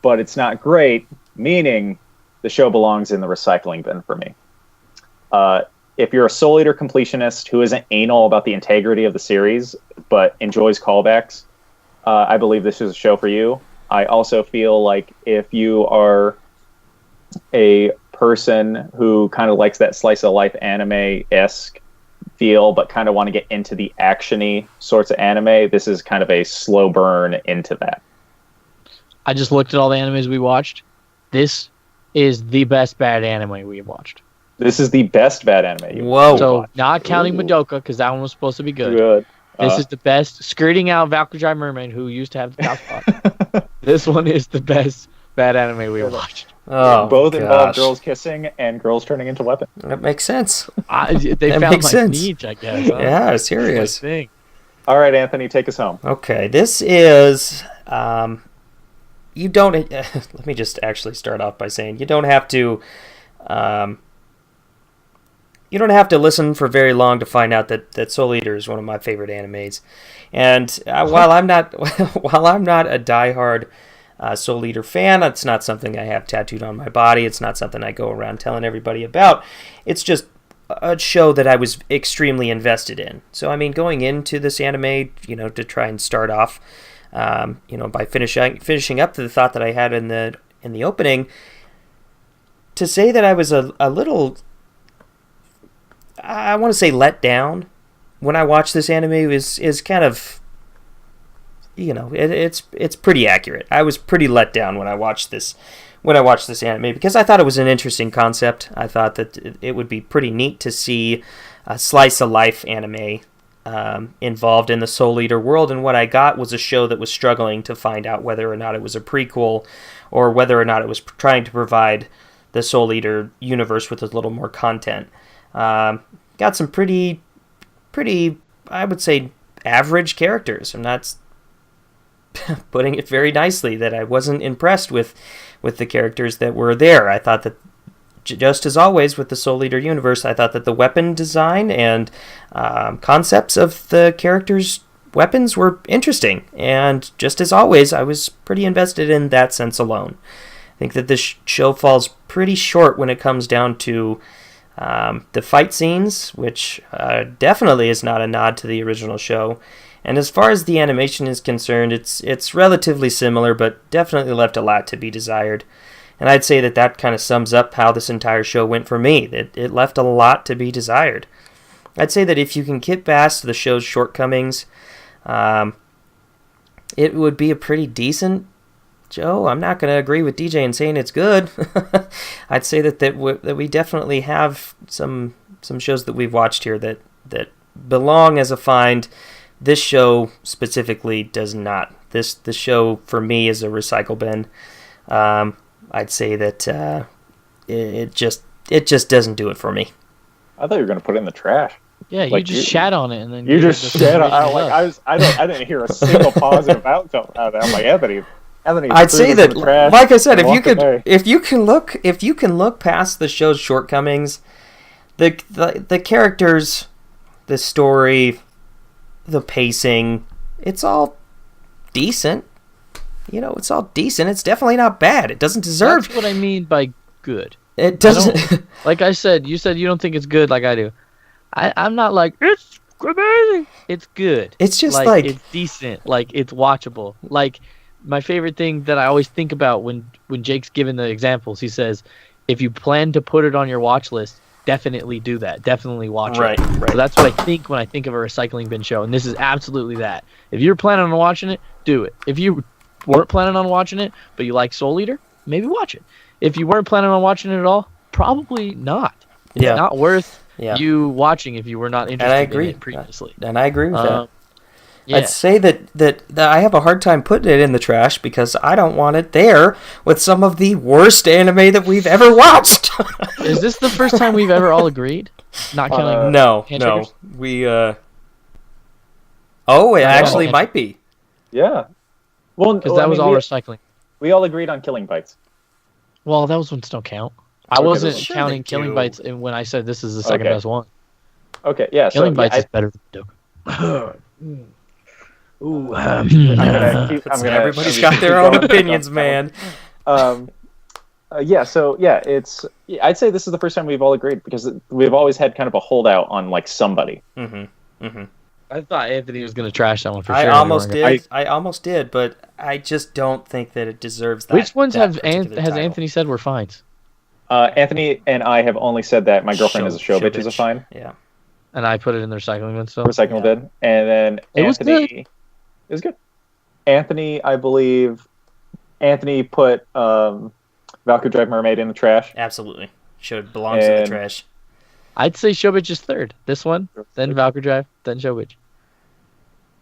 but it's not great, meaning the show belongs in the recycling bin for me. If you're a Soul Eater completionist who isn't anal about the integrity of the series, but enjoys callbacks, I believe this is a show for you. I also feel like if you are a person who kind of likes that slice of life anime-esque feel, but kind of want to get into the action-y sorts of anime, this is kind of a slow burn into that. I just looked at all the animes we watched. This is the best bad anime we have watched. This is the best bad anime you've watched. Not counting Madoka, because that one was supposed to be good. This is the best, skirting out Valkyrie Mermaid, who used to have the top spot. This one is the best bad anime we have watched. Oh, both involve girls kissing and girls turning into weapons. That makes sense. They found my niche, I guess. Huh? Yeah, serious. All right, Anthony, take us home. Okay, this is... you don't... let me just actually start off by saying you don't have to... you don't have to listen for very long to find out that Soul Eater is one of my favorite animes. And while I'm not a diehard Soul Eater fan, it's not something I have tattooed on my body. It's not something I go around telling everybody about. It's just a show that I was extremely invested in. So, I mean, going into this anime, to try and start off, by finishing up to the thought that I had in the opening, to say that I was a little, I want to say, let down when I watched this anime is kind of, it's pretty accurate. I was pretty let down when I watched this anime because I thought it was an interesting concept. I thought that it would be pretty neat to see a slice of life anime involved in the Soul Eater world, and what I got was a show that was struggling to find out whether or not it was a prequel or whether or not it was trying to provide the Soul Eater universe with a little more content. Got some pretty, I would say, average characters. I'm not putting it very nicely that I wasn't impressed with the characters that were there. I thought that, just as always with the Soul Eater universe, I thought that the weapon design and concepts of the characters' weapons were interesting. And just as always, I was pretty invested in that sense alone. I think that this show falls pretty short when it comes down to the fight scenes, which definitely is not a nod to the original show. And as far as the animation is concerned, it's relatively similar, but definitely left a lot to be desired. And I'd say that kind of sums up how this entire show went for me. It left a lot to be desired. I'd say that if you can get past the show's shortcomings, it would be a pretty decent show. I'm not going to agree with DJ in saying it's good. I'd say that we definitely have some shows that we've watched here that belong as a find. This show specifically does not. This show for me is a recycle bin. I'd say that it just doesn't do it for me. I thought you were going to put it in the trash. Yeah, you just shat on it and then you just shat on. I didn't hear a single positive outcome out of that. I'm like, Anthony. I'd say that, like I said, if you can look past the show's shortcomings, the characters, the story, the pacing, it's all decent. It's all decent. It's definitely not bad. It doesn't deserve... That's what I mean by good. It doesn't... Like I said, you said you don't think it's good like I do. I'm not like, it's amazing. It's good. It's just like... It's decent. Like, it's watchable. Like, my favorite thing that I always think about when Jake's giving the examples, he says, if you plan to put it on your watch list, definitely do that. Definitely watch it. Right. So that's what I think when I think of a recycling bin show, and this is absolutely that. If you're planning on watching it, do it. If you weren't planning on watching it, but you like Soul Eater, maybe watch it. If you weren't planning on watching it at all, probably not. It's not worth you watching if you were not interested in it previously. And I agree with that. Yeah. I'd say that I have a hard time putting it in the trash because I don't want it there with some of the worst anime that we've ever watched. Is this the first time we've ever all agreed? Not killing No. We it actually might be. Yeah. Well, because that was all recycling. We all agreed on killing bites. Well, those ones don't count. I wasn't Sure counting they Killing do. Bites when I said this is the second Okay. best one. Okay, yeah. Killing So Bites yeah, is better than Doku. Ooh, I'm gonna keep. Everybody's I'm got gonna their keep own going on opinions, that one. man. Yeah. So yeah, I'd say this is the first time we've all agreed because we've always had kind of a holdout on like somebody. I thought Anthony was gonna trash that one for I sure. almost We weren't did. I almost did, but I just don't think that it deserves that. Which ones that has particular title. Anthony said were fines? Anthony and I have only said that my girlfriend is a show bitch is a bitch. fine Yeah. And I put it in the recycling bin still. recycling Yeah. bin, and then It was Anthony good. it was good. Anthony, I believe, Anthony put Valkyrie Drive Mermaid in the trash. Absolutely. Belongs in the And- trash. I'd say Show Bitch is third. This one, then Valkyrie Drive, then Show Bitch.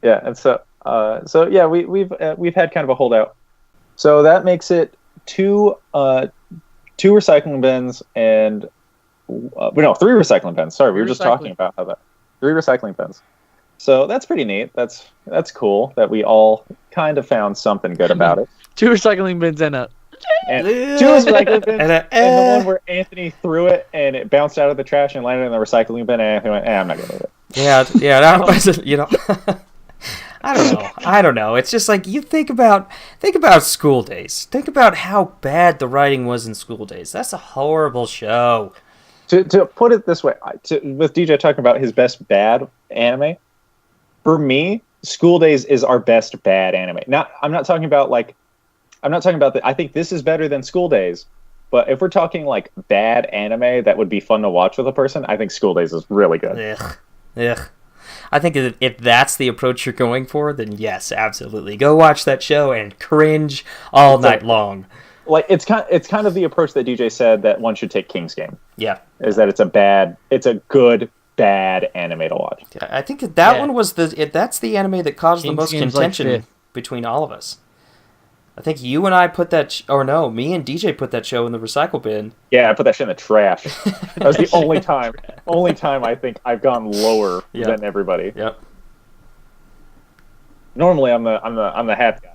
Yeah, and so yeah, we've had kind of a holdout. So that makes it two recycling bins and three recycling bins. Sorry, we were just talking about how that three recycling bins. So that's pretty neat. That's cool that we all kind of found something good about it. Two recycling bins and a. And two recycling bins, and the one where Anthony threw it and it bounced out of the trash and landed in the recycling bin, and Anthony went, I'm not gonna do it. Yeah. That was, you know. I don't know. It's just like you think about School Days. Think about how bad the writing was in School Days. That's a horrible show. To put it this way, with DJ talking about his best bad anime, for me, School Days is our best bad anime. I'm not talking about that. I think this is better than School Days, but if we're talking like bad anime that would be fun to watch with a person, I think School Days is really good. Ugh. I think if that's the approach you're going for, then yes, absolutely. Go watch that show and cringe all night long. Like it's kind of the approach that DJ said that one should take King's Game. Yeah. Is that it's a good bad anime to watch. I think that one was that's the anime that caused the most contention between all of us. I think you and I put that, me and DJ put that show in the recycle bin. Yeah, I put that shit in the trash. That was the only time I think I've gone lower than everybody. Yep. Normally, I'm the happy guy,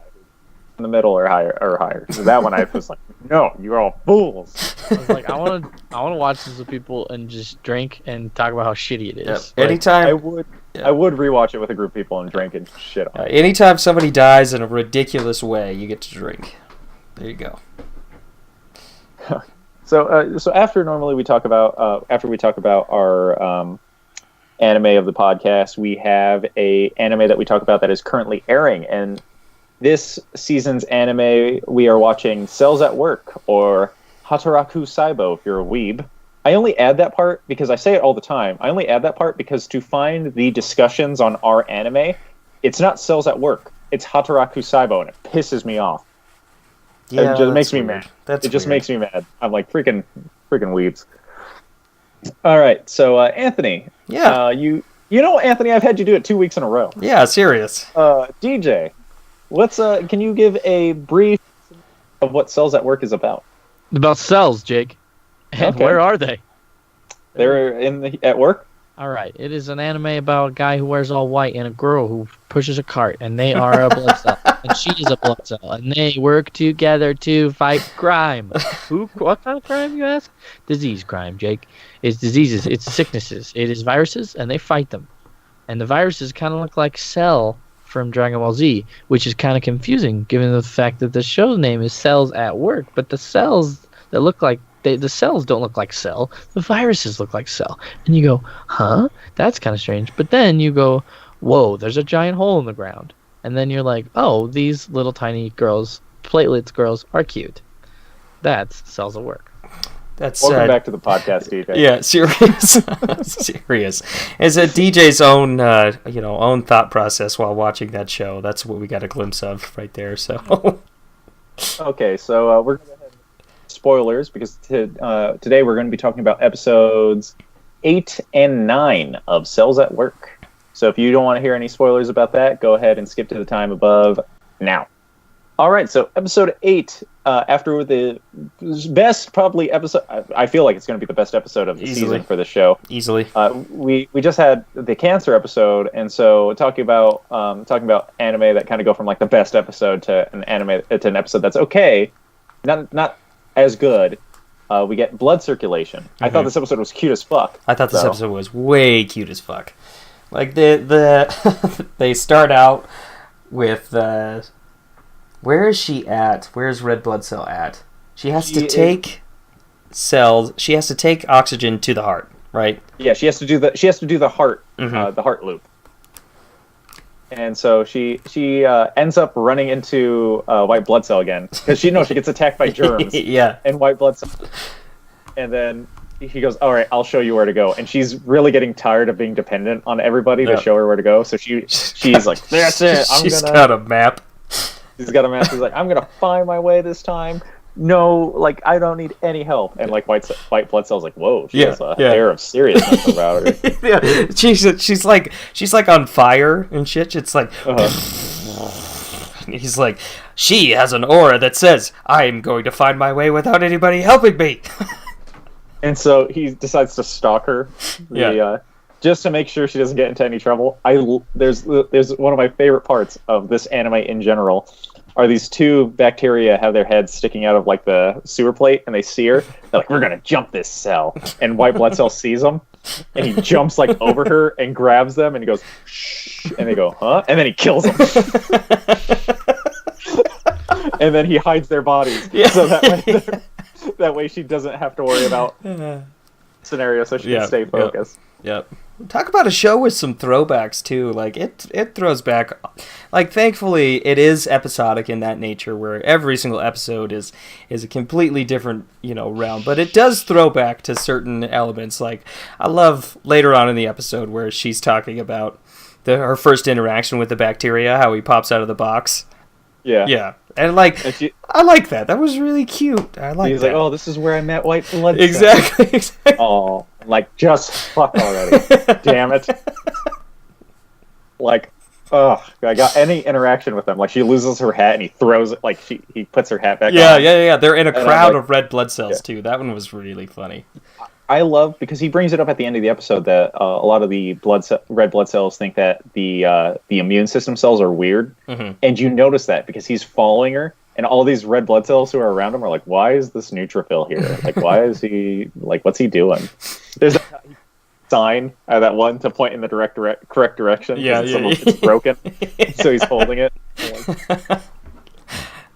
in the middle or higher. So that one I was like, no, you're all fools. I was like, I want to watch this with people and just drink and talk about how shitty it is. Yep. Like, Anytime I would rewatch it with a group of people and drink and shit on it. Anytime somebody dies in a ridiculous way, you get to drink. There you go. So after we talk about our anime of the podcast, we have a anime that we talk about that is currently airing, and this season's anime we are watching Cells at Work, or Hataraku Saibo if you're a weeb. I only add that part because I say it all the time. I only add that part because to find the discussions on our anime, it's not Cells at Work. It's Hataraku Saibo, and it pisses me off. Yeah, it just makes me mad. It just makes me mad. I'm like, freaking weebs. All right, so Anthony. Yeah. You know, Anthony, I've had you do it 2 weeks in a row. Yeah, serious. DJ, can you give a brief of what Cells at Work is about? About cells, Jake. And Okay. where are they? They're at work? All right. It is an anime about a guy who wears all white and a girl who pushes a cart, and they are a blood cell, and she is a blood cell, and they work together to fight crime. What kind of crime, you ask? Disease crime, Jake. It's diseases. It's sicknesses. It is viruses, and they fight them. And the viruses kind of look like Cell from Dragon Ball Z, which is kind of confusing given the fact that the show's name is Cells at Work, but the cells that look like the cells don't look like Cell. The viruses look like Cell. And you go, huh? That's kind of strange. But then you go, whoa, there's a giant hole in the ground. And then you're like, oh, these little tiny girls, platelets girls, are cute. That's Cells at Work. Welcome back to the podcast, DJ. Yeah, serious. Serious. It's a DJ's own thought process while watching that show. That's what we got a glimpse of right there. So. Okay, so we're going to have spoilers because today we're going to be talking about episodes 8 and 9 of Cells at Work. So if you don't want to hear any spoilers about that, go ahead and skip to the time above now. All right, so episode 8, after the best probably episode, I feel like it's going to be the best episode of the season for the show. Easily. We just had the cancer episode, and so talking about anime that kind of go from like the best episode to an episode that's okay, not as good. we get blood circulation. I thought this episode was cute as fuck. I thought this episode was way cute as fuck. Like they start out with where is she at? Where's Red Blood Cell at? She has to take oxygen to the heart, right? Yeah, she has to do the heart the heart loop. And so she ends up running into white blood cell again because she gets attacked by germs. Yeah. And white blood cell. And then he goes, "All right, I'll show you where to go." And she's really getting tired of being dependent on everybody to show her where to go. So she's like, "That's it. She's got a map. She's got a map. She's like, "I'm gonna find my way this time. No, like I don't need any help." And like white blood cell's like, "Whoa, she has a air of seriousness about her." Yeah, she's like on fire and shit. It's like, he's like, "She has an aura that says I'm going to find my way without anybody helping me." And so he decides to stalk her, just to make sure she doesn't get into any trouble. There's one of my favorite parts of this anime in general. Are these two bacteria have their heads sticking out of like the sewer plate, and they see her. They're like, "We're gonna jump this cell," and white blood cell sees them, and he jumps like over her and grabs them, and he goes, "Shh," and they go, "Huh?" And then he kills them, and then he hides their bodies so that way she doesn't have to worry about scenario, so she can stay focused. Yep. Talk about a show with some throwbacks too. Like it throws back. Like thankfully, it is episodic in that nature, where every single episode is a completely different realm. But it does throw back to certain elements. Like I love later on in the episode where she's talking about her first interaction with the bacteria, how he pops out of the box. Yeah. And like, I like that. That was really cute. I like that. He's like, "Oh, this is where I met white blood cell." Exactly. Oh, like, just fuck already. Damn it. Like, I got any interaction with him. Like, she loses her hat and he throws it, like, he puts her hat back on. Yeah. They're in a crowd of red blood cells, too. That one was really funny. I love, because he brings it up at the end of the episode, that a lot of the red blood cells think that the immune system cells are weird. And you notice that because he's following her, and all these red blood cells who are around him are like, "Why is this neutrophil here? Like, why is he, like, what's he doing?" There's a sign, that one, to point in the correct direction. It's broken, so he's holding it.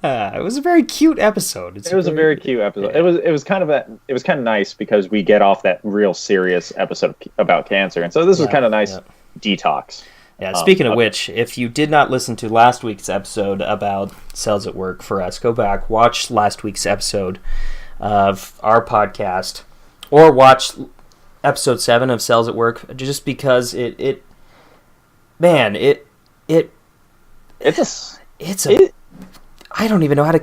It was a very cute episode. It was a very cute episode. Yeah. It was kind of nice because we get off that real serious episode about cancer, and so this was kind of nice detox. Yeah. Speaking of which, if you did not listen to last week's episode about Cells at Work for us, go back, watch last week's episode of our podcast, or watch episode 7 of Cells at Work, just because it's I don't even know how to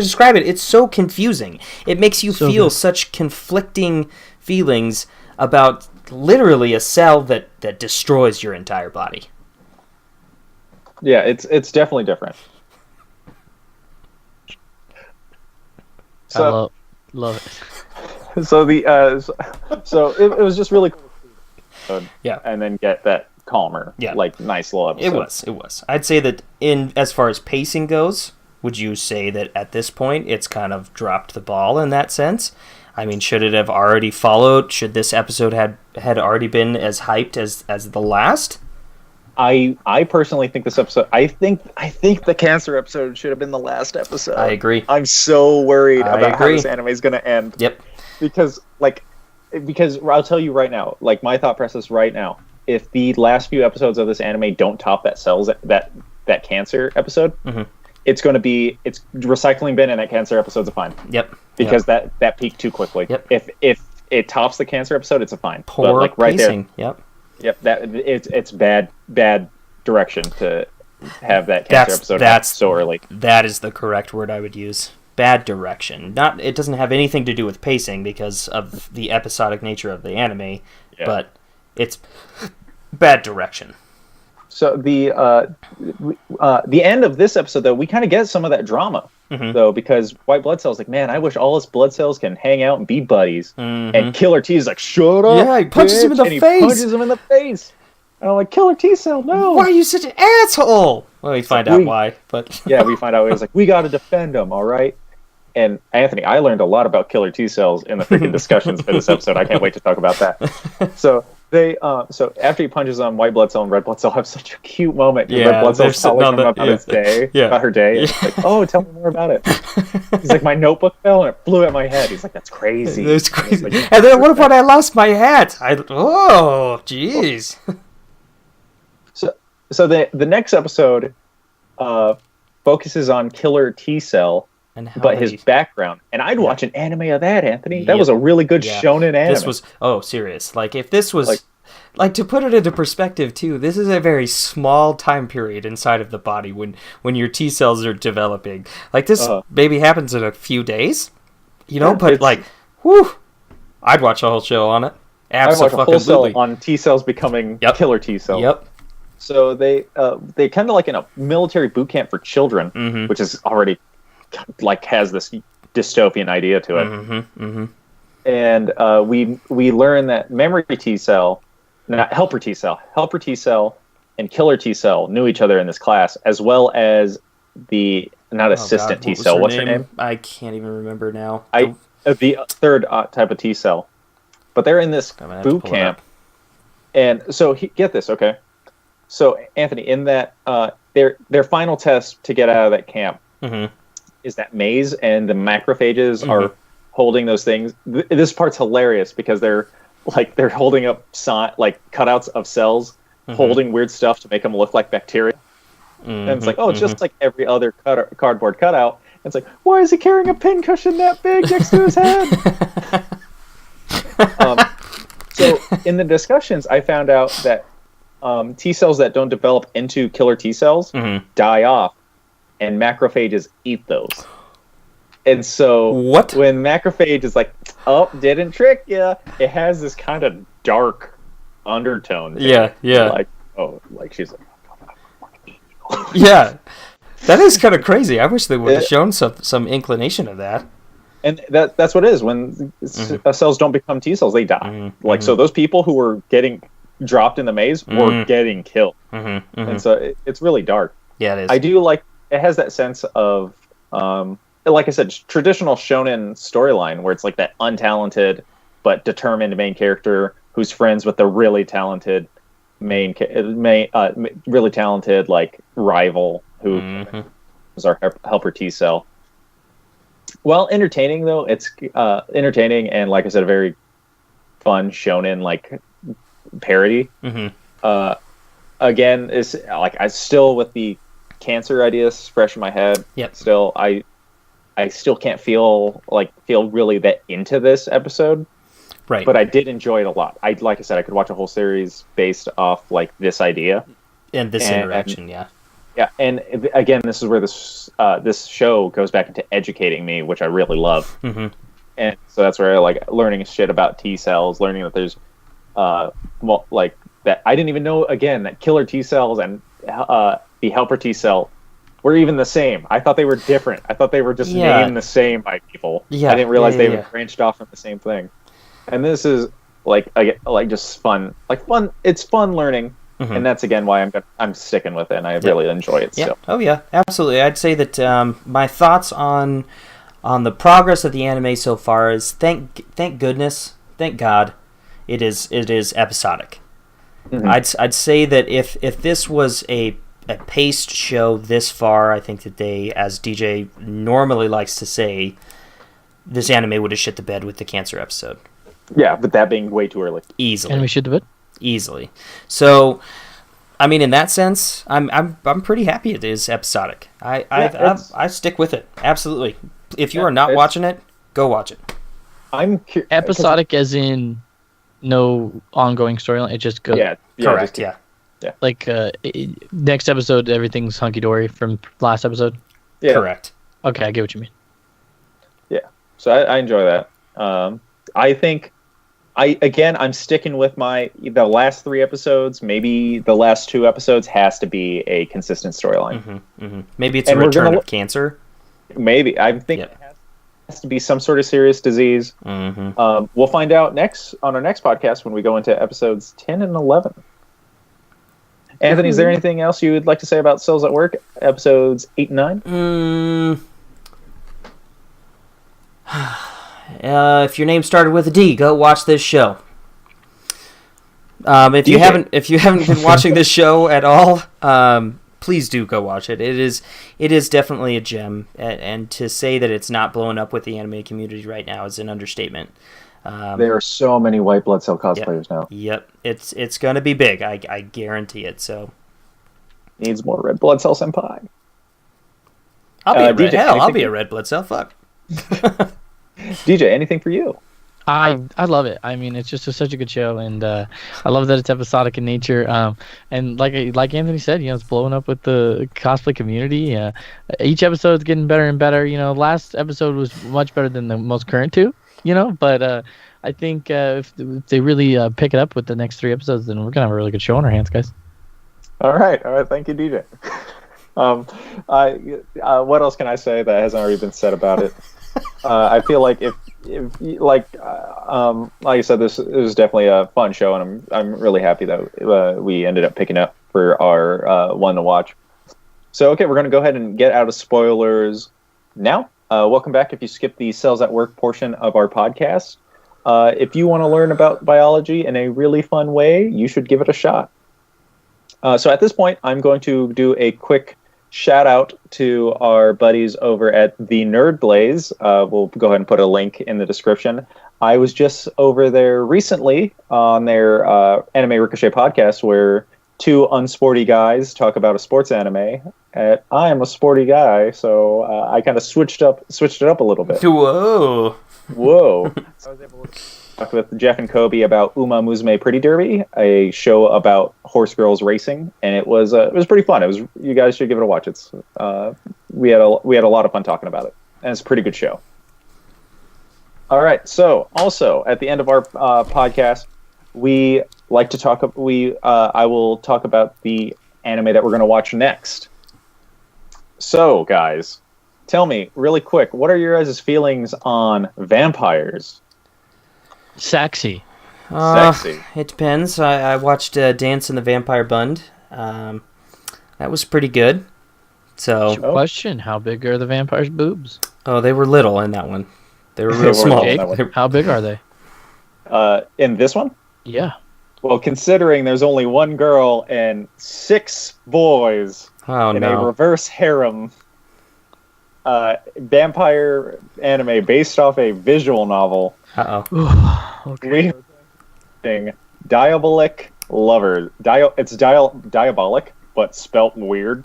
describe it. It's so confusing. It makes you feel such conflicting feelings about literally a cell that destroys your entire body. Yeah, it's definitely different. So, I love it. So it was just really cool. And then get that calmer, like, nice little episode. It was. I'd say that as far as pacing goes, would you say that at this point it's kind of dropped the ball in that sense? I mean, should it have already followed? Should this episode had already been as hyped as the last? I personally think this episode. I think the cancer episode should have been the last episode. I agree. I'm so worried about how this anime is going to end. Yep. Because I'll tell you right now, like, my thought process right now, if the last few episodes of this anime don't top that cancer episode, it's going to be recycling bin, and that cancer episode's a fine. Yep. Because that peaked too quickly. Yep. If it tops the cancer episode, it's a fine. Poor but, like, right pacing. There, Yep. That it's bad direction to have that cancer episode so early. That is the correct word I would use. Bad direction. It doesn't have anything to do with pacing because of the episodic nature of the anime, but it's bad direction. So the end of this episode, though, we kind of get some of that drama, though, because white blood cells like, "Man, I wish all his blood cells can hang out and be buddies." And Killer T is like, "Shut up!" Yeah, he punches him in the face. He punches him in the face. And I'm like, "Killer T cell, no! Why are you such an asshole?" Well, we find out why, but we find out. It was like, "We got to defend him, all right." and Anthony, I learned a lot about killer T cells in the freaking discussions for this episode. I can't wait to talk about that. So so after he punches on white blood cell and red blood cell have such a cute moment. Yeah, red blood cell's telling him about his day, about her day. Yeah. And he's like, oh, tell me more about it. He's like, my notebook fell and it flew at my head. He's like, that's crazy. That's crazy. Like, and then what about I lost my hat? Oh, jeez. So the next episode focuses on killer T cell, but his background. And I'd watch an anime of that, Anthony. That was a really good shonen anime. This was serious. Like if this was like to put it into perspective too, this is a very small time period inside of the body when your T cells are developing. Like this maybe happens in a few days. You know, but like whew, I'd watch a whole show on it. Absolutely. I'd watch a whole show on T cells becoming killer T cells. Yep. So they kind of like in a military boot camp for children, which is already like has this dystopian idea to it. And we learn that memory T cell, not helper T cell, and killer T cell knew each other in this class, as well as the assistant T cell. What's her name? I can't even remember now. The third type of T cell, but they're in this boot camp, and so get this, okay. So, Anthony, in that their final test to get out of that camp is that maze, and the macrophages are holding those things. This part's hilarious because they're holding up cutouts of cells, holding weird stuff to make them look like bacteria. And it's like, it's just like every other cardboard cutout. And it's like, why is he carrying a pincushion that big next to his head? So, in the discussions, I found out that T cells that don't develop into killer T cells die off, and macrophages eat those. And so when macrophage is like, oh, didn't trick ya, it has this kind of dark undertone. Yeah. Like, like she's like, yeah. That is kind of crazy. I wish they would have shown some inclination of that. And that's what it is. When cells don't become T cells, they die. So those people who were getting dropped in the maze were getting killed. And so it's really dark. Yeah, it is. I do like it has that sense of like I said, traditional shonen storyline where it's like that untalented but determined main character who's friends with the really talented really talented like rival who is our helper T cell. Well, entertaining though, it's entertaining and like I said, a very fun shonen like parody. Again, is like I still with the cancer ideas fresh in my head. Yep. Still, I still can't feel really that into this episode. Right. But I did enjoy it a lot. Like I said, I could watch a whole series based off like this idea and this interaction. Yeah. And again, this is where this show goes back into educating me, which I really love. And so that's where I like learning shit about T cells, learning that there's like that I didn't even know again that killer T cells and the helper T cell were even the same. I thought they were different. I thought they were just named the same by people. I didn't realize they were branched off from the same thing. And this is like just fun. Like fun. It's fun learning, and that's again why I'm sticking with it. And I really enjoy it. Still. Oh yeah, absolutely. I'd say that my thoughts on the progress of the anime so far is thank goodness, thank God, it is episodic. I'd say that if this was a paced show this far, I think that they, as DJ normally likes to say, this anime would have shit the bed with the cancer episode. Yeah, but that being way too early. Easily. Anime shit the bed? Easily. So, I mean, in that sense, I'm pretty happy it is episodic. I stick with it. Absolutely. If you are not watching it, go watch it. Episodic as in no ongoing storyline. It just goes. Yeah. Correct. Yeah. Like next episode, everything's hunky dory from last episode. Yeah. Correct. Okay, I get what you mean. Yeah. So I enjoy that. I think I'm sticking with the last 3 episodes. Maybe the last 2 episodes has to be a consistent storyline. Maybe it's a return of cancer. Maybe I think it has to be some sort of serious disease. We'll find out on our next podcast when we go into episodes 10 and 11. Anthony, is there anything else you would like to say about Cells at Work, episodes 8 and 9? If your name started with a D, go watch this show. If you haven't been watching this show at all, please do go watch it. It is definitely a gem, and to say that it's not blowing up with the anime community right now is an understatement. There are so many white blood cell cosplayers now. Yep, it's gonna be big. I guarantee it. So needs more red blood cell senpai. I'll be a red blood cell. Fuck. DJ, anything for you? I love it. I mean, it's just such a good show, and I love that it's episodic in nature. And like Anthony said, it's blowing up with the cosplay community. Each episode's getting better and better. Last episode was much better than the most current two. But I think if they really pick it up with the next 3 episodes, then we're gonna have a really good show on our hands, guys. All right. Thank you, DJ. What else can I say that hasn't already been said about it? I feel like if like I said, this was definitely a fun show, and I'm really happy that we ended up picking up for our one to watch. So okay, we're gonna go ahead and get out of spoilers now. Welcome back. If you skipped the Cells at Work portion of our podcast, if you want to learn about biology in a really fun way, you should give it a shot. So at this point, I'm going to do a quick shout out to our buddies over at the Nerd Blaze. We'll go ahead and put a link in the description. I was just over there recently on their Anime Ricochet podcast, where 2 unsporty guys talk about a sports anime. I am a sporty guy, so I kind of switched it up a little bit. Whoa! So I was able to talk with Jeff and Kobe about Uma Musume Pretty Derby, a show about horse girls racing, and it was pretty fun. You guys should give it a watch. It's we had a lot of fun talking about it, and it's a pretty good show. All right. So also at the end of our podcast, we like to talk. I will talk about the anime that we're going to watch next. So guys, tell me really quick, what are your guys' feelings on vampires? Sexy. Sexy. It depends. I watched Dance in the Vampire Bund. That was pretty good. So question: how big are the vampires' boobs? Oh, they were little in that one. They were real small. How big are they? In this one? Yeah. Well, considering there's only 1 girl and 6 boys in a reverse harem vampire anime based off a visual novel. Okay. Diabolic Lovers. It's diabolic, but spelt weird.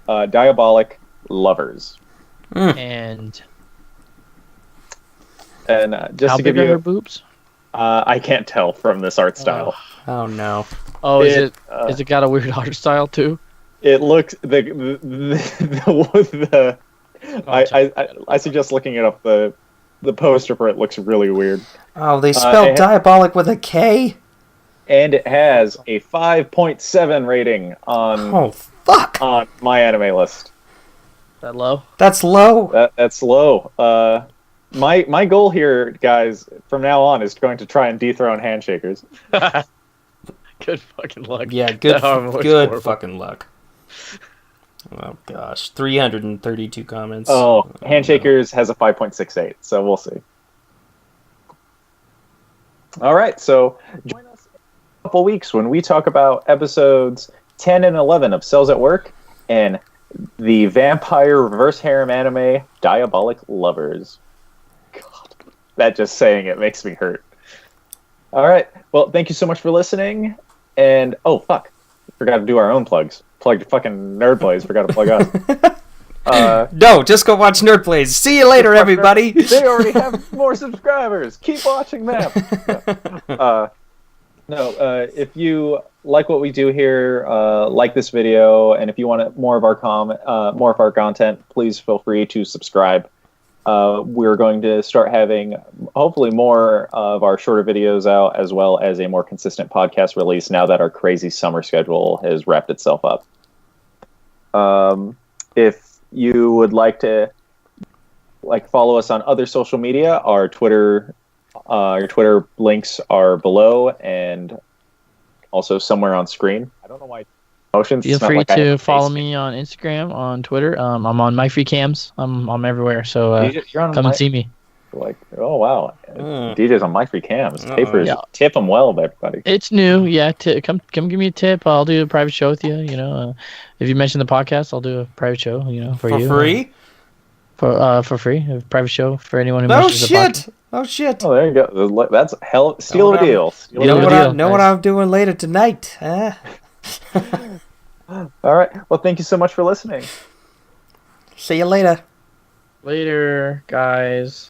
Diabolic Lovers. And just how to big give you are her boobs? I can't tell from this art style. Oh no. Oh, is it got a weird art style too? It looks I suggest looking it up. The poster for it looks really weird. Oh, they spelled diabolic with a K? And it has a 5.7 rating on my anime list. That low? That's low. That's low. My goal here, guys, from now on is going to try and dethrone Handshakers. Good fucking luck. Yeah, good fucking luck. Oh gosh, 332 comments. Oh, Handshakers has a 5.68, so we'll see. All right, so join us in a couple weeks when we talk about episodes 10 and 11 of Cells at Work and the vampire reverse harem anime Diabolic Lovers. God, that just saying it makes me hurt. All right, well, thank you so much for listening. And oh fuck, forgot to do our own plugs. Plugged fucking Nerd Blaze. Forgot to plug us. No, just go watch Nerd Blaze. See you later, everybody. They already have more subscribers. Keep watching them. If you like what we do here, like this video, and if you want more of our content, please feel free to subscribe. We're going to start having hopefully more of our shorter videos out, as well as a more consistent podcast release now that our crazy summer schedule has wrapped itself up. If you would like to follow us on other social media, our Twitter links are below and also somewhere on screen. I don't know why. Feel free to follow me on Instagram, on Twitter. I'm on My Free Cams. I'm everywhere, so come and see me. Like, oh wow, DJ's on my free cams. Papers, Yeah. tip them well, everybody. It's new, yeah. Come give me a tip. I'll do a private show with you. You know, if you mention the podcast, I'll do a private show. You know, for you free. For free, a private show for anyone who mentions the podcast. Oh shit! Oh, there you go. That's steal of a deal. You know what I'm doing later tonight, huh? All right. Well, thank you so much for listening. See you later. Later, guys.